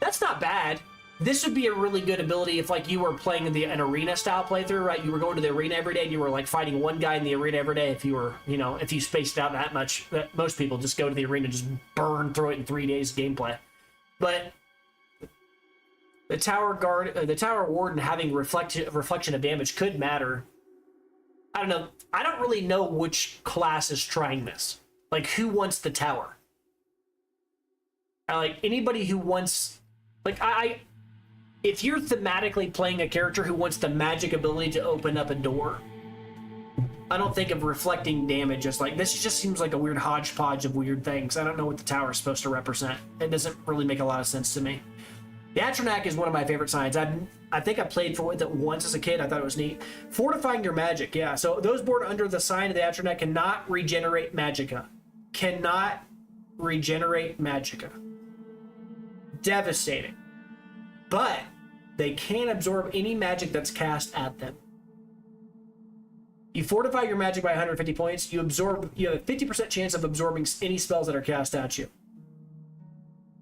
That's not bad. This would be a really good ability if like you were playing an arena style playthrough, right? You were going to the arena every day and you were like fighting one guy in the arena every day. If you were, you know, if you spaced it out that much, most people just go to the arena and just burn through it in 3 days of gameplay. But the Tower Warden having reflection of damage could matter. I don't know. I don't really know which class is trying this. Like, who wants the tower? Like, anybody who wants... Like, if you're thematically playing a character who wants the magic ability to open up a door, I don't think of reflecting damage as like... This just seems like a weird hodgepodge of weird things. I don't know what the tower is supposed to represent. It doesn't really make a lot of sense to me. The Atronach is one of my favorite signs. I think I played for it once as a kid. I thought it was neat. Fortifying your magic, yeah. So those born under the sign of the Atronach cannot regenerate magicka. Cannot regenerate magicka. Devastating. But they can absorb any magic that's cast at them. You fortify your magic by 150 points. You have a 50% chance of absorbing any spells that are cast at you.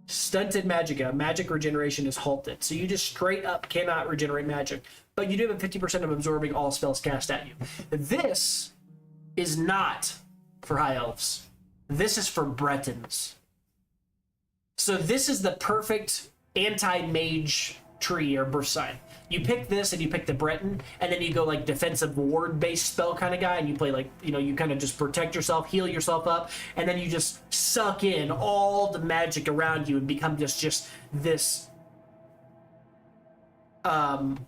Stunted magicka. Magic regeneration is halted. So you just straight up cannot regenerate magic. But you do have a 50% of absorbing all spells cast at you. This is not for high elves. This is for Bretons. So this is the perfect anti-mage tree or birth sign. You pick this and you pick the Breton, and then you go like defensive ward based spell kind of guy, and you play like, you know, you kind of just protect yourself, heal yourself up, and then you just suck in all the magic around you and become just this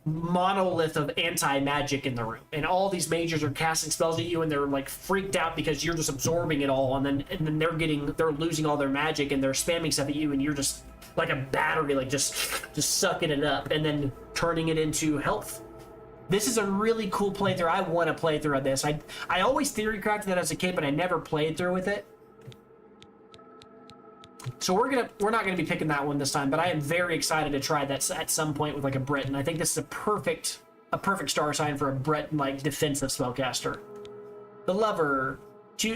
monolith of anti-magic in the room. And all these mages are casting spells at you and they're like freaked out because you're just absorbing it all, and then they're losing all their magic and they're spamming stuff at you, and you're just like a battery, like just sucking it up and then turning it into health. This is a really cool playthrough. I want to play through this. I always theory crafted that as a kid, but I never played through with it. So we're not gonna be picking that one this time, but I am very excited to try that at some point with like a Breton. I think this is a perfect star sign for a Breton like defensive spellcaster. The Lover.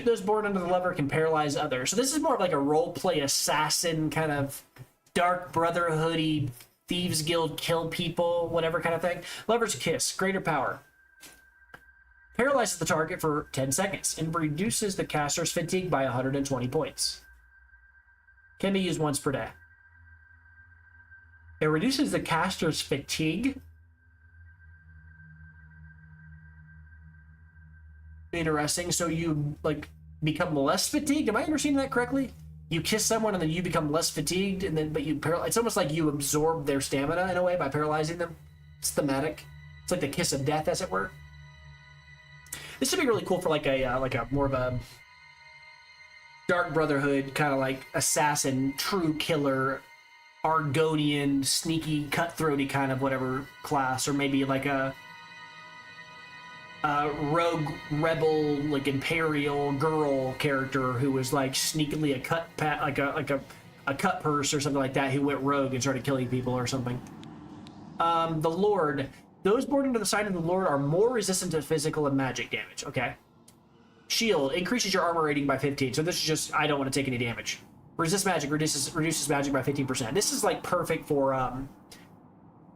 Those born under the Lover can paralyze others. So this is more of like a roleplay assassin kind of dark brotherhoody, thieves guild, kill people, whatever kind of thing. Lover's Kiss, greater power. Paralyzes the target for 10 seconds and reduces the caster's fatigue by 120 points. Can be used once per day. It reduces the caster's fatigue. Interesting. So you like become less fatigued. Am I understanding that correctly? You kiss someone and then you become less fatigued, and then it's almost like you absorb their stamina in a way by paralyzing them. It's thematic. It's like the kiss of death, as it were. This would be really cool for like a more of a Dark Brotherhood kind of like assassin, true killer, Argonian, sneaky, cutthroaty kind of whatever class, or maybe like a rogue rebel, like imperial girl character who was like sneakily a cut purse or something like that, who went rogue and started killing people or something. The Lord. Those born under the sign of the Lord are more resistant to physical and magic damage. Okay. shield increases your armor rating by 15. So this is just, I don't want to take any damage. Resist magic reduces magic by 15%. This is like perfect for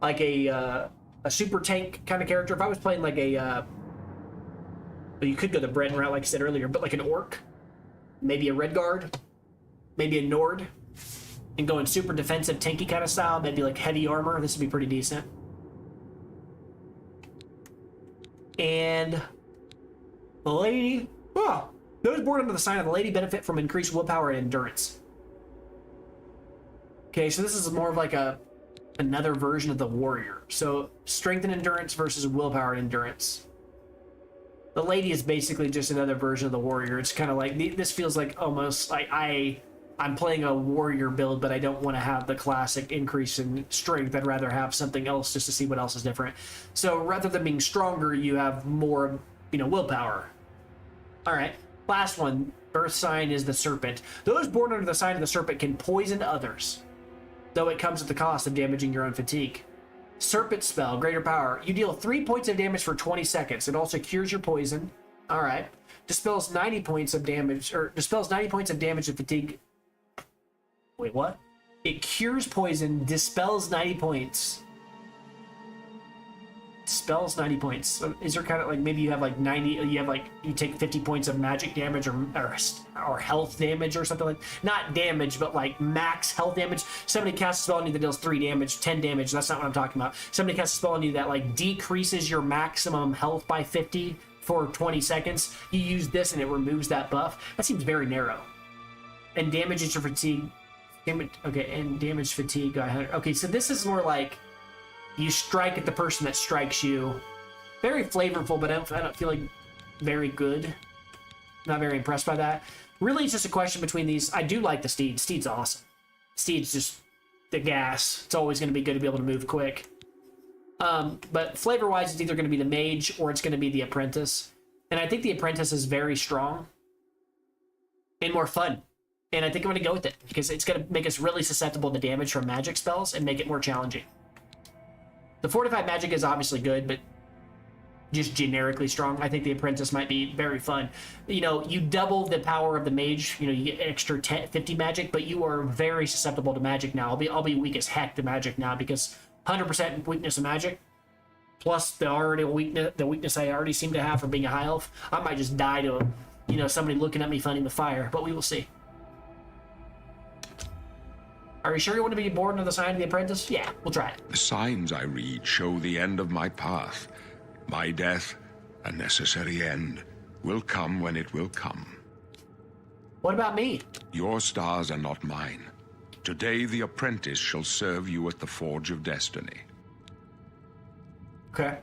like a super tank kind of character. If I was playing like a well, you could go the Breton route like I said earlier, but like an orc, maybe a red guard, maybe a Nord, and going super defensive tanky kind of style, maybe like heavy armor. This would be pretty decent. And the lady, oh, those born under the sign of the lady benefit from increased willpower and endurance. Okay, so this is more of like another version of the warrior. So strength and endurance versus willpower and endurance. The lady is basically just another version of the warrior. It's kind of like, this feels like almost like I'm playing a warrior build, but I don't want to have the classic increase in strength. I'd rather have something else just to see what else is different. So rather than being stronger, you have more, willpower. All right, last one. Birth sign is the serpent. Those born under the sign of the serpent can poison others, though it comes at the cost of damaging your own fatigue. Serpent spell, greater power. You deal 3 points of damage for 20 seconds. It also cures your poison. All right. Dispels 90 points of damage, or dispels 90 points of damage and fatigue. Wait, what? It cures poison, dispels 90 points. Dispels 90 points. So is there kind of like, maybe you have like 90, you take 50 points of magic damage or health damage or something like, not damage, but like max health damage. Somebody casts a spell on you that deals 3 damage, 10 damage. That's not what I'm talking about. Somebody casts a spell on you that like decreases your maximum health by 50 for 20 seconds. You use this and it removes that buff. That seems very narrow. And damages your fatigue. Okay, and damage fatigue. Okay, so this is more like you strike at the person that strikes you. Very flavorful, but I don't feel like very good. Not very impressed by that. Really, it's just a question between these. I do like the Steed. Steed's awesome. Steed's just the gas. It's always going to be good to be able to move quick. But flavor-wise, it's either going to be the Mage or it's going to be the Apprentice. And I think the Apprentice is very strong and more fun. And I think I'm going to go with it because it's going to make us really susceptible to damage from magic spells and make it more challenging. The fortified magic is obviously good, but just generically strong. I think the Apprentice might be very fun. You double the power of the Mage. You get extra 50 magic, but you are very susceptible to magic now. I'll be weak as heck to magic now because 100% weakness of magic, plus the weakness I already seem to have from being a high elf. I might just die to somebody looking at me funny with fire, but we will see. Are you sure you want to be born under the sign of the Apprentice? Yeah, we'll try it. The signs I read show the end of my path. My death, a necessary end, will come when it will come. What about me? Your stars are not mine. Today the Apprentice shall serve you at the Forge of Destiny. Okay.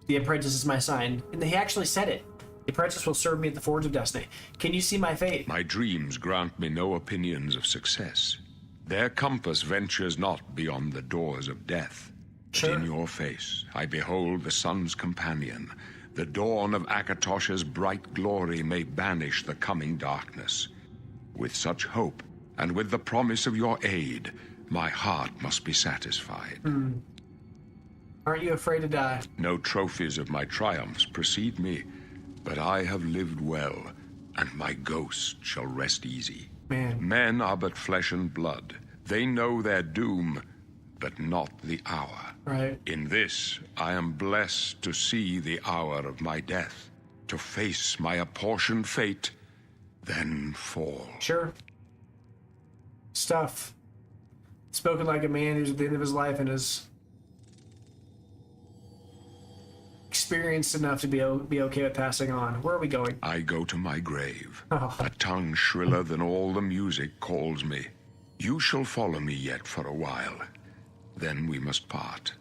The Apprentice is my sign. And he actually said it. The Apprentice will serve me at the Forge of Destiny. Can you see my fate? My dreams grant me no opinions of success. Their compass ventures not beyond the doors of death. Sure. But in your face, I behold the sun's companion. The dawn of Akatosh's bright glory may banish the coming darkness. With such hope, and with the promise of your aid, my heart must be satisfied. Aren't you afraid to die? No trophies of my triumphs precede me, but I have lived well, and my ghost shall rest easy. Man. Men are but flesh and blood. They know their doom, but not the hour. Right. In this, I am blessed to see the hour of my death, to face my apportioned fate, then fall. Sure. Stuff. Spoken like a man who's at the end of his life and is experienced enough to be okay with passing on. Where are we going? I go to my grave. Oh. A tongue shriller than all the music calls me. You shall follow me yet for a while. Then we must part.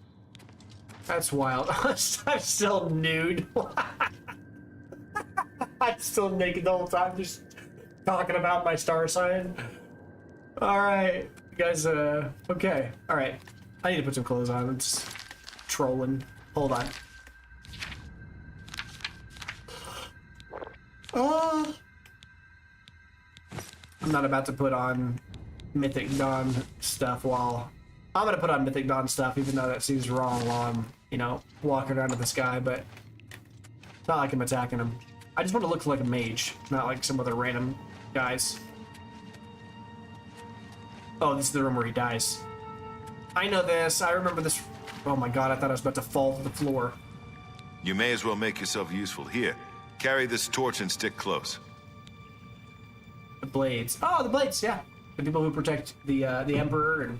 That's wild. I'm still nude. I'm still naked the whole time, just talking about my star sign. Alright. You guys, okay. Alright. I need to put some clothes on. I'm just trolling. Hold on. I'm not about to put on Mythic Dawn stuff while... I'm gonna put on Mythic Dawn stuff, even though that seems wrong while I'm, walking around in the sky, but it's not like I'm attacking him. I just want to look like a mage, not like some other random guys. Oh, this is the room where he dies. I know this. I remember this. Oh my god, I thought I was about to fall to the floor. You may as well make yourself useful. Here, carry this torch and stick close. The blades. Oh, the blades, yeah. The people who protect the Emperor and...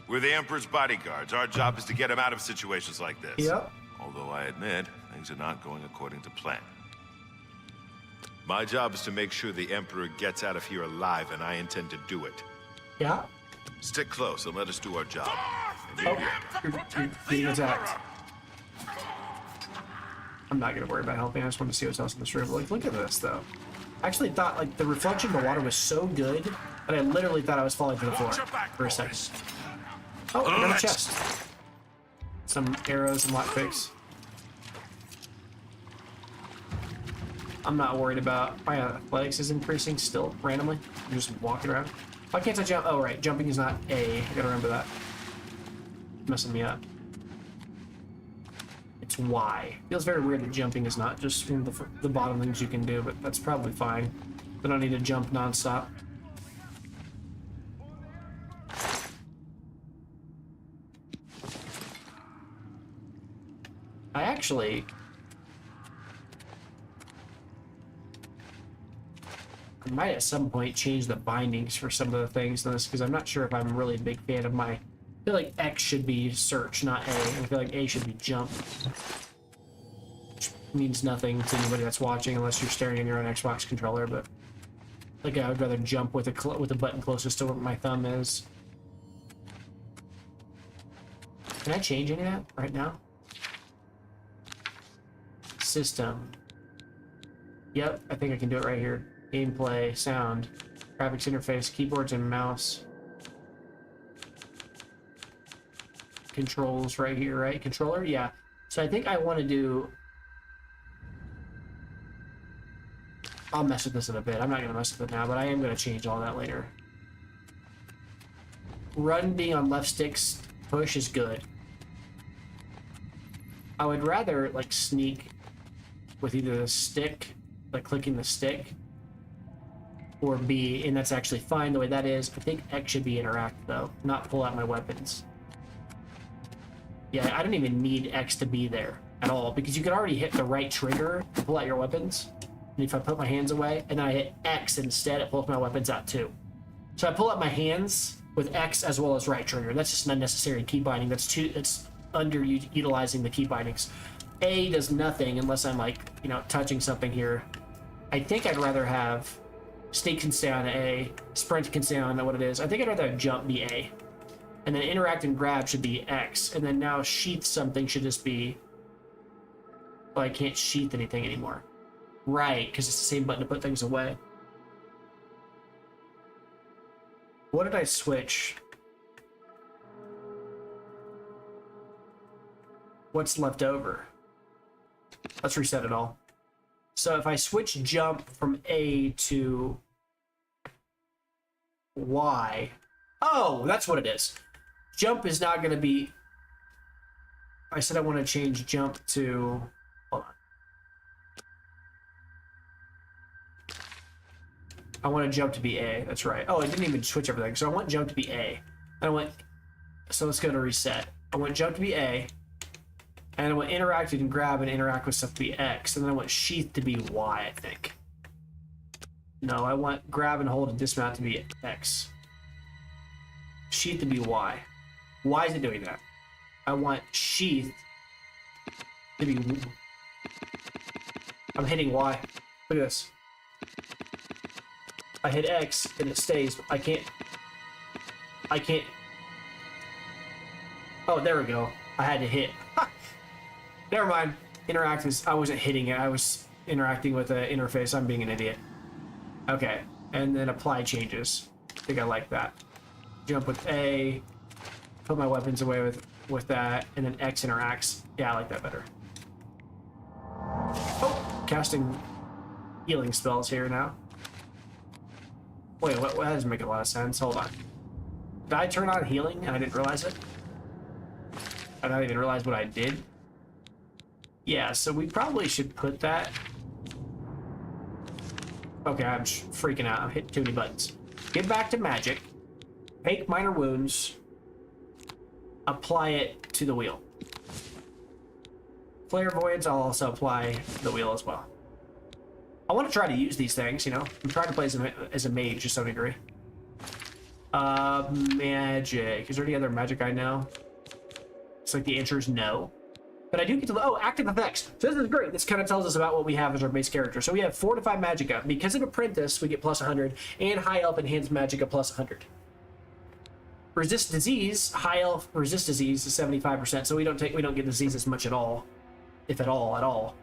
We're the Emperor's bodyguards. Our job is to get him out of situations like this. Yep. Although I admit, things are not going according to plan. My job is to make sure the Emperor gets out of here alive, and I intend to do it. Yeah. Stick close and let us do our job. Oh, you're being attacked. I'm not gonna worry about helping. I just want to see what's else in this room. Like, look at this, though. I actually thought, like, the reflection of the water was so good that I literally thought I was falling to the floor for a second. Oh, another chest. Some arrows and lockpicks. I'm not worried about my athletics is increasing still randomly. I'm just walking around. Why can't I jump? Oh, right. Jumping is not A. I gotta remember that. Messing me up. It's Y. Feels very weird that jumping is not just one of the bottom things you can do, but that's probably fine. I don't need to jump nonstop. I actually... I might at some point change the bindings for some of the things in this, because I'm not sure if I'm really a big fan of my... I feel like X should be search, not A. I feel like A should be jump. Which means nothing to anybody that's watching unless you're staring at your own Xbox controller, but... like, I would rather jump with a button closest to where my thumb is. Can I change any of that right now? System. Yep, I think I can do it right here. Gameplay, sound, graphics interface, keyboards and mouse. Controls right here, right? Controller? Yeah. So I think I want to do... I'll mess with this in a bit. I'm not going to mess with it now, but I am going to change all that later. Run being on left stick's push is good. I would rather, like, sneak with either the stick, like clicking the stick, or B, and that's actually fine the way that is. I think X should be interact, though, not pull out my weapons. Yeah, I don't even need X to be there at all, because you can already hit the right trigger to pull out your weapons. And if I put my hands away, and then I hit X instead, it pulls my weapons out too. So I pull out my hands with X as well as right trigger. That's just an unnecessary key binding. That's underutilizing the key bindings. A does nothing unless I'm, like, you know, touching something here. I think I'd rather have sneak can stay on A, sprint can stay on what it is. I think I'd rather have jump be A. And then interact and grab should be X. And then now sheath something should just be... well, I can't sheath anything anymore. Right, because it's the same button to put things away. What did I switch? What's left over? Let's reset it all. So if I switch jump from A to Y... oh, that's what it is. Jump is not going to be... I said I want to change jump to... hold on. I want to jump to be A. That's right. Oh, I didn't even switch everything. So I want jump to be A. I want... so let's go to reset. I want jump to be A. And I want interact and grab and interact with stuff to be X. And then I want sheath to be Y, I think. No, I want grab and hold and dismount to be X. Sheath to be Y. Why is it doing that? I want sheath to be... I'm hitting Y. Look at this. I hit X and it stays. I can't... oh, there we go. I had to hit. Never mind. Interact is... I wasn't hitting it. I was interacting with the interface. I'm being an idiot. Okay. And then apply changes. I think I like that. Jump with A. Put my weapons away with that. And then X interacts. Yeah, I like that better. Oh! Casting healing spells here now. Wait, what? That doesn't make a lot of sense. Hold on. Did I turn on healing and I didn't realize it? I don't even realize what I did. Yeah, so we probably should put that Okay, I'm freaking out. I'm hitting too many buttons. Get back to magic. Take minor wounds. Apply it to the wheel. Clairvoyance, I'll also apply to the wheel as well. I want to try to use these things, you know? I'm trying to play as a mage to some degree. Magic. Is there any other magic I know? It's like the answer is no. But I do get to, oh, active effects. So this is great. This kind of tells us about what we have as our base character. So we have 4 to 5 magicka. Because of apprentice, we get plus 100, and high elf enhanced magicka plus 100. Resist disease, high elf resist disease is 75%. So we don't get diseases much at all, if at all.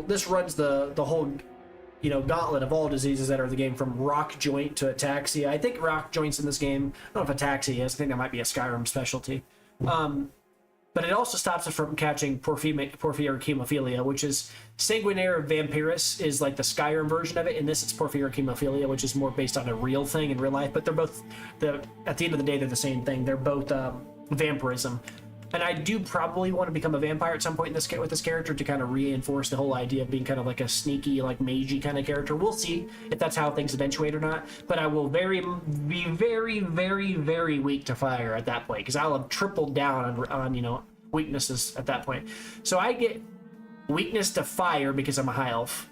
This runs the whole, you know, gauntlet of all diseases that are in the game, from rock joint to ataxia. I think rock joints in this game. I don't know if ataxia is. I think that might be a Skyrim specialty. But it also stops it from catching porphyria chemophilia, which is sanguinary vampirus is like the Skyrim version of it. In this, it's porphyria chemophilia, which is more based on a real thing in real life. But they're both at the end of the day, they're the same thing. They're both vampirism. And I do probably want to become a vampire at some point with this character to kind of reinforce the whole idea of being kind of like a sneaky, like magey kind of character. We'll see if that's how things eventuate or not. But I will be very, very, very weak to fire at that point, because I'll have tripled down on you know, weaknesses at that point. So I get weakness to fire because I'm a high elf.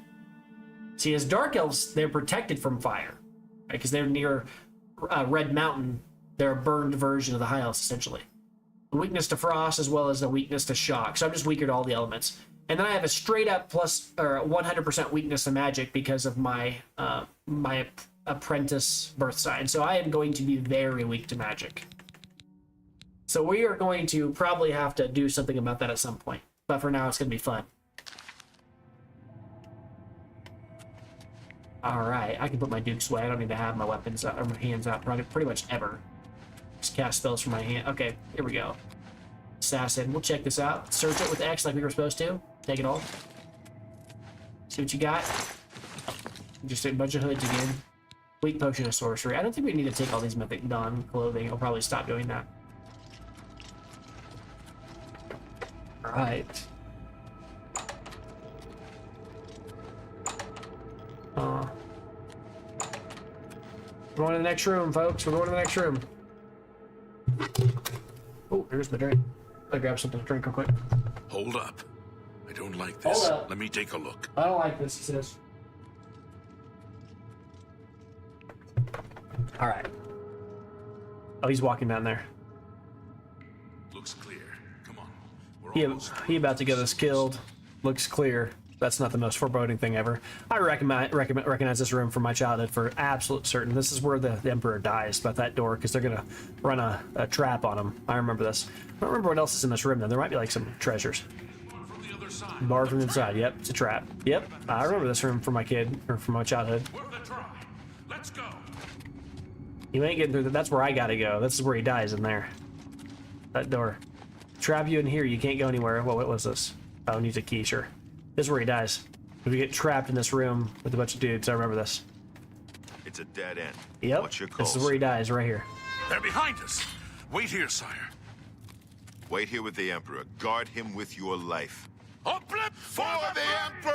See, as dark elves, they're protected from fire, right? Because they're near Red Mountain. They're a burned version of the high elves, essentially. Weakness to frost as well as a weakness to shock. So I'm just weaker to all the elements. And then I have a straight up plus or 100% weakness to magic because of my my apprentice birth sign. So I am going to be very weak to magic. So we are going to probably have to do something about that at some point. But for now, it's going to be fun. All right, I can put my dukes away. I don't need to have my weapons or my hands out pretty much ever. Just cast spells from my hand. Okay, here we go. Assassin. We'll check this out. Search it with X like we were supposed to. Take it all. See what you got. Just a bunch of hoods again. Weak potion of sorcery. I don't think we need to take all these mythic dawn clothing. I'll probably stop doing that. Alright. We're going to the next room, folks. We're going to the next room. Oh, here's the drink. I'll grab something to drink real quick. Hold up. I don't like this. Hold up. Let me take a look. I don't like this, he says. Alright. Oh, he's walking down there. Looks clear. Come on. We're almost He about to get us killed. Looks clear. That's not the most foreboding thing ever. I recognize this room from my childhood for absolute certain. This is where the Emperor dies, by that door, because they're going to run a trap on him. I remember this. I don't remember what else is in this room, though. There might be, like, some treasures. from the other side. Bar from the inside. Yep, it's a trap. Yep, I remember this room from my childhood. Worth a try. Let's go. You ain't getting through that. That's where I gotta go. This is where he dies, in there. That door. Trap you in here. You can't go anywhere. What was this? Oh, needs a key, sure. This is where he dies. We get trapped in this room with a bunch of dudes. I remember this. It's a dead end. Yep. What's your This is calls? where he dies, right here. They're behind us. Wait here, sire. Wait here with the Emperor. Guard him with your life. Oh, blip for the Emperor!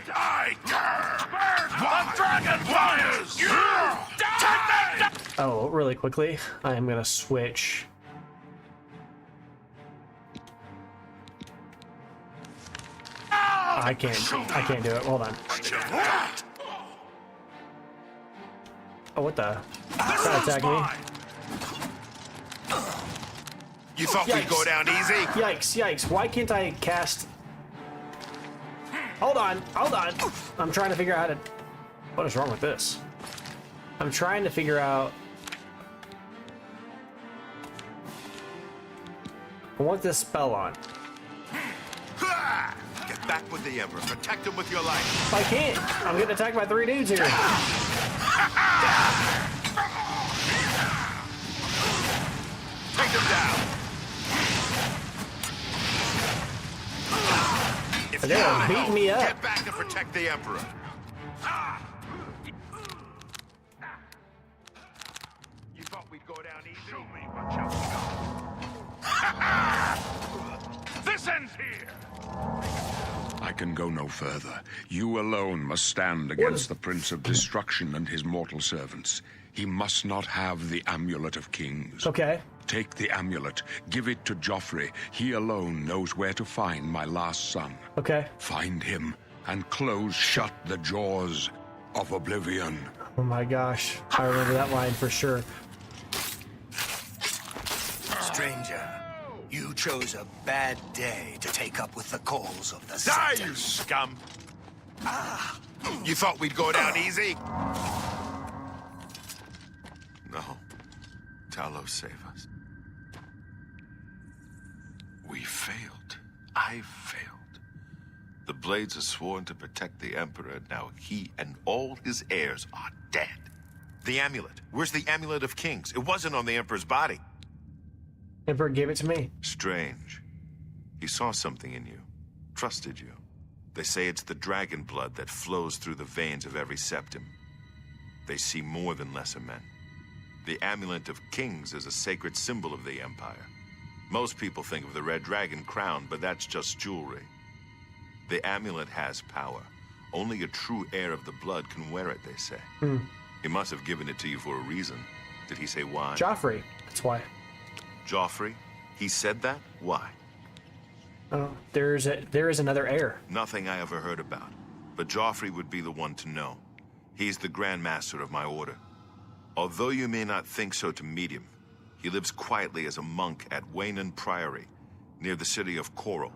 Die, the dragon fires! Die! Oh, really quickly, I am gonna switch. I can't do it. Hold on. Oh, what the? Try to attack me. You thought we'd go down easy? Yikes, yikes. Why can't I cast? Hold on. I'm trying to figure out how to... What is wrong with this? I'm trying to figure out... I want this spell on. Get back with the Emperor. Protect him with your life. I can't. I'm getting attacked by 3 dudes here. Take him down. If They're you wanna beating help, me up. Get back and protect the Emperor. You thought we'd go down easy? Show me what you got. This nonsense here! I can go no further. You alone must stand against the Prince of Destruction and his mortal servants. He must not have the Amulet of Kings. Okay. Take the amulet, give it to Joffrey. He alone knows where to find my last son. Okay. Find him and close shut the jaws of oblivion. Oh my gosh. I remember that line for sure. Stranger, you chose a bad day to take up with the calls of the Die, Satan. you scum! You thought we'd go down easy? No. Talos, save us. We failed. I failed. The Blades are sworn to protect the Emperor. Now he and all his heirs are dead. The amulet. Where's the Amulet of Kings? It wasn't on the Emperor's body. Emperor gave it to me. Strange. He saw something in you. Trusted you. They say it's the dragon blood that flows through the veins of every septim. They see more than lesser men. The Amulet of Kings is a sacred symbol of the Empire. Most people think of the red dragon crown, but that's just jewelry. The amulet has power. Only a true heir of the blood can wear it, they say. He must have given it to you for a reason. Did he say why? Joffrey. That's why. Joffrey? He said that? Why? Oh, there is another heir. Nothing I ever heard about. But Joffrey would be the one to know. He's the Grand Master of my order. Although you may not think so to meet him, he lives quietly as a monk at Waynon Priory, near the city of Coral.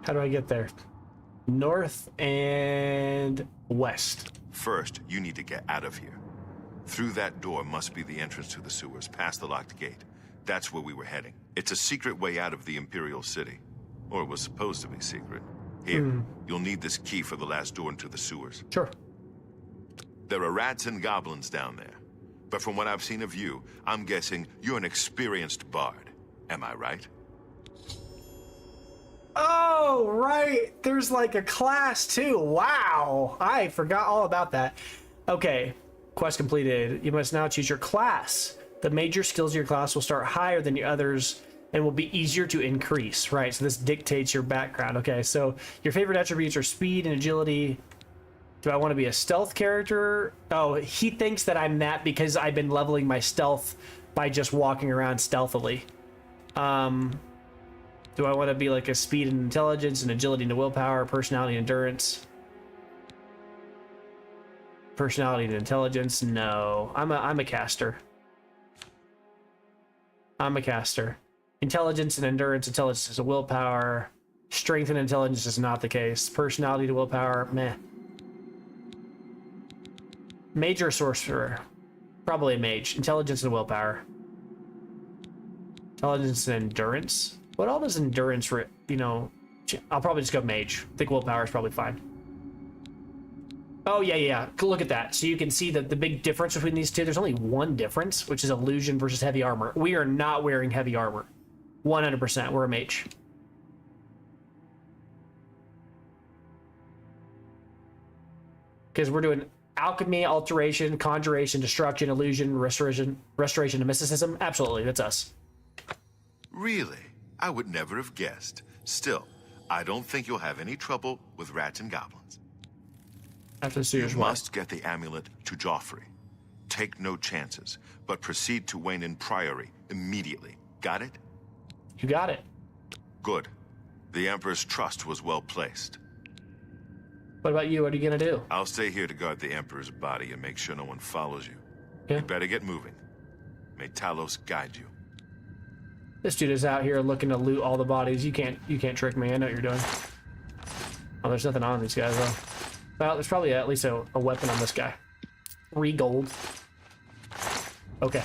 How do I get there? North and west. First, you need to get out of here. Through that door must be the entrance to the sewers, past the locked gate. That's where we were heading. It's a secret way out of the Imperial City. Or it was supposed to be secret. Here, you'll need this key for the last door into the sewers. Sure. There are rats and goblins down there. But from what I've seen of you, I'm guessing you're an experienced bard. Am I right? Oh, right. There's like a class too. Wow. I forgot all about that. Okay. Quest completed. You must now choose your class. The major skills of your class will start higher than the others and will be easier to increase. Right. So this dictates your background. Okay. So your favorite attributes are speed and agility. Do I want to be a stealth character? Oh, he thinks that I'm that because I've been leveling my stealth by just walking around stealthily. Do I want to be like a speed and intelligence and agility and willpower, personality and endurance? Personality and intelligence? No. I'm a caster. I'm a caster. Intelligence and endurance. Intelligence is a willpower. Strength and intelligence is not the case. Personality to willpower, meh. Mage or sorcerer? Probably a mage. Intelligence and willpower. Intelligence and endurance? What all does endurance, I'll probably just go mage. I think willpower is probably fine. Oh, yeah. Look at that. So you can see the big difference between these two. There's only one difference, which is illusion versus heavy armor. We are not wearing heavy armor. 100%. We're a mage. Because we're doing alchemy, alteration, conjuration, destruction, illusion, restoration, and mysticism. Absolutely. That's us. Really? I would never have guessed. Still, I don't think you'll have any trouble with rats and goblins. After the You series must get the amulet to Joffrey. Take no chances, but proceed to Waynon Priory immediately. Got it? You got it. Good. The Emperor's trust was well placed. What about you? What are you gonna do? I'll stay here to guard the Emperor's body and make sure no one follows you. Yeah. You better get moving. May Talos guide you. This dude is out here looking to loot all the bodies. You can't trick me. I know what you're doing. Oh, there's nothing on these guys though. Well, there's probably at least a weapon on this guy. 3 gold. Okay.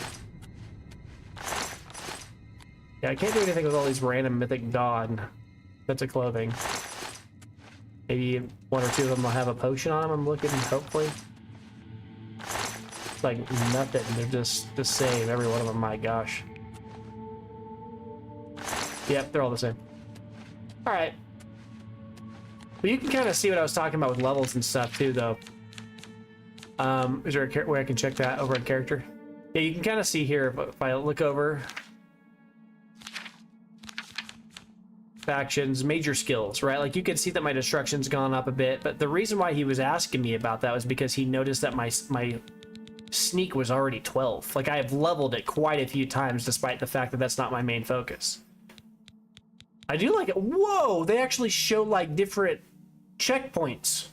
Yeah, I can't do anything with all these random mythic dawn bits of clothing. Maybe 1 or 2 of them will have a potion on them, I'm looking, hopefully. It's like nothing. They're just the same, every one of them. My gosh. Yep, they're all the same. Alright. Well, you can kind of see what I was talking about with levels and stuff, too, though. Is there a way I can check that over at character? Yeah, you can kind of see here if I look over. factions, major skills, right? Like you can see that my destruction's gone up a bit, but the reason why he was asking me about that was because he noticed that my sneak was already 12. Like I have leveled it quite a few times despite the fact that that's not my main focus. I do like it. Whoa, they actually show like different checkpoints.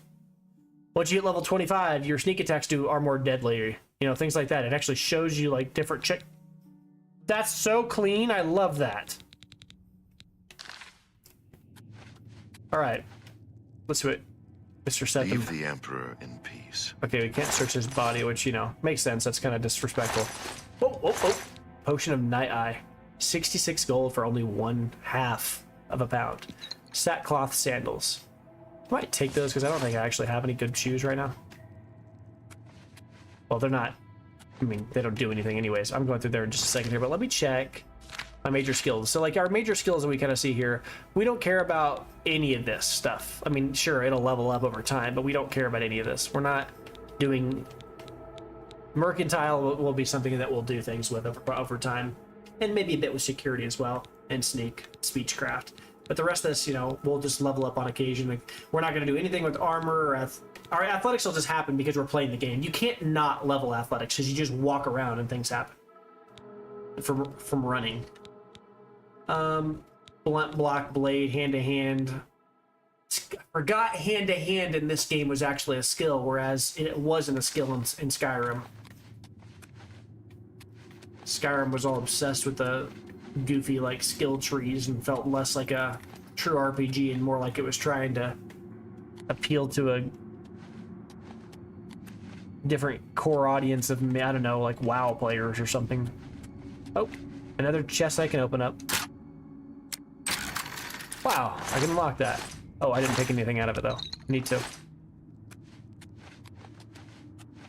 Once you hit level 25, your sneak attacks are more deadly, you know, things like that. It actually shows you like different That's so clean. I love that. All right, let's do it, Mr. Septim. Leave the Emperor in peace. Okay, we can't search his body, which, you know, makes sense. That's kind of disrespectful. Oh. Potion of Night Eye. 66 gold for only 1/2 of a pound. Sackcloth sandals. I might take those because I don't think I actually have any good shoes right now. Well, they're not. I mean, they don't do anything anyways. I'm going through there in just a second here, but let me check my major skills. So like our major skills that we kind of see here, we don't care about any of this stuff. I mean, sure, it'll level up over time, but we don't care about any of this. We're not doing mercantile. Will be something that we'll do things with over time, and maybe a bit with security as well, and sneak, speechcraft. But the rest of this, you know, we'll just level up on occasion. Like, we're not going to do anything with armor or our athletics will just happen because we're playing the game. You can't not level athletics because you just walk around and things happen from running. Blunt block, blade, hand to hand. I forgot hand to hand in this game was actually a skill, whereas it wasn't a skill in Skyrim. Skyrim was all obsessed with the goofy like skill trees and felt less like a true RPG and more like it was trying to appeal to a different core audience of, I don't know, like WoW players or something. Oh, another chest I can open up. Wow, I can unlock that. Oh, I didn't take anything out of it though. Need to.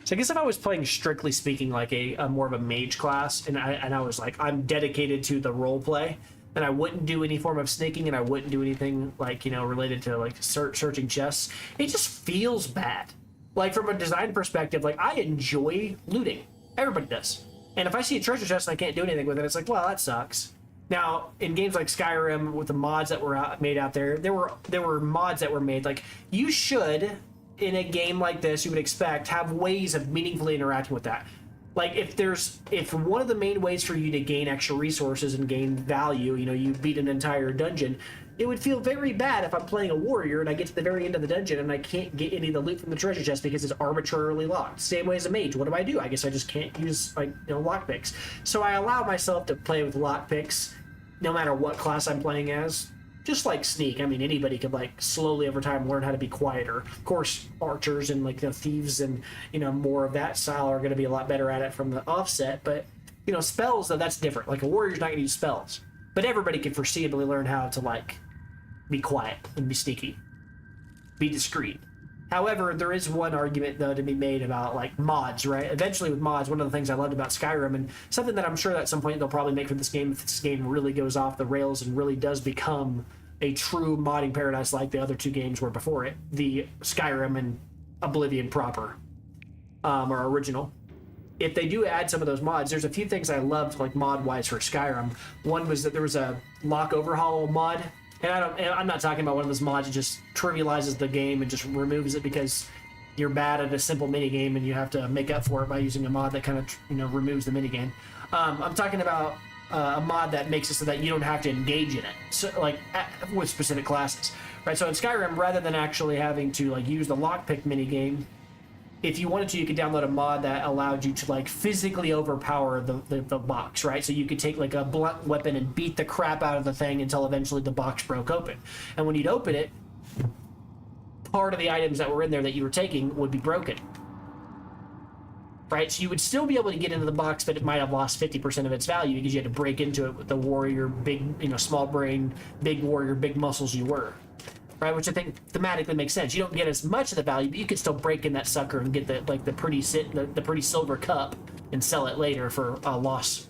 So I guess if I was playing, strictly speaking, like a more of a mage class, and I was like, I'm dedicated to the role play, then I wouldn't do any form of sneaking, and I wouldn't do anything like, you know, related to like searching chests. It just feels bad. Like from a design perspective, like I enjoy looting. Everybody does. And if I see a treasure chest and I can't do anything with it, it's like, well, that sucks. Now, in games like Skyrim, with the mods that were made out there, there were mods that were made. Like, you should, in a game like this, you would expect, have ways of meaningfully interacting with that. Like, if one of the main ways for you to gain extra resources and gain value, you know, you beat an entire dungeon, it would feel very bad if I'm playing a warrior and I get to the very end of the dungeon and I can't get any of the loot from the treasure chest because it's arbitrarily locked. Same way as a mage. What do? I guess I just can't use, like, you know, lockpicks. So I allow myself to play with lockpicks no matter what class I'm playing as. Just like sneak. I mean, anybody could, like, slowly over time learn how to be quieter. Of course, archers and, like, the thieves and, you know, more of that style are going to be a lot better at it from the offset. But, you know, spells, though, that's different. Like, a warrior's not going to use spells. But everybody can foreseeably learn how to, like, be quiet and be sneaky. Be discreet. However, there is one argument, though, to be made about, like, mods, right? Eventually, with mods, one of the things I loved about Skyrim, and something that I'm sure that at some point they'll probably make for this game, if this game really goes off the rails and really does become a true modding paradise like the other two games were before it, the Skyrim and Oblivion proper, or original. If they do add some of those mods, there's a few things I loved, like, mod-wise for Skyrim. One was that there was a lock overhaul mod. And I'm not talking about one of those mods that just trivializes the game and just removes it because you're bad at a simple minigame and you have to make up for it by using a mod that kind of, you know, removes the minigame. I'm talking about a mod that makes it so that you don't have to engage in it, so, like, with specific classes, right? So in Skyrim, rather than actually having to, like, use the lockpick minigame, if you wanted to, you could download a mod that allowed you to, like, physically overpower the box, right? So you could take, like, a blunt weapon and beat the crap out of the thing until eventually the box broke open. And when you'd open it, part of the items that were in there that you were taking would be broken. Right? So you would still be able to get into the box, but it might have lost 50% of its value because you had to break into it with the warrior, big, you know, small brain, big warrior, big muscles you were. Right, which I think thematically makes sense. You don't get as much of the value, but you could still break in that sucker and get the pretty silver cup and sell it later for a loss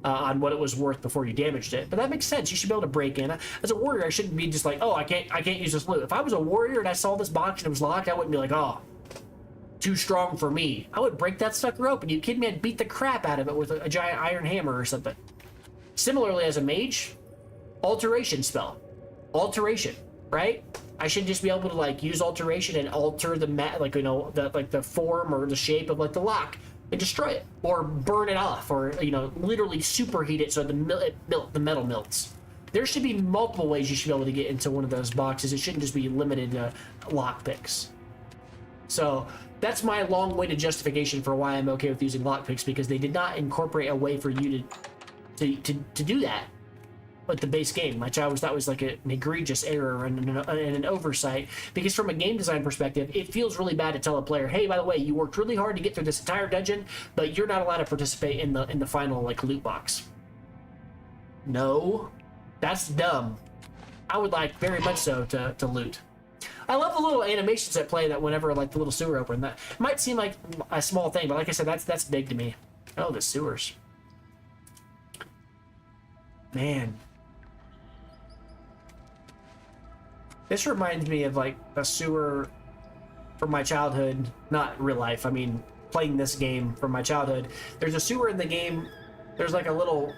on what it was worth before you damaged it. But that makes sense. You should be able to break in. As a warrior, I shouldn't be just like, oh, I can't use this loot. If I was a warrior and I saw this box and it was locked, I wouldn't be like, oh, too strong for me. I would break that sucker open. You kidding me? I'd beat the crap out of it with a giant iron hammer or something. Similarly, as a mage, alteration spell. alteration, right? I should just be able to like use alteration and alter the like, you know, the form or the shape of like the lock and destroy it or burn it off, or, you know, literally superheat it so the metal melts. There should be multiple ways you should be able to get into one of those boxes. It shouldn't just be limited to lockpicks. So that's my long-winded justification for why I'm okay with using lockpicks, because they did not incorporate a way for you to do that with the base game, which I thought was like an egregious error and an oversight. Because from a game design perspective, it feels really bad to tell a player, hey, by the way, you worked really hard to get through this entire dungeon, but you're not allowed to participate in the final like loot box. No. That's dumb. I would like very much so to loot. I love the little animations that play that whenever like the little sewer open. That might seem like a small thing, but like I said, that's big to me. Oh, the sewers. Man. This reminds me of like a sewer from my childhood. Not real life. I mean, playing this game from my childhood. There's a sewer in the game. There's like a little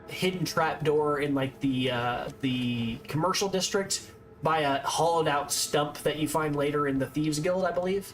hidden trap door in like the commercial district by a hollowed out stump that you find later in the Thieves Guild, I believe.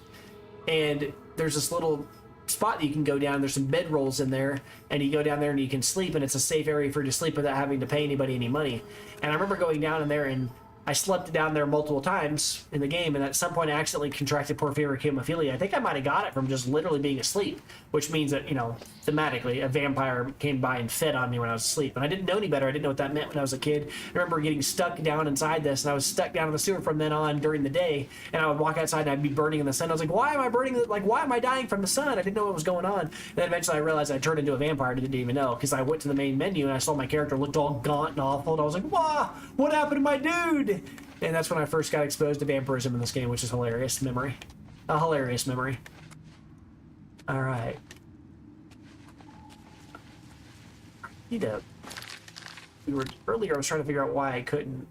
And there's this little spot that you can go down. There's some bedrolls in there, and you go down there and you can sleep, and it's a safe area for you to sleep without having to pay anybody any money. And I remember going down in there, and I slept down there multiple times in the game, and at some point I accidentally contracted porphyric hemophilia. I think I might have got it from just literally being asleep, which means that, you know, thematically, a vampire came by and fed on me when I was asleep. And I didn't know any better. I didn't know what that meant when I was a kid. I remember getting stuck down inside this, and I was stuck down in the sewer from then on during the day, and I would walk outside and I'd be burning in the sun. I was like, why am I burning? Like, why am I dying from the sun? I didn't know what was going on. And then eventually I realized I turned into a vampire and I didn't even know, because I went to the main menu and I saw my character looked all gaunt and awful, and I was like, wow, what happened to my dude? And that's when I first got exposed to vampirism in this game, which is hilarious memory. A hilarious memory. All right. Earlier I was trying to figure out why I couldn't.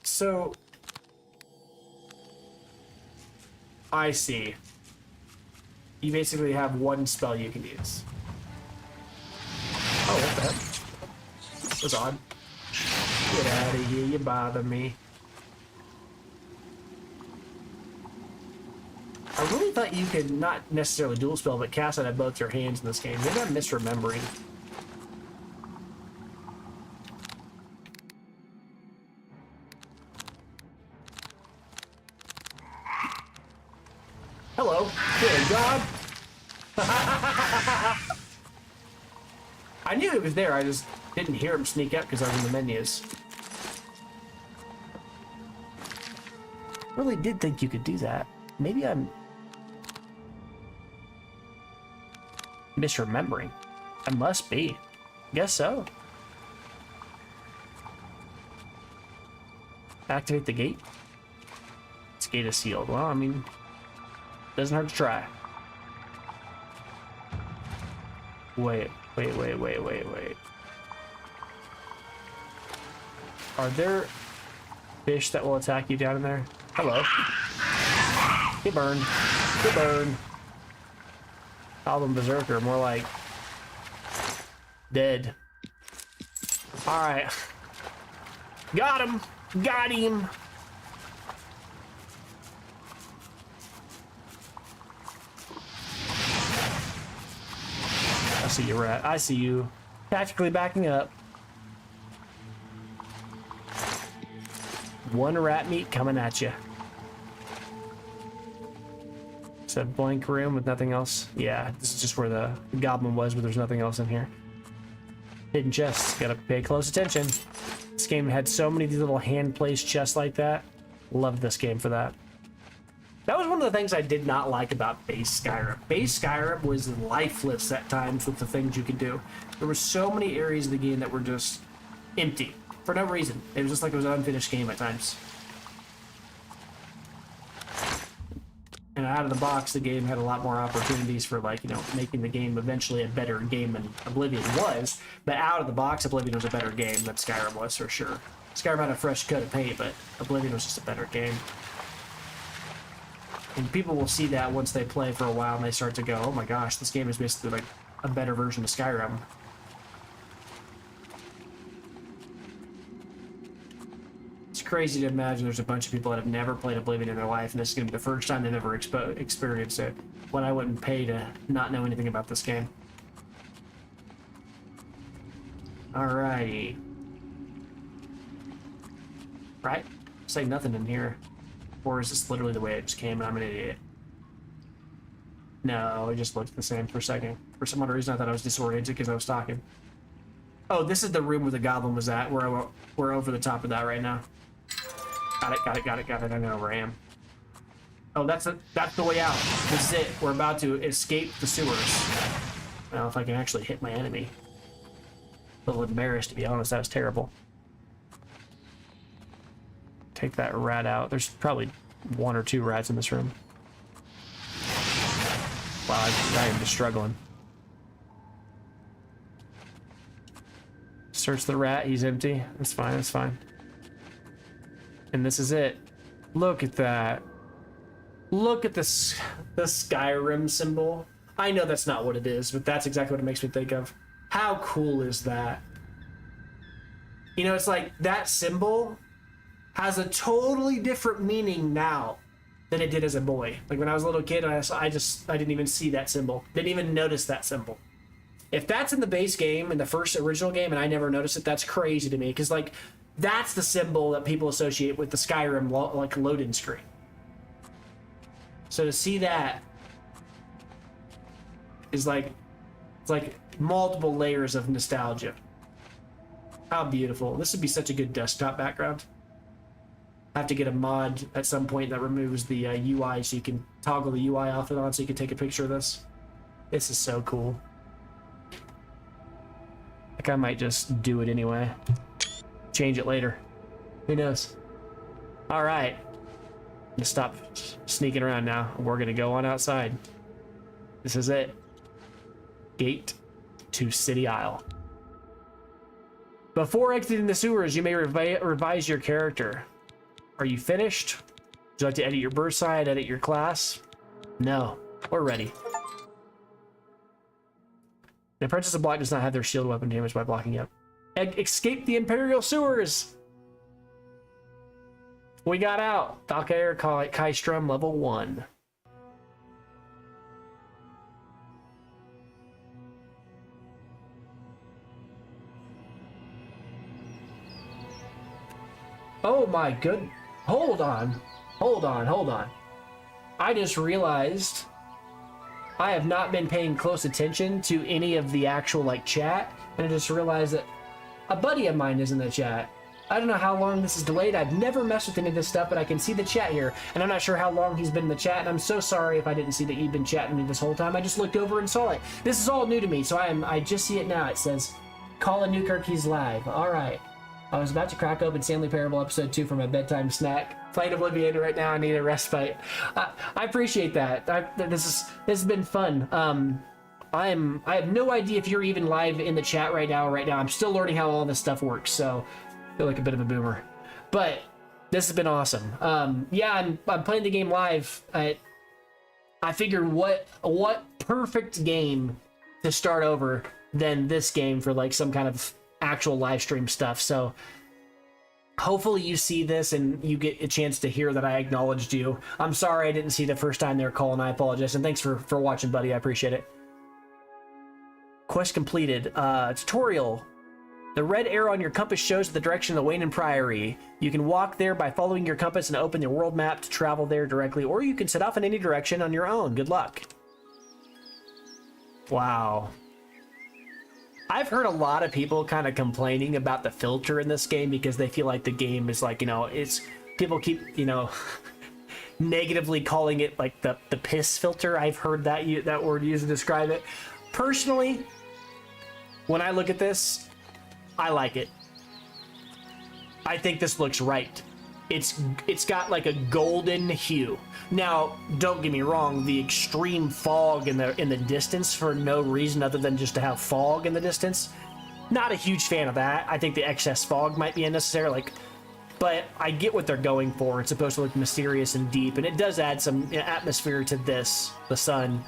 So I see. You basically have one spell you can use. Oh, what the heck? That was odd. Get out of here, you bother me. I really thought you could not necessarily dual spell, but cast it at both your hands in this game. Maybe I'm misremembering. Hello. Good God. I knew it was there, I just didn't hear him sneak up because I was in the menus. Really did think you could do that. Maybe I'm misremembering. I must be. Guess so. Activate the gate. This gate is sealed. Well, I mean, doesn't hurt to try. Wait. Are there fish that will attack you down in there? Hello. Get burned. Get burned. Album Berserker, more like dead. Alright. Got him! Got him! I see you, rat. I see you. Tactically backing up. One rat meat coming at you. It's a blank room with nothing else. Yeah, this is just where the goblin was, but there's nothing else in here. Hidden chests. Gotta pay close attention. This game had so many of these little hand-placed chests like that. Loved this game for that. That was one of the things I did not like about base Skyrim. Base Skyrim was lifeless at times with the things you could do. There were so many areas of the game that were just empty for no reason. It was just like it was an unfinished game at times. And out of the box, the game had a lot more opportunities for, like, you know, making the game eventually a better game than Oblivion was. But out of the box, Oblivion was a better game than Skyrim was, for sure. Skyrim had a fresh coat of paint, but Oblivion was just a better game. And people will see that once they play for a while and they start to go, oh my gosh, this game is basically like a better version of Skyrim. It's crazy to imagine there's a bunch of people that have never played Oblivion in their life, and this is going to be the first time they've ever experienced it. What I wouldn't pay to not know anything about this game. Alrighty. Right? Say nothing in here. Or is this literally the way it just came and I'm an idiot? No, it just looked the same for a second. For some odd reason, I thought I was disoriented because I was talking. Oh, this is the room where the goblin was at. We're over the top of that right now. Got it. I know where I am. Oh, that's the way out. This is it. We're about to escape the sewers. Well, if I can actually hit my enemy. A little embarrassed, to be honest. That was terrible. Take that rat out. There's probably 1 or 2 rats in this room. Wow, I am just struggling. Search the rat. He's empty. That's fine. That's fine. And this is it. Look at that. Look at this, the Skyrim symbol. I know that's not what it is, but that's exactly what it makes me think of. How cool is that? You know, it's like that symbol has a totally different meaning now than it did as a boy. Like when I was a little kid, I didn't even see that symbol. Didn't even notice that symbol. If that's in the base game, in the first original game, and I never noticed it, that's crazy to me. Because like, that's the symbol that people associate with the Skyrim like loading screen. So to see that is like, it's like multiple layers of nostalgia. How beautiful. This would be such a good desktop background. I have to get a mod at some point that removes the UI so you can toggle the UI off and on so you can take a picture of this. This is so cool. Like I might just do it anyway. Change it later. Who knows? All right. I'm gonna stop sneaking around now. We're gonna go on outside. This is it. Gate to City Isle. Before exiting the sewers, you may revise your character. Are you finished? Would you like to edit your birth side, edit your class? No, we're ready. The Apprentice of Block does not have their shield weapon damaged by blocking up. Escape the Imperial Sewers! We got out. Valkyr Kystrom level 1. Oh my good. Hold on. I just realized I have not been paying close attention to any of the actual like chat, and I just realized that a buddy of mine is in the chat. I don't know how long this is delayed. I've never messed with any of this stuff, but I can see the chat here, and I'm not sure how long he's been in the chat, and I'm so sorry if I didn't see that you've been chatting me this whole time. I just looked over and saw it. This is all new to me, so I just see it now. It says, Colin Newkirk, he's live. All right. I was about to crack open Stanley Parable episode 2 for my bedtime snack. Playing Oblivion right now. I need a respite. I appreciate that. This has been fun. I have no idea if you're even live in the chat right now. I'm still learning how all this stuff works, so I feel like a bit of a boomer. But this has been awesome. Yeah, I'm playing the game live. I figured what perfect game to start over than this game for like some kind of actual live stream stuff. So hopefully you see this and you get a chance to hear that I acknowledged you. I'm sorry I didn't see the first time they were calling. I apologize, and thanks for watching, buddy. I appreciate it. Quest completed. Tutorial. The red arrow on your compass shows the direction of the Wayne Priory. You can walk there by following your compass and open your world map to travel there directly, or you can set off in any direction on your own. Good luck. Wow. I've heard a lot of people kind of complaining about the filter in this game because they feel like the game is like, it's people keep, negatively calling it like the piss filter. I've heard that word used to describe it. Personally, when I look at this, I like it. I think this looks right. It's got like a golden hue. Now, don't get me wrong, the extreme fog in the distance for no reason other than just to have fog in the distance, not a huge fan of that. I think the excess fog might be unnecessary. Like, but I get what they're going for. It's supposed to look mysterious and deep, and it does add some atmosphere to this, the sun.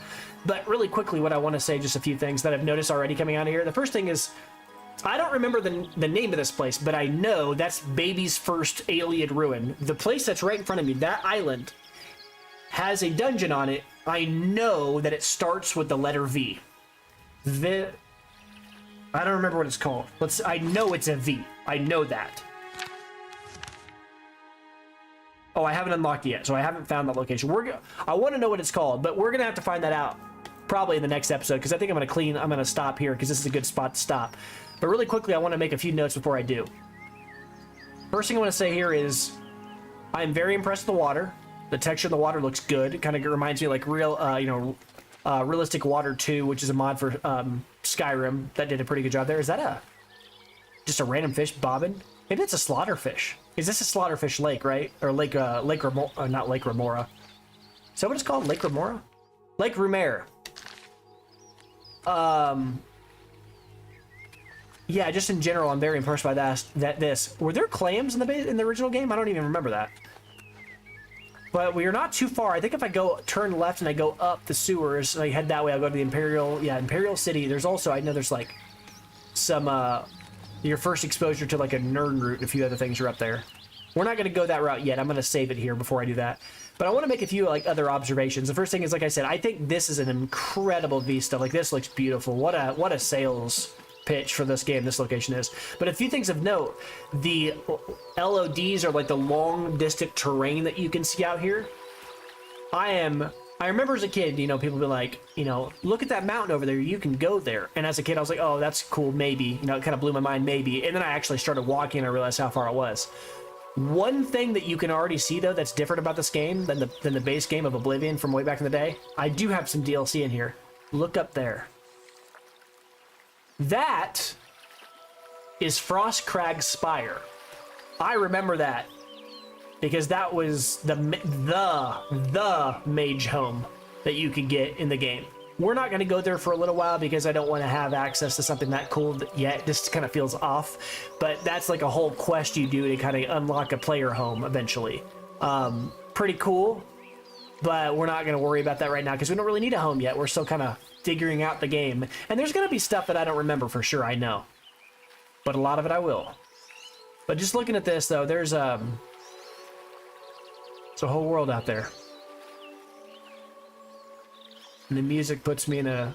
But really quickly, what I want to say, just a few things that I've noticed already coming out of here. The first thing is, I don't remember the name of this place, but I know that's Baby's first Alien ruin. The place that's right in front of me, that island, has a dungeon on it. I know that it starts with the letter V. I don't remember what it's called. I know it's a V. I know that. Oh, I haven't unlocked it yet, so I haven't found that location. I want to know what it's called, but we're gonna have to find that out probably in the next episode, because I think I'm gonna stop here because this is a good spot to stop. But really quickly, I want to make a few notes before I do. First thing I want to say here is I'm very impressed with the water. The texture of the water looks good. It kind of reminds me of like Realistic Water 2, which is a mod for Skyrim that did a pretty good job there. Is that just a random fish bobbing? Maybe it's a slaughterfish. Is this a slaughterfish lake, right? Or lake Remora, not Lake Remora. Is that what it's called? Lake Remora? Lake Rumere. Yeah, just in general, I'm very impressed by this. Were there clams in the original game? I don't even remember that. But we are not too far. I think if I turn left and I go up the sewers, and I head that way, I'll go to the Imperial City. There's also, I know there's like some, your first exposure to like a Nern route and a few other things are up there. We're not going to go that route yet. I'm going to save it here before I do that. But I want to make a few like other observations. The first thing is, like I said, I think this is an incredible vista. Like, this looks beautiful. What a sales pitch for this game this location is. But a few things of note: the LODs are like the long distant terrain that you can see out here. I remember as a kid, people be like, look at that mountain over there, you can go there. And as a kid, I was like, oh, that's cool, maybe. It kind of blew my mind, maybe. And then I actually started walking and I realized how far it was. One thing that you can already see, though, that's different about this game than the base game of Oblivion from way back in the day, I do have some DLC in here. Look up there. That is Frostcrag Spire. I remember that because that was the mage home that you could get in the game. We're not going to go there for a little while because I don't want to have access to something that cool yet. This kind of feels off, but that's like a whole quest you do to kind of unlock a player home eventually. Pretty cool, but we're not going to worry about that right now because we don't really need a home yet. We're still kind of figuring out the game, and there's going to be stuff that I don't remember for sure, I know, but a lot of it I will. But just looking at this, though, there's a whole world out there. And the music puts me in a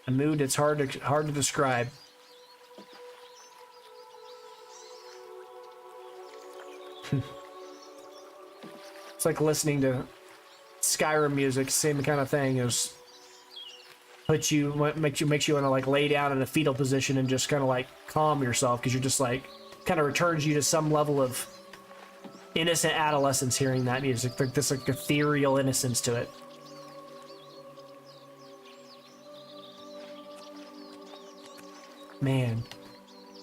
mood that's hard to describe. It's like listening to Skyrim music, same kind of thing. It makes you want to like lay down in a fetal position and just kind of like calm yourself, because you're just like, kind of returns you to some level of innocent adolescence hearing that music. Like this like ethereal innocence to it. Man,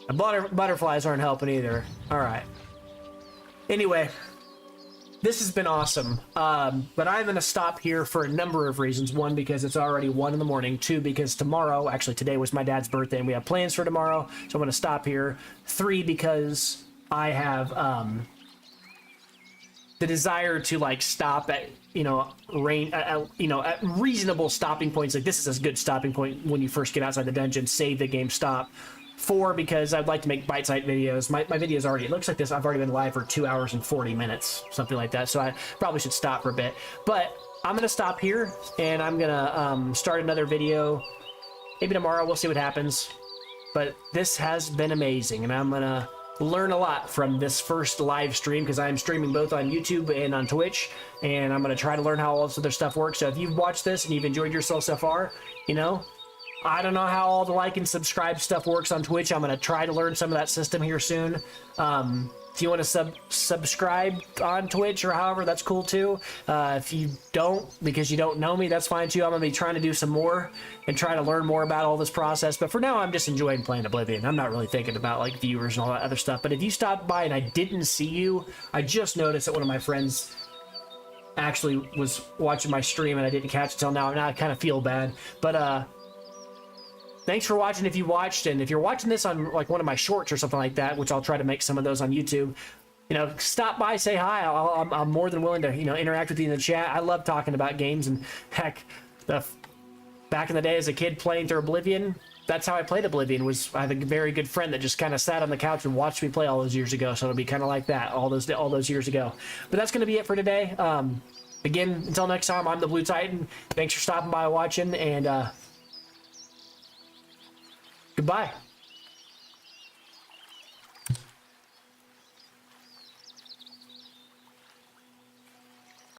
the butterflies aren't helping either. All right. Anyway, this has been awesome. But I'm going to stop here for a number of reasons. One, because it's already 1 in the morning. 2, because tomorrow, actually today was my dad's birthday and we have plans for tomorrow. So I'm going to stop here. 3, because I have the desire to like stop at, at reasonable stopping points. Like, this is a good stopping point when you first get outside the dungeon, save the game, stop. 4, because I'd like to make bite-sized videos. My video's already, it looks like this, I've already been live for 2 hours and 40 minutes, something like that. So I probably should stop for a bit. But I'm going to stop here, and I'm going to start another video. Maybe tomorrow, we'll see what happens. But this has been amazing, and I'm going to learn a lot from this first live stream, because I'm streaming both on YouTube and on Twitch, and I'm going to try to learn how all this other stuff works. So if you've watched this and you've enjoyed yourself so far, I don't know how all the like and subscribe stuff works on Twitch. I'm going to try to learn some of that system here soon. If you want to subscribe on Twitch or however, that's cool too. If you don't, because you don't know me, that's fine too. I'm going to be trying to do some more and try to learn more about all this process. But for now, I'm just enjoying playing Oblivion. I'm not really thinking about like viewers and all that other stuff. But if you stopped by and I didn't see you, I just noticed that one of my friends actually was watching my stream and I didn't catch it till now. Now I kind of feel bad. But thanks for watching if you watched, and if you're watching this on like one of my shorts or something like that, which I'll try to make some of those on YouTube, you know, stop by, say hi. I'm more than willing to, you know, interact with you in the chat. I love talking about games, and heck, back in the day as a kid playing through Oblivion, that's how I played Oblivion. I had a very good friend that just kind of sat on the couch and watched me play all those years ago. So it'll be kind of like that all those years ago. But that's going to be it for today. Again, until next time, I'm the Blue Titan. Thanks for stopping by, watching, and goodbye.